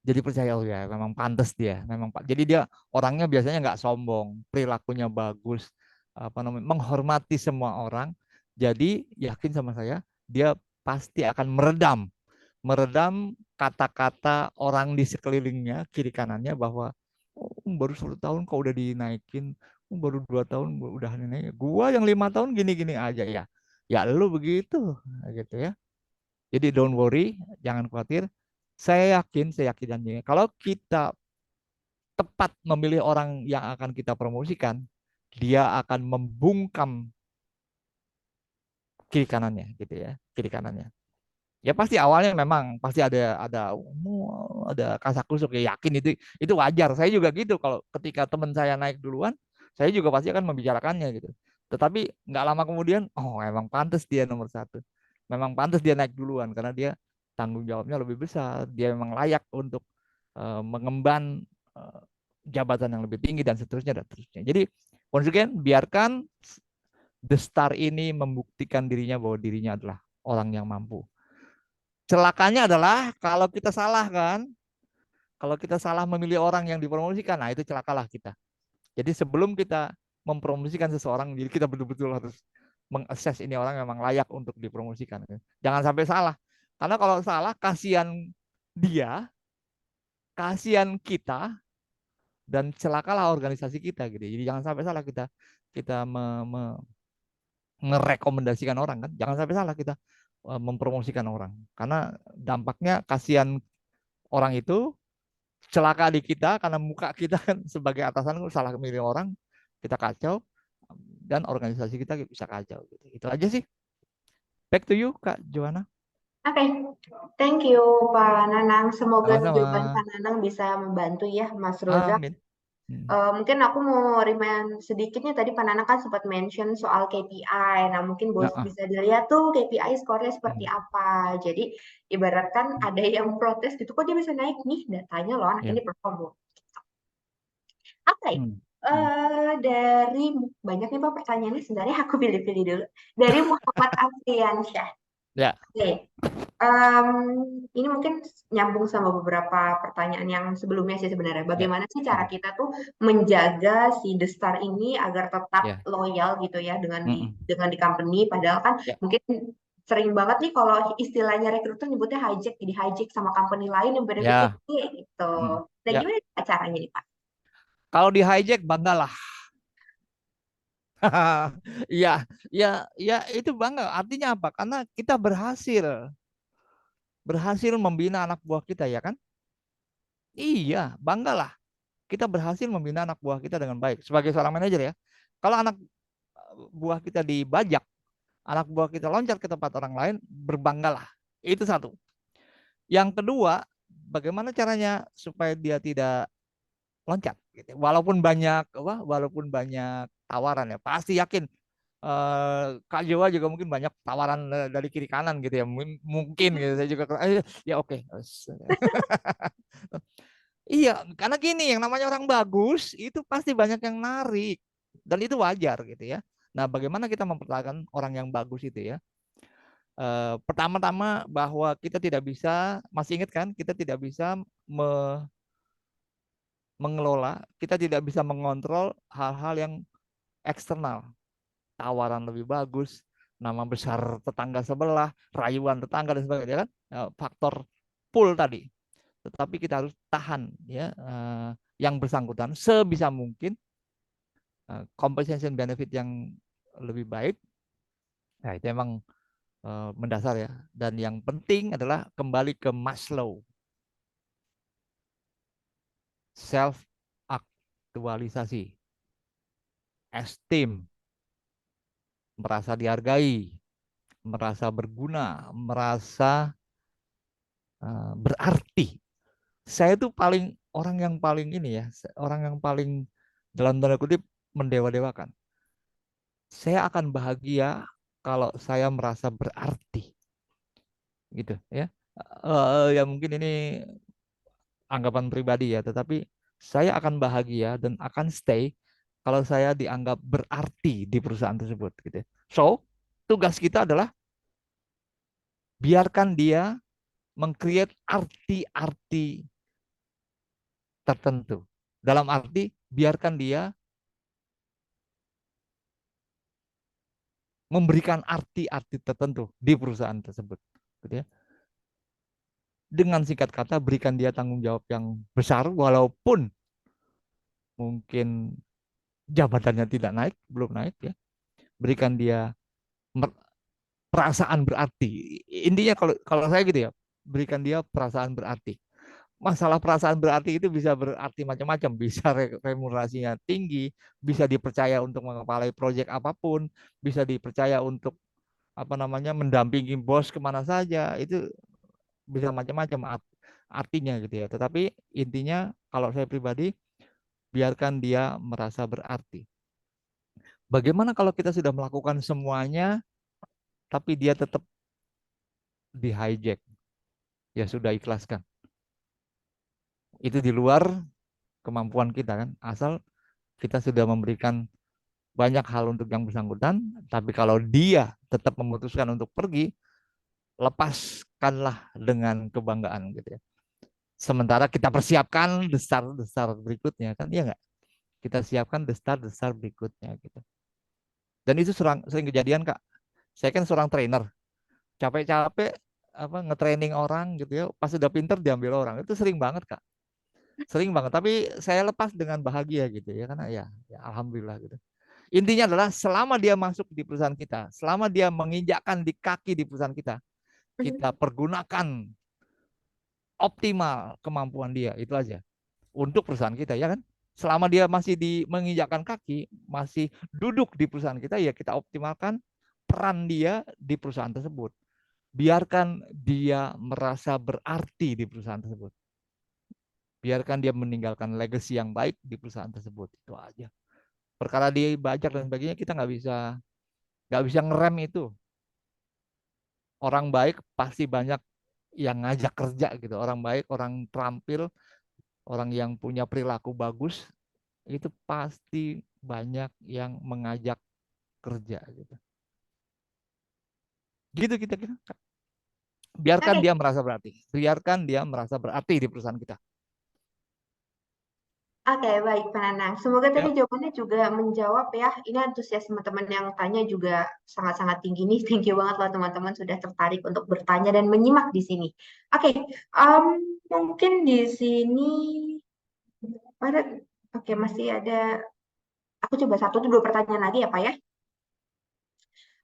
jadi percaya oh ya memang pantas dia, jadi dia orangnya biasanya nggak sombong, perilakunya bagus, apa namanya menghormati semua orang. Jadi yakin sama saya, dia pasti akan meredam meredam kata-kata orang di sekelilingnya kiri kanannya bahwa oh, baru 1 tahun kok udah dinaikin, oh, baru 2 tahun udah naik, gua yang 5 tahun gini-gini aja ya, ya lu begitu gitu ya. Jadi don't worry, jangan khawatir. Saya yakin janjinya. Kalau kita tepat memilih orang yang akan kita promosikan, dia akan membungkam kiri kanannya gitu ya, kiri kanannya. Ya pasti awalnya memang pasti ada kasak-kusuk ya, yakin itu wajar. Saya juga gitu, kalau ketika teman saya naik duluan, saya juga pasti akan membicarakannya gitu. Tetapi nggak lama kemudian, oh emang pantas dia nomor satu. Memang pantas dia naik duluan karena dia tanggung jawabnya lebih besar. Dia memang layak untuk mengemban eh, jabatan yang lebih tinggi dan seterusnya dan seterusnya. Jadi once again, biarkan The Star ini membuktikan dirinya bahwa dirinya adalah orang yang mampu. Celakanya adalah kalau kita salah kan, kalau kita salah memilih orang yang dipromosikan, nah itu celakalah kita. Jadi sebelum kita mempromosikan seseorang, jadi kita betul-betul harus mengakses ini orang memang layak untuk dipromosikan. Jangan sampai salah. Karena kalau salah, kasihan dia, kasihan kita, dan celakalah organisasi kita gitu. Jadi jangan sampai salah kita kita merekomendasikan orang kan. Jangan sampai salah kita mempromosikan orang. Karena dampaknya kasihan orang itu, celaka di kita karena muka kita kan sebagai atasan salah milih orang, kita kacau dan organisasi kita bisa kacau gitu. Itu aja sih. Back to you Kak Joanna. Oke, thank you Pak Nanang. Semoga Sama-sama. jawaban Pak Nanang bisa membantu ya Mas Roza. Amin. Hmm. Mungkin aku mau remind sedikitnya tadi Pak Nanang kan sempat mention soal KPI. Nah mungkin bos Nah, bisa dilihat tuh KPI skornya seperti hmm. apa. Jadi ibaratkan ada yang protes gitu, kok dia bisa naik nih datanya loh anak Ya. ini perform. Oke, Hmm. Hmm. dari banyak nih Pak pertanyaannya, sebenarnya aku pilih-pilih dulu. Dari Muhammad Afriansyah. Ya. Oke, em, ini mungkin nyambung sama beberapa pertanyaan yang sebelumnya sih sebenarnya. Ya. Bagaimana sih cara Hmm. kita tuh menjaga si The Star ini agar tetap Ya. loyal gitu ya dengan Hmm. di company. Padahal kan Ya. mungkin sering banget nih kalau istilahnya rekruter nyebutnya hijack, jadi hijack sama company lain yang benefitnya Ya. gede gitu. Hmm. Nah Ya. gimana caranya nih Pak? Kalau di hijack banggalah. Iya, ya, ya itu bangga. Artinya apa? Karena kita berhasil membina anak buah kita ya kan? Iya, banggalah. Kita berhasil membina anak buah kita dengan baik. Sebagai seorang manajer ya, kalau anak buah kita dibajak, anak buah kita loncat ke tempat orang lain, berbanggalah. Itu satu. Yang kedua, bagaimana caranya supaya dia tidak loncat? Gitu. Walaupun banyak tawaran ya, pasti yakin Kak Jawa juga mungkin banyak tawaran dari kiri kanan gitu ya, mungkin gitu. Saya juga ya oke. Iya, karena gini, yang namanya orang bagus itu pasti banyak yang narik dan itu wajar gitu ya. Nah, bagaimana kita mempertahankan orang yang bagus itu ya? Pertama-tama bahwa kita tidak bisa, masih ingat kan, kita tidak bisa mengelola, kita tidak bisa mengontrol hal-hal yang eksternal, tawaran lebih bagus, nama besar tetangga sebelah, rayuan tetangga dan sebagainya kan, faktor pull tadi. Tetapi kita harus tahan ya yang bersangkutan sebisa mungkin, compensation benefit yang lebih baik. Nah, itu emang mendasar ya. Dan yang penting adalah kembali ke Maslow, self aktualisasi, esteem, merasa dihargai, merasa berguna, merasa berarti. Saya tuh paling orang yang paling ini ya, orang yang paling dalam tanda kutip mendewa-dewakan. Saya akan bahagia kalau saya merasa berarti, gitu ya. Ya mungkin ini anggapan pribadi ya, tetapi saya akan bahagia dan akan stay kalau saya dianggap berarti di perusahaan tersebut, gitu. So, tugas kita adalah biarkan dia meng-create arti-arti tertentu. Dalam arti biarkan dia memberikan arti-arti tertentu di perusahaan tersebut, gitu ya. Dengan singkat kata, berikan dia tanggung jawab yang besar, walaupun mungkin jabatannya tidak naik, belum naik ya. Berikan dia perasaan berarti. Intinya kalau kalau saya gitu ya, berikan dia perasaan berarti. Masalah perasaan berarti itu bisa berarti macam-macam, bisa remunerasinya tinggi, bisa dipercaya untuk mengepalai proyek apapun, bisa dipercaya untuk apa namanya mendampingi bos kemana saja, itu bisa macam-macam artinya gitu ya. Tetapi intinya kalau saya pribadi, biarkan dia merasa berarti. Bagaimana kalau kita sudah melakukan semuanya, tapi dia tetap di hijack? Ya sudah, ikhlaskan. Itu di luar kemampuan kita kan. Asal kita sudah memberikan banyak hal untuk yang bersangkutan, tapi kalau dia tetap memutuskan untuk pergi, lepaskanlah dengan kebanggaan gitu ya. Sementara kita persiapkan desar-desar berikutnya kan, ya nggak? Kita siapkan desar-desar berikutnya gitu. Dan itu sering kejadian Kak. Saya kan seorang trainer, capek-capek apa ngetraining orang gitu ya, pas sudah pinter diambil orang. Itu sering banget Kak. Sering banget, tapi saya lepas dengan bahagia gitu ya, karena ya alhamdulillah gitu. Intinya adalah selama dia masuk di perusahaan kita, selama dia menginjakkan di kaki di perusahaan kita pergunakan optimal kemampuan dia, itu aja untuk perusahaan kita ya kan. Selama dia masih menginjakkan kaki, masih duduk di perusahaan kita, ya kita optimalkan peran dia di perusahaan tersebut. Biarkan dia merasa berarti di perusahaan tersebut. Biarkan dia meninggalkan legacy yang baik di perusahaan tersebut. Itu aja. Perkara dia bajak dan sebagainya, kita nggak bisa ngerem itu. Orang baik pasti banyak yang ngajak kerja gitu. Orang baik, orang terampil, orang yang punya perilaku bagus, itu pasti banyak yang mengajak kerja gitu. Gitu kita kira. Biarkan Oke, dia merasa berarti. Biarkan dia merasa berarti di perusahaan kita. oke, baik Pak Nanang. Semoga tadi Ya. jawabannya juga menjawab ya. Ini antusiasme teman yang tanya juga sangat-sangat tinggi nih. Thank you banget loh teman-teman sudah tertarik untuk bertanya dan menyimak di sini. Oke, em, mungkin di sini ada, oke masih ada. Aku coba satu dulu pertanyaan lagi ya Pak ya.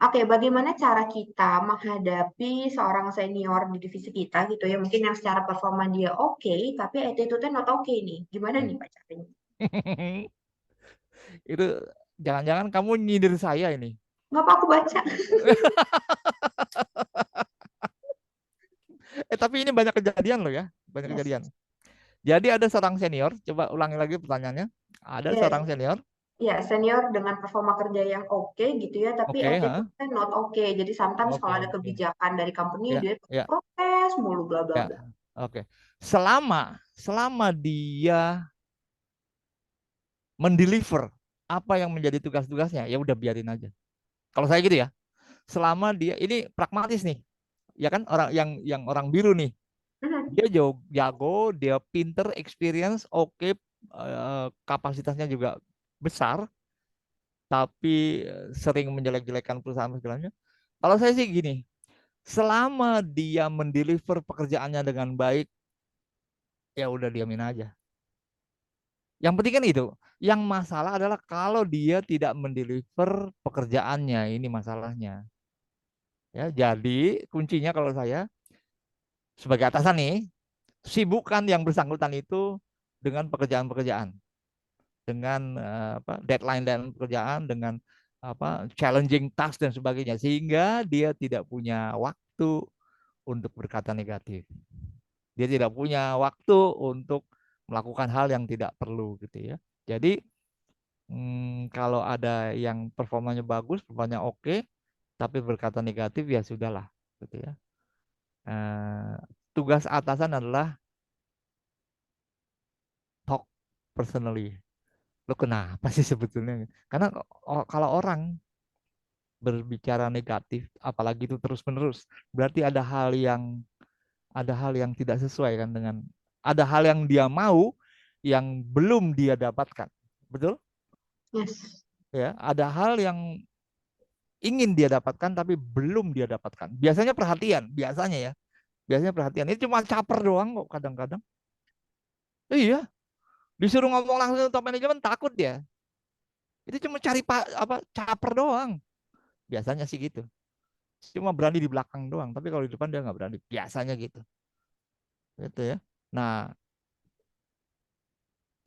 Oke, bagaimana cara kita menghadapi seorang senior di divisi kita gitu ya, mungkin yang secara performa dia oke, tapi attitude-nya not oke nih. Gimana nih Pak caranya? Itu jangan-jangan kamu nyindir saya ini. Nggak apa aku baca. Tapi ini banyak kejadian loh ya, banyak Yes. kejadian. Jadi ada seorang senior, coba ulangi lagi pertanyaannya. Ada Yes. seorang senior, Ya, senior dengan performa kerja yang oke gitu ya, tapi oke, ha? attitude-nya not oke. Jadi sometimes kalau Oke, ada oke. kebijakan dari company, Ya, dia ya, protes mulu bla bla ya. bla. Oke. Selama dia mendeliver apa yang menjadi tugas-tugasnya, ya udah biarin aja. Kalau saya gitu ya, selama dia ini pragmatis nih, ya kan, orang yang orang biru nih, Mhm. dia jago, dia pinter, experience, oke, kapasitasnya juga besar, tapi sering menjelek-jelekan perusahaan segalanya. Kalau saya sih gini, selama dia mendeliver pekerjaannya dengan baik, ya udah diamin aja. Yang penting kan itu. Yang masalah adalah kalau dia tidak mendeliver pekerjaannya, ini masalahnya. Ya, jadi kuncinya kalau saya sebagai atasan nih, sibukkan yang bersangkutan itu dengan pekerjaan-pekerjaan. dengan deadline dan pekerjaan, dengan challenging task dan sebagainya, sehingga dia tidak punya waktu untuk berkata negatif. Dia tidak punya waktu untuk melakukan hal yang tidak perlu gitu ya. Jadi kalau ada yang performanya bagus, performanya oke, tapi berkata negatif ya sudahlah gitu ya. Eh, Tugas atasan adalah talk personally. Lo kenapa sih sebetulnya? Karena kalau orang berbicara negatif, apalagi itu terus-menerus, berarti ada hal yang tidak sesuai kan dengan ada hal yang dia mau yang belum dia dapatkan. Betul? Yes. Ya, ada hal yang ingin dia dapatkan tapi belum dia dapatkan. Biasanya ya. Biasanya perhatian. Ini cuma caper doang kok kadang-kadang. Iya, disuruh ngomong langsung top manajemen takut dia. Itu cuma cari caper doang. Biasanya sih gitu. Cuma berani di belakang doang, tapi kalau di depan dia nggak berani. Biasanya gitu. Gitu ya. Nah,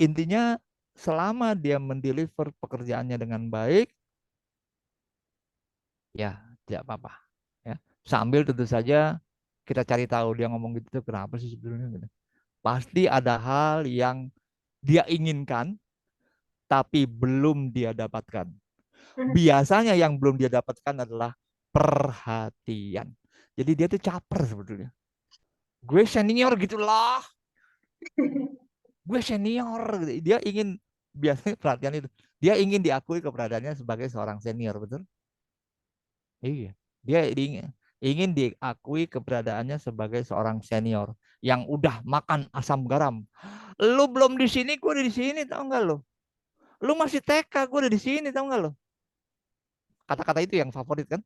intinya selama dia mendeliver pekerjaannya dengan baik, ya tidak apa-apa. Ya. Sambil tentu saja kita cari tahu dia ngomong gitu tuh kenapa sih sebenarnya gitu. Pasti ada hal yang dia inginkan tapi belum dia dapatkan. Biasanya yang belum dia dapatkan adalah perhatian. Jadi dia tuh caper sebetulnya. Gue senior gitulah, gue senior. Dia ingin biasanya perhatian itu. Dia ingin diakui keberadaannya sebagai seorang senior, betul? Iya. Dia ingin diakui keberadaannya sebagai seorang senior yang udah makan asam garam. Lu belum di sini, gue udah di sini, tau nggak lo? Lu masih TK, gue udah di sini, tau nggak lo? Kata-kata itu yang favorit kan?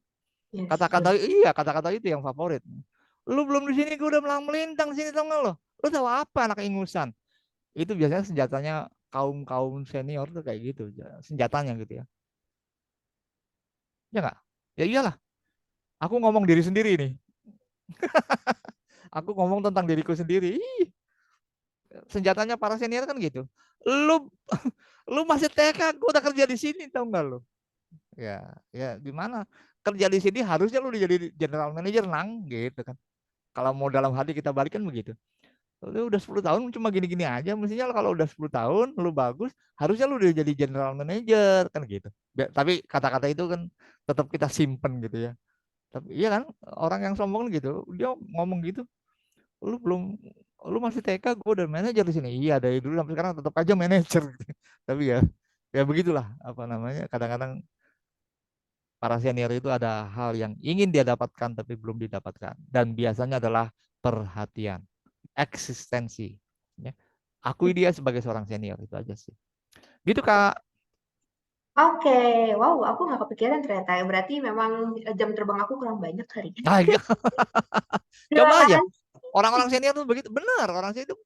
Yes, Kata-kata betul. iya, kata-kata itu yang favorit. Lu belum di sini, gue udah melang melintang sini, tau nggak lo? Lu tahu apa anak ingusan? Itu biasanya senjatanya kaum kaum senior tuh kayak gitu, senjatanya gitu ya. Ya nggak? Ya iyalah. Aku ngomong diri sendiri nih. Aku ngomong tentang diriku sendiri. Ih, senjatanya para senior kan gitu. Lu lu masih TK, gue udah kerja di sini, tau nggak lo? Ya, ya gimana? Kerja di sini harusnya lu udah jadi general manager nang gitu kan. Kalau mau dalam hati kita balikan begitu. Lu udah 10 tahun cuma gini-gini aja, mestinya kalau udah 10 tahun lu bagus, harusnya lu udah jadi general manager kan gitu. Tapi kata-kata itu kan tetap kita simpen gitu ya. Tapi iya kan orang yang sombong gitu, dia ngomong gitu, lu belum lu masih TK, gue udah manajer di sini. Iya dari dulu sampai sekarang tetap aja manajer. Tapi ya ya begitulah apa namanya. Kadang-kadang para senior itu ada hal yang ingin dia dapatkan tapi belum didapatkan dan biasanya adalah perhatian, eksistensi. Ya. Akui dia sebagai seorang senior itu aja sih. Gitu Kak. Oke, wow, aku nggak kepikiran ternyata. Berarti memang jam terbang aku kurang banyak hari ini. Ah, iya. Terima Coba aja. kasih. Orang-orang senior tuh begitu. Benar, orang senior itu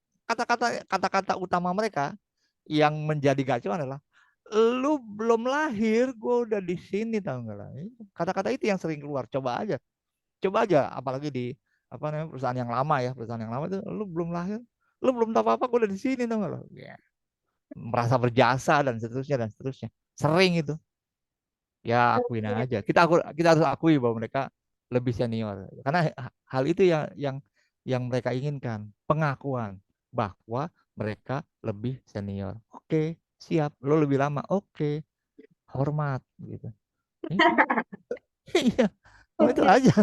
kata-kata utama mereka yang menjadi gacuan adalah lu belum lahir, gue udah di sini tau nggak lah. Kata-kata itu yang sering keluar. Coba aja, apalagi di apa namanya perusahaan yang lama ya, perusahaan yang lama itu, lu belum lahir, lu belum tahu apa-apa, gue udah di sini tau nggak lo. Ya, merasa berjasa dan seterusnya dan seterusnya. Sering itu. Ya akuin Oke. aja. Kita harus akui bahwa mereka lebih senior. Karena hal itu yang mereka inginkan, pengakuan bahwa mereka lebih senior. Oke, siap. Lo lebih lama. Oke, hormat gitu. Itu. Iya. Cuma itu Oke. aja.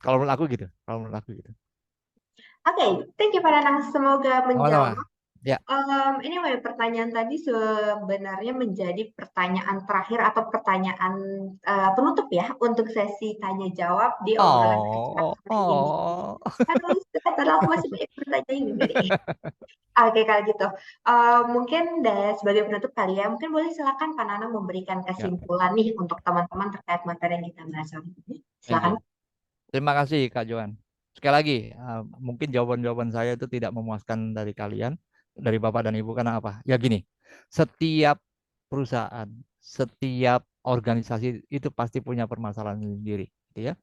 Kalau menurut aku gitu. Kalau menurut aku gitu. Oke, thank you Pak Nanang. Semoga menjawab. Sama-sama. Ya. Anyway, pertanyaan tadi sebenarnya menjadi pertanyaan terakhir atau pertanyaan penutup ya untuk sesi tanya jawab di obrolan HR Oh, hari ini. oh. Aduh, padahal aku masih banyak pertanyaan juga nih. Oke, kalau gitu. Mungkin sebagai penutup kali ya, mungkin boleh silakan Pak Nanang memberikan Ya, kesimpulan nih untuk teman-teman terkait materi yang kita bahas hari ini. thank Silakan. you. Terima kasih Kak Joan. Sekali lagi, mungkin jawaban-jawaban saya itu tidak memuaskan dari kalian, dari Bapak dan Ibu, karena apa? Ya gini, setiap perusahaan, setiap organisasi itu pasti punya permasalahan sendiri, gitu ya.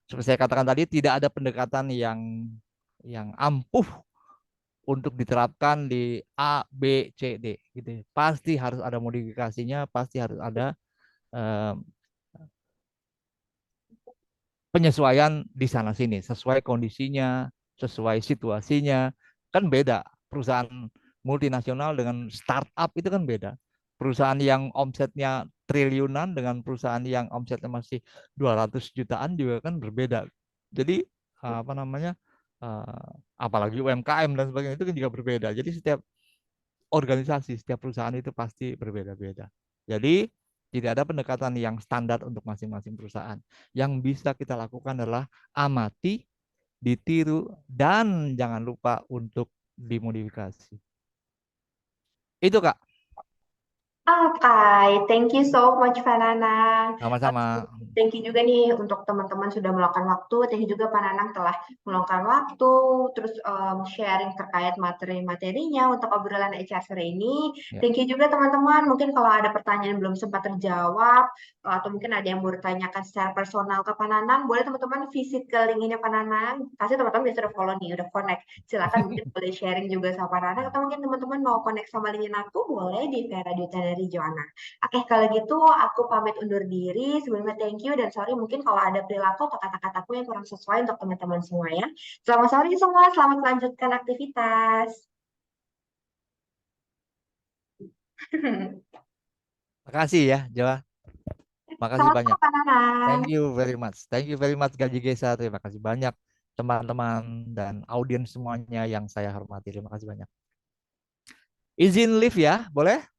Seperti saya katakan tadi, tidak ada pendekatan yang ampuh untuk diterapkan di A, B, C, D gitu. Pasti harus ada modifikasinya, pasti harus ada eh, penyesuaian di sana sini sesuai kondisinya, sesuai situasinya. Kan beda perusahaan multinasional dengan startup itu kan beda. Perusahaan yang omsetnya triliunan dengan perusahaan yang omsetnya masih 200 jutaan juga kan berbeda. Jadi apa namanya? Apalagi UMKM dan sebagainya itu kan juga berbeda. Jadi setiap organisasi, setiap perusahaan itu pasti berbeda-beda. Jadi tidak ada pendekatan yang standar untuk masing-masing perusahaan. Yang bisa kita lakukan adalah amati, ditiru, dan jangan lupa untuk dimodifikasi. Itu Kak, Oke, thank you so much, Pak Nanang. sama-sama. Thank you juga nih untuk teman-teman sudah meluangkan waktu. Thank you juga Pak Nanang telah meluangkan waktu, terus sharing terkait materi-materinya untuk obrolan HR sore ini. Ya. Thank you juga teman-teman. Mungkin kalau ada pertanyaan yang belum sempat terjawab, atau mungkin ada yang mau ditanyakan secara personal ke Pak Nanang, boleh teman-teman visit ke link ini Pak Nanang. Pasti teman-teman biasa udah follow nih, udah connect. Silakan mungkin boleh sharing juga sama Pak Nanang, atau mungkin teman-teman mau connect sama linkin aku, boleh di Vera Duta dari Joanna. Oke, kalau gitu aku pamit undur diri. Sebelumnya thank you dan sorry mungkin kalau ada perilaku atau kata-kataku yang kurang sesuai untuk teman-teman semua ya. Selamat sore semua, selamat melanjutkan aktivitas. Makasih ya, Jawa. Makasih Sama-sama banyak. Pak Nanang. Thank you very much. Thank you very much Gaji Gesa. Terima kasih banyak teman-teman dan audiens semuanya yang saya hormati. Terima kasih banyak. Izin live ya, boleh?